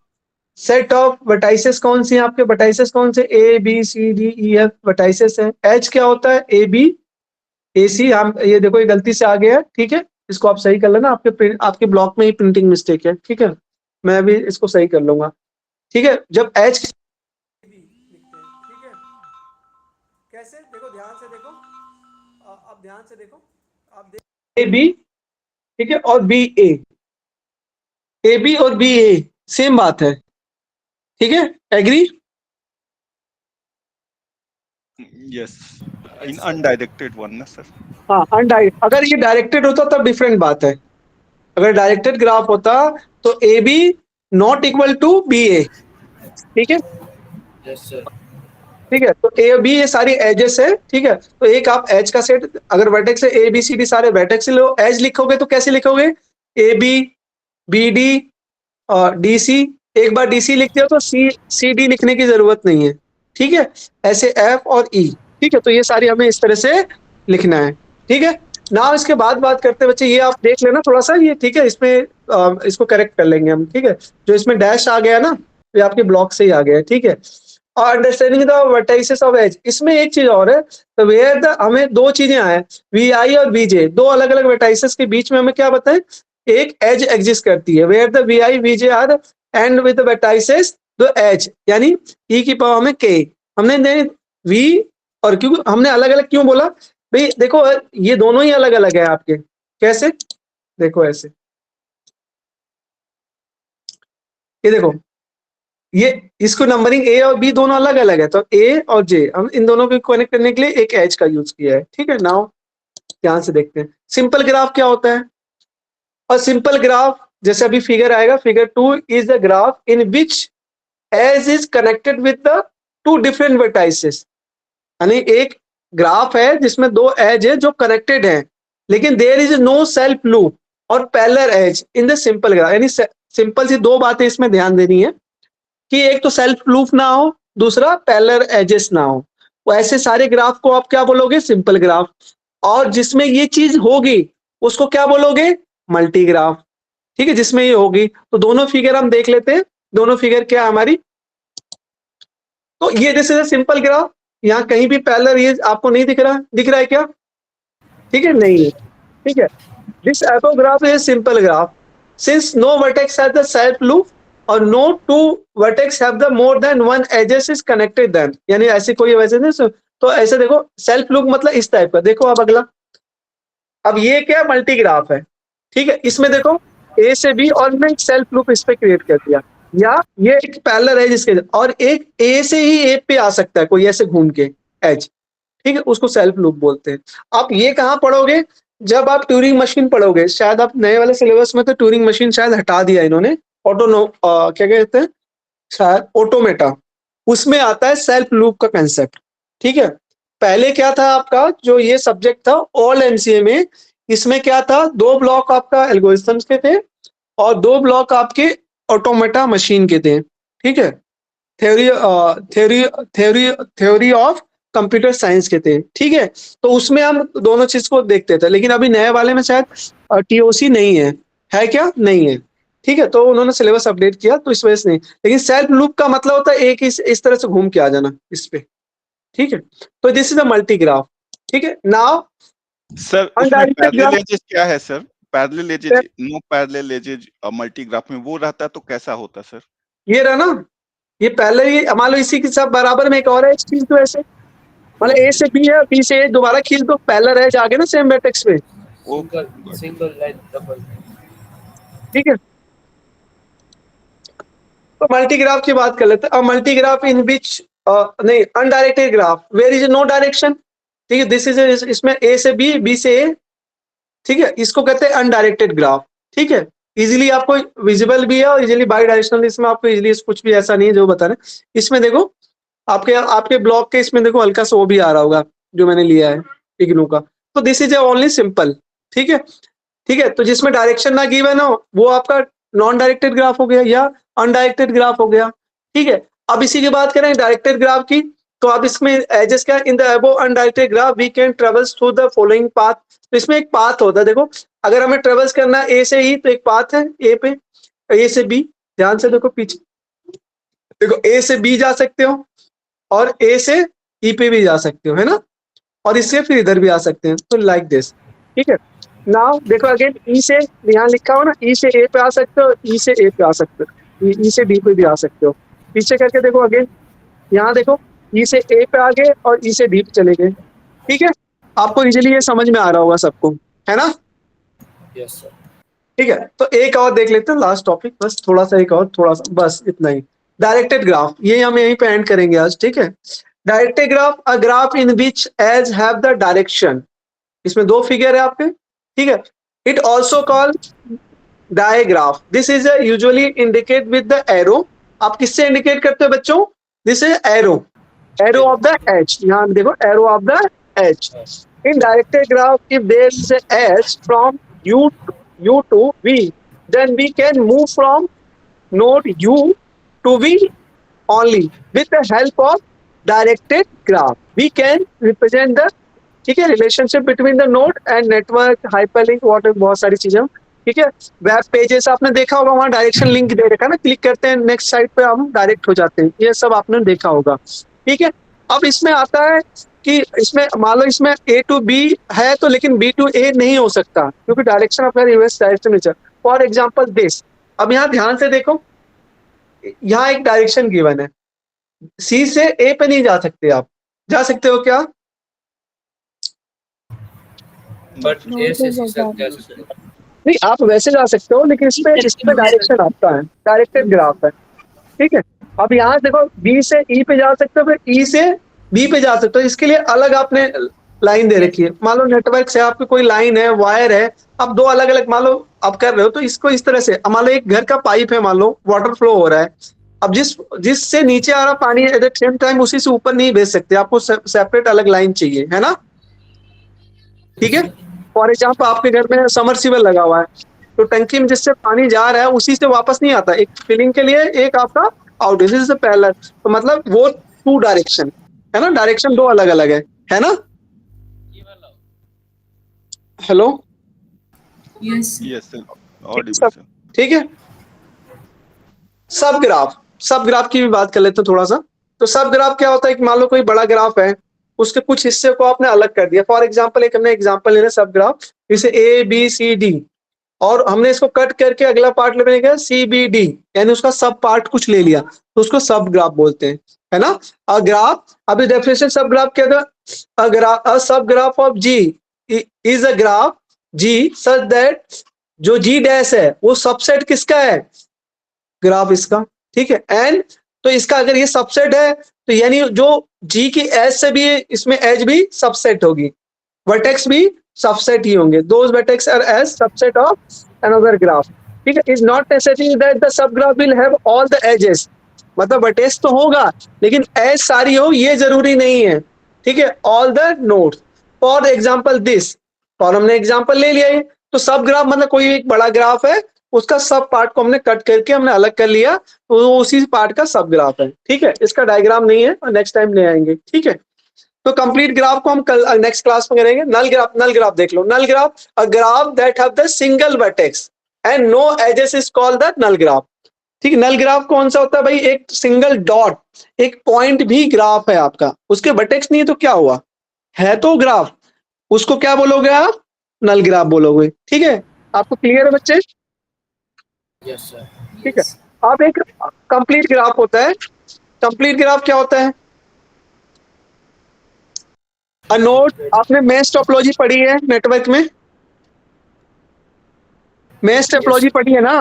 set of vertices कौन सी है आपके, वर्टाइसेस कौन से, A B C D E F vertices है। एज क्या होता है, ए बी ए सी, हम ये देखो ये गलती से आ गया है। ठीक है, इसको आप सही कर लेना, आपके ब्लॉक में ही प्रिंटिंग मिस्टेक है। ठीक है, मैं भी इसको सही कर लूंगा। ठीक है, जब एज लिखते हैं, ठीक है, कैसे देखो, ध्यान से देखो, अब ध्यान से देखो, आप ए बी, ठीक है, और बी ए बी और बी ए सेम बात है। ठीक है, agree? Yes, in undirected one ना sir. हाँ, अनडायरेक्ट, अगर ये डायरेक्टेड होता तब डिफरेंट बात है। अगर डायरेक्टेड ग्राफ होता तो A B not equal to B A. ठीक है, Yes, sir. ठीक है, तो ए बी ये सारी एजेस है। ठीक है, तो एक आप एज का सेट, अगर वर्टेक्स है ए बी सी डी सारे वर्टेक्स से लो, एज लिखोगे तो कैसे लिखोगे, ए बी बी डी और डी सी, एक बार डी सी लिखते हो तो सी डी लिखने की जरूरत नहीं है। ठीक है, ऐसे एफ और ई। ठीक है, तो ये सारी हमें इस तरह से लिखना है। ठीक है, ना इसके बाद बात करते हैं बच्चे, ये आप देख लेना थोड़ा सा ये। ठीक है, इसमें इसको करेक्ट कर लेंगे हम। ठीक है, जो इसमें डैश आ गया ना, ये आपके ब्लॉक से ही आ गया है। ठीक है, और understanding the vertices of edge, इसमें एक चीज और है, तो वेयर द, हमें दो चीजें आए, वी आई और वी जे, दो अलग अलग वर्टाइसेस के बीच में हमें क्या बताएं, एक एज एग्जिस्ट करती है, where the V I V J are and with vertices the edge, यानी ई की पावर में के। हमने वी और क्यों हमने अलग अलग क्यों बोला भाई, देखो ये दोनों ही अलग अलग है आपके, कैसे, देखो ऐसे, ये देखो, ये इसको नंबरिंग ए और बी दोनों अलग अलग है, तो ए और जे, हम इन दोनों को कनेक्ट करने के लिए एक एज का यूज किया है। ठीक है, नाउ ध्यान से देखते हैं सिंपल ग्राफ क्या होता है। और सिंपल ग्राफ जैसे अभी फिगर आएगा, figure 2 is the graph in which edge is connected with the two different vertices, यानी एक ग्राफ है जिसमें दो एज है जो कनेक्टेड है, लेकिन there is no self loop और parallel edge in the simple graph. यानी सिंपल सी दो बातें इसमें ध्यान देनी है कि एक तो सेल्फ लूप ना हो, दूसरा पैरेलल एजेस ना हो। वो ऐसे सारे ग्राफ को आप क्या बोलोगे, सिंपल ग्राफ। और जिसमें ये चीज होगी उसको क्या बोलोगे, मल्टी ग्राफ। ठीक है, जिसमें ये होगी, तो दोनों फिगर हम देख लेते हैं, दोनों फिगर क्या है हमारी। तो ये this is a simple graph, यहाँ कहीं भी पैरेलल ये आपको नहीं दिख रहा है क्या, ठीक है, नहीं है। ठीक है, this above graph is simple graph since no vertex has the self loop और no two vertex have the more than one edges is connected them, यानी ऐसी कोई वजह नहीं। तो ऐसे देखो सेल्फ लूप मतलब इस टाइप का। देखो अब अगला, अब ये क्या मल्टी ग्राफ है। ठीक है, इसमें देखो ए से बी और मैं एक सेल्फ लूप इस पे क्रिएट कर दिया, या ये एक पैरेलल है जिसके, और एक ए से ही ए पे आ सकता है कोई ऐसे घूम के एज। ठीक है, उसको सेल्फ लूप बोलते हैं। आप ये कहाँ पढ़ोगे, जब आप ट्यूरिंग मशीन पढ़ोगे, शायद आप नए वाले सिलेबस में तो ट्यूरिंग मशीन शायद हटा दिया इन्होंने, क्या कहते हैं, शायद ऑटोमेटा, उसमें आता है सेल्फ लूप का कंसेप्ट। ठीक है, पहले क्या था आपका जो ये सब्जेक्ट था ऑल एमसीए में, इसमें क्या था, दो ब्लॉक आपका एल्गोरिथम्स के थे और दो ब्लॉक आपके ऑटोमेटा मशीन के थे। ठीक है, थ्योरी ऑफ कंप्यूटर साइंस के थे। ठीक है, तो उसमें हम दोनों चीज को देखते थे, लेकिन अभी नए वाले में शायद टीओसी नहीं है। है क्या? नहीं है। ठीक है, तो उन्होंने सिलेबस अपडेट किया तो इस वजह से नहीं। लेकिन सेल्फ लूप का मतलब होता है एक इस तरह से घूम के आ जाना इस पे। ठीक है, तो this is a multi graph. ठीक है, नाउ सर उसमें अनडायरेक्टेड पैरेलल ग्राफ, एजेस क्या है sir? Parallel edges, no parallel edges multi graph में वो रहता है तो कैसा होता सर? ये रहा ना, ये पहले ही मान लो इसी के सब बराबर में एक और है खींच दो ऐसे, मतलब ए से बी है, बी से ए दोबारा खींच दो, पहला रह जाके ना सेम वर्टेक्स पे। single line double. ठीक है, तो मल्टी ग्राफ की बात कर लेते हैं। अब मल्टी ग्राफ इन विच नहीं, undirected graph where is no direction. ठीक है, दिस इज इसमें ए से बी, बी से ए। ठीक है, इसको कहते हैं अनडायरेक्टेड ग्राफ। ठीक है, इजीली आपको विजिबल भी है और इजीली बाई डायरेक्शनल, इसमें आपको इजीली कुछ भी ऐसा नहीं है जो बता रहे। इसमें देखो आपके ब्लॉक के इसमें देखो हल्का सा वो भी आ रहा होगा जो मैंने लिया है इग्नू का। तो दिस इज ओनली सिंपल। ठीक है, ठीक है, तो जिसमें डायरेक्शन ना गिवन हो वो आपका नॉन डायरेक्टेड ग्राफ हो गया या अनडायरेक्टेड ग्राफ हो गया। ठीक है, अब इसी की बात करें डायरेक्टेड ग्राफ की, तो आप इसमें एजेस क्या, in the above undirected graph we can travels through the following path. तो इसमें एक पाथ होता है, देखो अगर हमें ट्रेवल्स करना है ए से ई तो एक पाथ है ए पे, ए से बी, ध्यान से देखो पीछे, देखो ए से बी जा सकते हो और ए से ई पे भी जा सकते हो, है ना, और इससे फिर इधर भी आ सकते हैं, तो लाइक दिस। ठीक है, नाउ देखो अगेन ई से, यहाँ लिखा हो ना, ई से ए पे आ सकते हो, ई से ए पे आ सकते हो, ई से डी पे भी आ सकते हो। पीछे करके देखो अगेन, यहाँ देखो ई से ए पे आ गए और ई से डी पे चले गए। ठीक है, आपको इजीली ये समझ में आ रहा होगा सबको, है ना। Yes sir. ठीक है, तो एक और देख लेते हैं लास्ट टॉपिक, बस थोड़ा सा एक और, थोड़ा सा बस इतना ही। डायरेक्टेड ग्राफ, ये हम यहीं पे एंड करेंगे आज। ठीक है, directed graph, a graph in which edge have the direction. इसमें दो फिगर है आपके। ठीक है, it also call digraph, this is usually indicate with the arrow. आप किससे इंडिकेट करते हो बच्चों? This is arrow, arrow of the edge, यहाँ देखो arrow of the edge. In directed graph if there is edge from u to v, then we can move from node u to v only with the help of directed graph. We can represent the, ठीक है, relationship between the node and network, hyperlink, what, बहुत सारी चीजें। ठीक है, web pages आपने देखा होगा, वहां डायरेक्शन लिंक दे रखा है ना, क्लिक करते हैं नेक्स्ट साइट पे हम डायरेक्ट हो जाते हैं, ये सब आपने देखा होगा। ठीक है, अब इसमें आता है कि इसमें मान लो इसमें ए टू बी है तो, लेकिन बी टू ए नहीं हो सकता क्योंकि डायरेक्शन अपना रिवर्स डायरेक्शन में चल। फॉर एग्जाम्पल दिस, अब यहाँ ध्यान से देखो, यहाँ एक डायरेक्शन गिवन है, सी से ए पे नहीं जा सकते, आप जा सकते हो क्या? But A से C तक जा सकते हैं। नहीं, आप वैसे जा सकते हो, लेकिन इसमें डायरेक्शन आपका है, डायरेक्टेड ग्राफ है। ठीक है, अब यहाँ देखो बी से ई पे जा सकते हो, फिर ई से बी पे जा सकते हो, इसके लिए अलग आपने लाइन दे रखी है। मान लो नेटवर्क से आपकी कोई लाइन है, वायर है, आप दो अलग अलग मान लो आप कर रहे हो, तो इसको इस तरह से, मान लो एक घर का पाइप है, मान लो वाटर फ्लो हो रहा है, अब जिससे नीचे आ रहा पानी एट द सेम टाइम उसी से ऊपर नहीं भेज सकते, आपको सेपरेट अलग लाइन चाहिए, है ना। ठीक है, फॉर एग्जाम्पल आपके घर में समरसीबल लगा हुआ है, तो टंकी में जिससे पानी जा रहा है उसी से वापस नहीं आता, एक फिलिंग के लिए एक आपका out, this is the parallel, तो मतलब वो टू डायरेक्शन है ना, डायरेक्शन दो अलग अलग है ना। Hello, Yes. Yes sir, audible sir. ठीक है, सब ग्राफ की भी बात कर लेते हैं थोड़ा सा। तो सब ग्राफ क्या होता है कि मान लो कोई बड़ा ग्राफ है, उसके कुछ हिस्से को आपने अलग कर दिया। फॉर एग्जांपल एक हमने एग्जांपल लेना सब ग्राफ, जैसे ए बी सी डी, और हमने इसको कट करके अगला पार्ट लेने गया सी बी डी, यानी उसका सब पार्ट कुछ ले लिया, तो उसको सब ग्राफ बोलते हैं, है ना। अ ग्राफ, अभी डेफिनेशन सब ग्राफ क्या था, a sub graph of G is a graph G such that, जो जी डैश है वो सबसेट किसका है, ग्राफ इसका। ठीक है, एंड तो इसका अगर ये सबसेट है तो यानी जो जी की एज से भी इसमें एज भी सबसेट होगी, वर्टेक्स भी सबसेट ही होंगे, those vertex or edge subset of another graph. ठीक है, is not necessary that the sub graph will have all the edges, मतलब वर्टेक्स तो होगा लेकिन एज सारी हो ये जरूरी नहीं है। ठीक है, all the nodes, for example this, और हमने एग्जांपल ले लिया है, तो सब ग्राफ मतलब कोई एक बड़ा ग्राफ है, उसका सब पार्ट को हमने कट करके हमने अलग कर लिया, तो वो उसी पार्ट का सब ग्राफ है। ठीक है, इसका डायग्राम नहीं है और नेक्स्ट टाइम ले आएंगे। ठीक है, तो कंप्लीट ग्राफ को हम कल नेक्स्ट क्लास में करेंगे। नल ग्राफ देख लो, null graph, a graph that have the single vertex, and no edges is called the null graph. ठीक है, नल ग्राफ कौन सा होता है भाई? एक सिंगल डॉट, एक पॉइंट भी ग्राफ है आपका, उसके वर्टेक्स नहीं है तो क्या हुआ? है तो ग्राफ, उसको क्या बोलोगे आप? नल ग्राफ बोलोगे। ठीक है, आपको क्लियर है बच्चे? Yes, sir. ठीक है, अब एक कंप्लीट ग्राफ होता है। कंप्लीट ग्राफ क्या होता है? अ नोड, आपने मेश टोपोलॉजी पढ़ी है नेटवर्क में? मेश टोपोलॉजी पढ़ी है ना?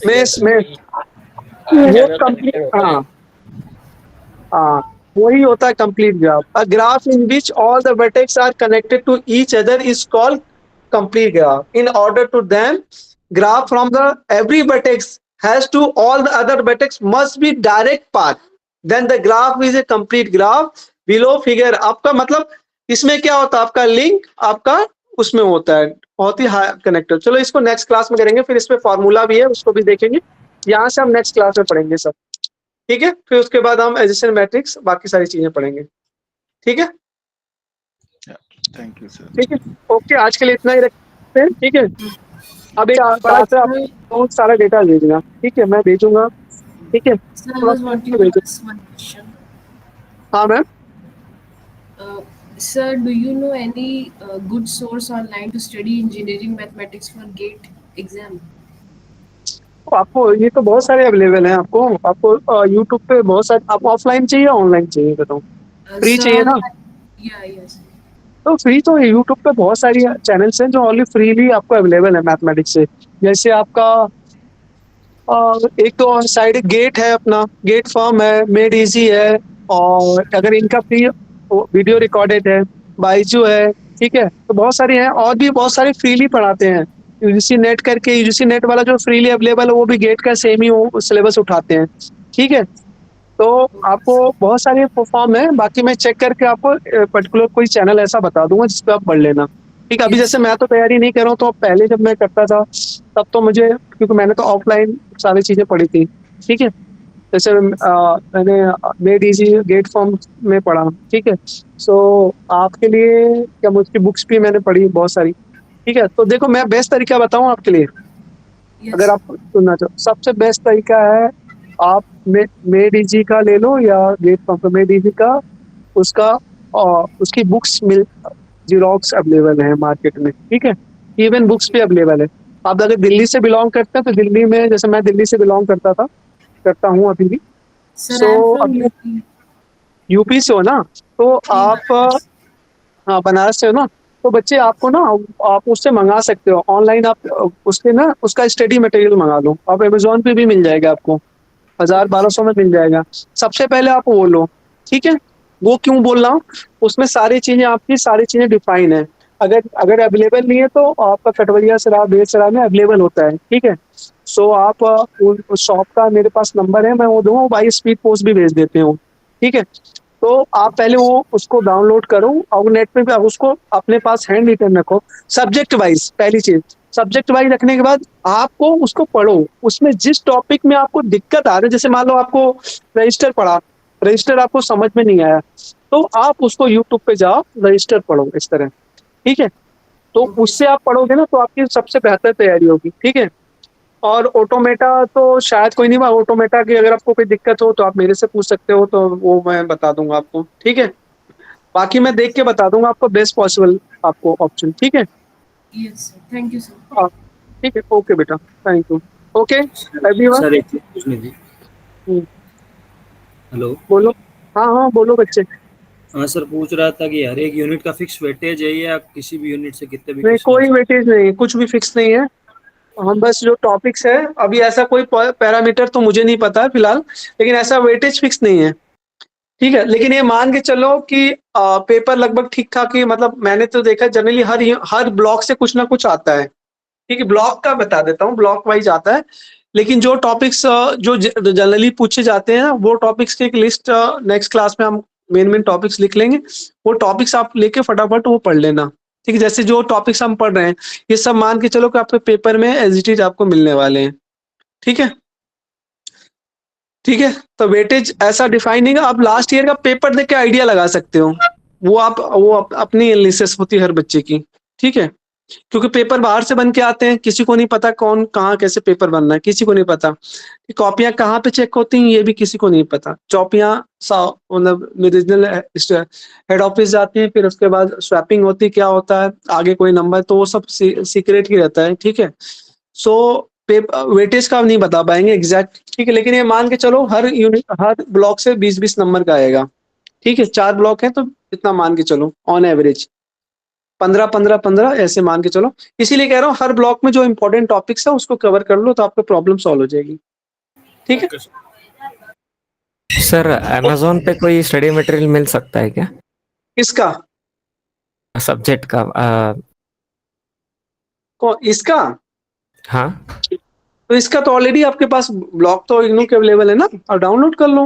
मेश मेश वो कंप्लीट, हाँ हाँ, वही होता है complete graph. A graph in which all the vertex are connected to each other is called complete graph. In order to them graph from the every vertex has to all the other vertex must be direct path, then the graph is a complete graph below figure। आपका मतलब इसमें क्या होता है? आपका link आपका उसमें होता है, बहुत ही हाई कनेक्टर। चलो इसको नेक्स्ट क्लास में करेंगे, फिर इसमें फॉर्मूला भी है, उसको भी देखेंगे। यहाँ से हम नेक्स्ट क्लास में पढ़ेंगे सब। ठीक है, फिर उसके बाद हम एडिशन मैट्रिक्स बाकी सारी चीजें पढ़ेंगे। ठीक है, थैंक यू सर। ठीक है, ओके, आज के लिए इतना ही रखते हैं। ठीक है, अब एक बात है, आप बहुत सारा डेटा भेजना। ठीक है, मैं भेजूंगा। ठीक है, Sir, I was wanting to ask one question. हाँ ma'am. Sir, do you know any good source online to study engineering mathematics for GATE exam? तो आपको ये तो बहुत सारे अवेलेबल हैं। आपको यूट्यूब पे बहुत सारे, आप ऑफलाइन चाहिए ऑनलाइन चाहिए बताओ? फ्री Sir, चाहिए ना? yeah, yes. तो फ्री तो यूट्यूब पे बहुत सारी चैनल्स हैं जो ऑनली फ्रीली आपको अवेलेबल है मैथमेटिक्स से। जैसे आपका एक तो साइड गेट है, अपना गेट फॉर्म है, मेड इजी है, और अगर इनका फ्री वीडियो रिकॉर्डेड है, बाइजू है। ठीक है, तो बहुत सारी हैं, और भी बहुत सारे फ्रीली पढ़ाते हैं। यूजीसी नेट करके, यूजीसी नेट वाला जो फ्रीली अवेलेबल है वो भी गेट का सेम ही सिलेबस उठाते हैं। ठीक है, तो आपको बहुत सारे फॉर्म है, बाकी मैं चेक करके आपको पर्टिकुलर कोई चैनल ऐसा बता दूंगा जिस पे आप पढ़ लेना। ठीक है, अभी जैसे मैं तो तैयारी नहीं कर रहा हूँ, तो पहले जब मैं करता था तब तो मुझे, क्योंकि मैंने तो ऑफलाइन सारी चीजें पढ़ी थी। ठीक है, जैसे मैंने मेड इजी गेट फॉर्म में पढ़ा। ठीक है, सो आपके लिए क्या, मुझकी बुक्स भी मैंने पढ़ी बहुत सारी। ठीक है, तो देखो मैं बेस्ट तरीका बताऊं आपके लिए, Yes. अगर आप सुनना चाहो, सबसे बेस्ट तरीका है आप मेड इजी का ले लो या गेट फॉर्म। मेड इजी का उसका उसकी बुक्स मिल जीरोक्स अवेलेबल है मार्केट में। ठीक है, इवन बुक्स भी अवेलेबल है। आप अगर दिल्ली से बिलोंग करते हैं तो दिल्ली में, जैसे मैं दिल्ली से बिलोंग करता हूँ अभी भी। Sir, So, I'm from अभी UP. यूपी से हो ना, तो आप हाँ बनारस से हो ना, तो बच्चे आपको ना, आप उससे मंगा सकते हो ऑनलाइन। आप उसके ना उसका स्टडी मटेरियल मंगा लो, आप अमेजोन पे भी मिल जाएगा आपको, 1000-1200 में मिल जाएगा। सबसे पहले आप वो लो। ठीक है, वो क्यों बोल रहा हूँ, उसमें सारी चीजें, आपकी सारी चीजें डिफाइन है। अगर अवेलेबल नहीं है तो आपका कटवरिया सराय, बेर सराय में अवेलेबल होता है। ठीक है, सो आप उस शॉप का मेरे पास नंबर है, मैं वो दूंगा, वो बाई स्पीड पोस्ट भी भेज देते हो। ठीक है, तो आप पहले वो उसको डाउनलोड करो और नेट पे भी आप उसको अपने पास हैंड रिटन रखो, सब्जेक्ट वाइज। पहली चीज, सब्जेक्ट वाइज रखने के बाद आपको उसको पढ़ो, उसमें जिस टॉपिक में आपको दिक्कत आ रही है, जैसे मान लो आपको रजिस्टर पढ़ा, रजिस्टर आपको समझ में नहीं आया, तो आप उसको यूट्यूब पे जाओ, रजिस्टर पढ़ो इस तरह। ठीक है, तो उससे आप पढ़ोगे ना तो आपकी सबसे बेहतर तैयारी होगी। ठीक है, और ऑटोमेटा तो शायद कोई नहीं, ऑटोमेटा की अगर आपको कोई दिक्कत हो तो आप मेरे से पूछ सकते हो, तो वो मैं बता दूंगा आपको। ठीक है, बाकी मैं देख के बता दूंगा आपको बेस्ट पॉसिबल आपको ऑप्शन। ठीक है, Yes, sir. Thank you, sir. हाँ ठीक है, ओके बेटा, thank you. Okay everyone, sir एक चीज पूछनी थी। हेलो, बोलो। हाँ हाँ बोलो बच्चे। हाँ सर, पूछ रहा था कि हर एक यूनिट का फिक्स वेटेज है या किसी भी यूनिट से कितने भी नहीं, क्वेश्चन कोई वेटेज नहीं, कुछ भी फिक्स नहीं है। हम बस जो टॉपिक्स है, अभी ऐसा कोई पैरामीटर तो मुझे नहीं पता है फिलहाल, लेकिन ऐसा वेटेज फिक्स नहीं है। ठीक है, लेकिन ये मान के चलो कि पेपर लगभग ठीक ठाक ही, मतलब मैंने तो देखा जनरली हर ब्लॉक से कुछ ना कुछ आता है। ठीक है, ब्लॉक का बता देता हूँ, ब्लॉक वाइज आता है, लेकिन जो टॉपिक्स जो जनरली पूछे जाते हैं वो टॉपिक्स की एक लिस्ट नेक्स्ट क्लास में हम मेन टॉपिक्स लिख लेंगे, वो टॉपिक्स आप लेके फटाफट वो पढ़ लेना। ठीक है, जैसे जो टॉपिक्स हम पढ़ रहे हैं ये सब मान के चलो कि आपके पेपर में एज इट इज आपको मिलने वाले हैं। ठीक है, ठीक है, तो वेटेज ऐसा डिफाइन नहीं है, आप लास्ट ईयर का पेपर देख के आइडिया लगा सकते हो, वो अपनी एनालिसिस होती है हर बच्चे की। ठीक है, क्योंकि पेपर बाहर से बन के आते हैं, किसी को नहीं पता कौन कहाँ कैसे पेपर बन रहा है, किसी को नहीं पता। कि कॉपियाँ कहाँ पे चेक होती हैं, ये भी किसी को नहीं पता। कॉपियाँ मतलब रीजनल हेड ऑफिस जाती हैं, फिर उसके बाद स्वैपिंग होती है, क्या होता है, आगे कोई नंबर, तो वो सब सीक्रेट ही रहता है, ठीक है। सो वेटेज का नहीं बता पाएंगे एग्जैक्ट, ठीक है, लेकिन ये मान के चलो हर यूनिट, हर ब्लॉक से 20-20 नंबर का आएगा, ठीक है। 4 ब्लॉक है तो इतना मान के चलो ऑन एवरेज 15-15-15 ऐसे मान के चलो। इसीलिए कह रहा हूँ हर ब्लॉक में जो इंपॉर्टेंट टॉपिक्स है उसको कवर कर लो, तो आपको प्रॉब्लम सॉल्व हो जाएगी, ठीक है। Okay sir. सर अमेजोन पे कोई स्टडी मटेरियल मिल सकता है क्या किसका? सब्जेक्ट का? इसका? हाँ, तो इसका तो ऑलरेडी आपके पास ब्लॉक तो इग्नू के अवेलेबल है ना, आप डाउनलोड कर लो।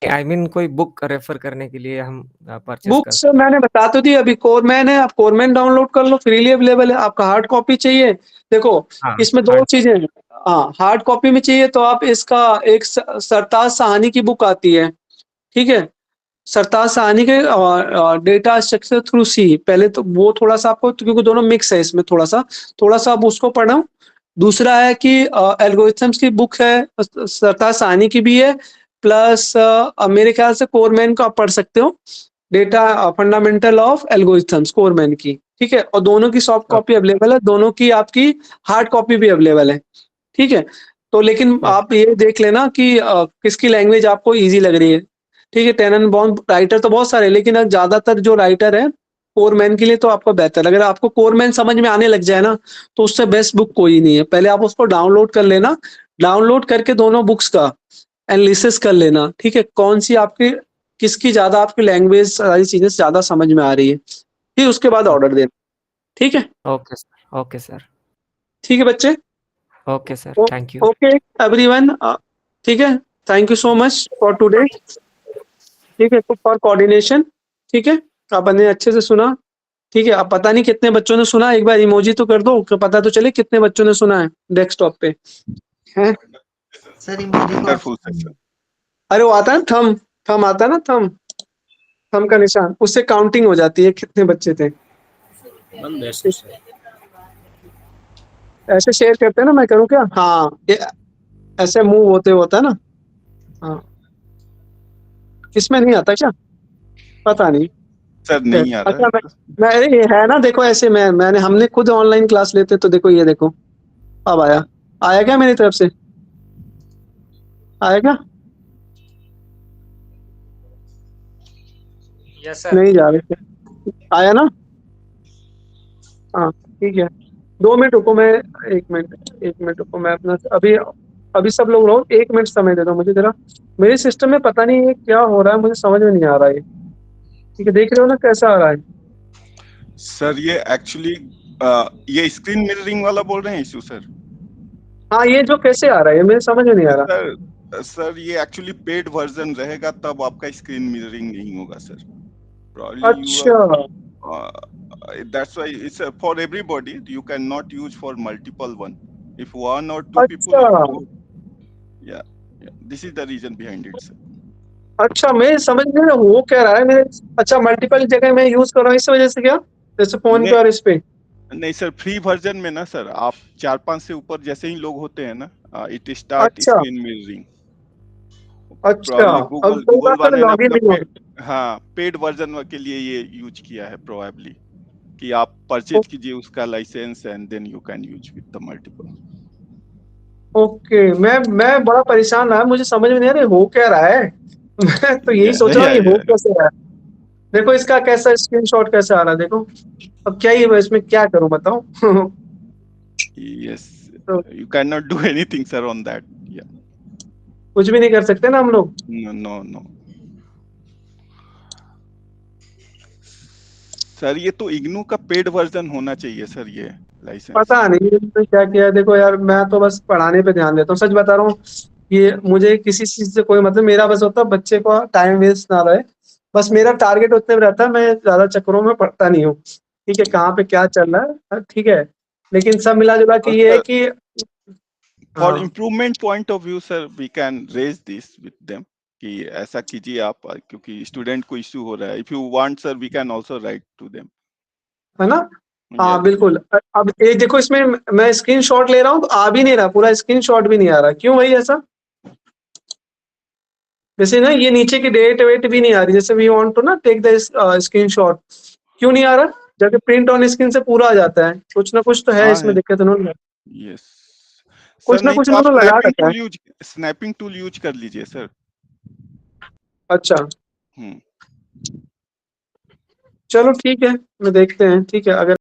आई मीन कोई बुक रेफर करने के लिए हम परचेस कर बुक्स मैंने बता तो दी, अभी कोरमैन है, आप कोरमैन डाउनलोड कर लो, फ्रीली अवेलेबल है। आपका हार्ड कॉपी चाहिए, देखो हाँ, इसमें 2 चीजें हैं। हाँ, हार्ड कॉपी में चाहिए तो आप इसका एक सरताज साहनी की बुक आती है, ठीक है। सरताज साहनी के डेटा स्ट्रक्चर थ्रू सी, पहले तो वो थोड़ा सा आपको, क्योंकि दोनों मिक्स है इसमें, थोड़ा सा आप उसको पढ़ो। दूसरा है कि एल्गोरिथम्स की बुक है, सरताज साहनी की भी है, प्लस मेरे ख्याल से कोरमैन को आप पढ़ सकते हो, data fundamental of algorithms Cormen की, ठीक है। और दोनों की सॉफ्ट कॉपी अवेलेबल है, दोनों की आपकी हार्ड कॉपी भी अवेलेबल है, ठीक है। तो लेकिन आप ये देख लेना कि किसकी लैंग्वेज आपको इजी लग रही है, ठीक है। टेननबॉर्न राइटर तो बहुत सारे, लेकिन ज्यादातर जो राइटर है कोरमैन के लिए तो आपको बेहतर, अगर आपको कोरमैन समझ में आने लग जाए ना, तो उससे बेस्ट बुक कोई नहीं है। पहले आप उसको डाउनलोड कर लेना, डाउनलोड करके दोनों बुक्स का एनालिसिस कर लेना, ठीक है। कौन सी आपकी, किसकी ज्यादा आपकी लैंग्वेज, सारी चीजें ज्यादा समझ में आ रही है, फिर उसके बाद ऑर्डर देना, ठीक है। ओके सर, ओके सर, ठीक है बच्चे, okay sir, thank you. Okay everyone, ठीक है। Thank you so much for today, ठीक है, फॉर कोऑर्डिनेशन, ठीक है। आपने अच्छे से सुना, ठीक है। अब पता नहीं कितने बच्चों ने सुना, एक बार इमोजी तो कर दो कि पता तो चले कितने बच्चों ने सुना है डेस्कटॉप पे, हैं? सर इमोजी को वंडरफुल सेशन। अरे वो आता है थम, थम आता है ना, थम का निशान, उससे काउंटिंग हो जाती है कितने बच्चे थे। बंद है सर। ऐसे शेयर करते हैं ना, मैं करूँ क्या? हाँ, ये ऐसे मूव होते होता है ना, हाँ। इसमें नहीं आता क्या? पता नहीं। सर नहीं आ अच्छा, रहा है। मैं ये है ना, देखो ऐसे मैंने हमने खुद ऑनलाइन क्लास लेते, तो देखो ये देखो अब आया क्या मेरी तरफ से? आया क्या? Yes sir. नहीं जा रहे, आया ना? हाँ, ठीक है। 2 मिनट रुको, मैं 1 मिनट रुको, मैं अपना अभी सब लोग रहो, 1 मिनट समय दे दो मुझे जरा। मेरे सिस्टम में पता नहीं ये क्या हो रहा है, मुझे समझ में नहीं आ रहा है, ठीक है। देख रहे हो ना कैसा आ रहा है? सर ये एक्चुअली ये स्क्रीन मिररिंग वाला बोल रहे हैं इशू सर? हाँ, ये जो कैसे आ रहा है, ये मेरे समझ में नहीं आ रहा। सर ये एक्चुअली पेड वर्जन रहेगा, तब आपका स्क्रीन मिररिंग नहीं होगा सर। अच्छा, That's why it's for everybody. You cannot use for multiple one. If 1 or 2 people, अच्छा, yeah, this is the reason behind it, sir. अच्छा, मैं समझ नहीं रहा वो कह रहा है मेरे। अच्छा, मल्टीपल जगह मैं यूज कर रहा हूँ इस वजह से क्या, जैसे फोन पे और इस पे? नहीं सर, फ्री वर्जन में ना सर, आप 4-5 से ऊपर जैसे ही लोग होते हैं ना, इट स्टार्ट अच्छा, स्क्रीन मिररिंग। अच्छा, अब गूगल तो वाले ने लॉगिन अपना नहीं होगा। हाँ पेड वर्जन के लिए ये यूज किया है प्रोबेबली, कि आप परचेज कीजिए उसका licence and then you can use with the multiple. Okay, मैं बड़ा परेशान रहा, मुझे समझ में नहीं आ रहा हो क्या रहा है। मैं तो यही सोच रहा हूँ, ये हो कैसे रहा है। देखो इसका कैसा स्क्रीनशॉट कैसे आ रहा है, देखो। अब क्या ही मैं इसमें क्या करूं बताओ। Yes, तो you cannot do anything sir on that. Yeah, कुछ भी नहीं कर सकते ना हम लोग। no. सर ये तो इग्नू का पेड वर्जन होना चाहिए सर, ये लाइसेंस। पता नहीं इन्होंने क्या किया है। देखो यार, मैं तो बस पढ़ाने पे ध्यान देता हूँ, सच बता रहा हूँ। ये मुझे किसी चीज से कोई मतलब, मेरा बस होता है बच्चे को टाइम वेस्ट ना रहे, बस मेरा टारगेट उतने में रहता है। मैं ज्यादा चक्करों में पढ़ता नहीं हूँ, ठीक है, कहाँ पे क्या चल रहा है, ठीक है। लेकिन सब मिला जुला के ये है कि For हाँ, improvement point of view sir, we can raise this with them कि ऐसा कीजिए आप, क्योंकि स्टूडेंट को इश्यू हो रहा है। If you want sir, we can also write to them. है ना। हाँ Yes. बिल्कुल। अब ये देखो, इसमें मैं स्क्रीनशॉट ले रहा हूँ तो आ भी नहीं रहा, पूरा स्क्रीनशॉट भी नहीं आ रहा, क्यों भाई ऐसा? जैसे ना ये नीचे की डेट वेट भी नहीं आ रही, जैसे वी वांट टू ना टेक द स्क्रीनशॉट, क्यों नहीं आ रहा? जाके प्रिंट ऑन स्क्रीन से पूरा आ जाता है, कुछ ना कुछ तो है हाँ इसमें है। दिक्कत इन्होंने, यस कुछ सर, ना नहीं कुछ तो आप इन्होंने लगा रखा है। स्नैपिंग टूल यूज कर लीजिए सर। अच्छा हम्म। चलो ठीक है, मैं देखते हैं, ठीक है अगर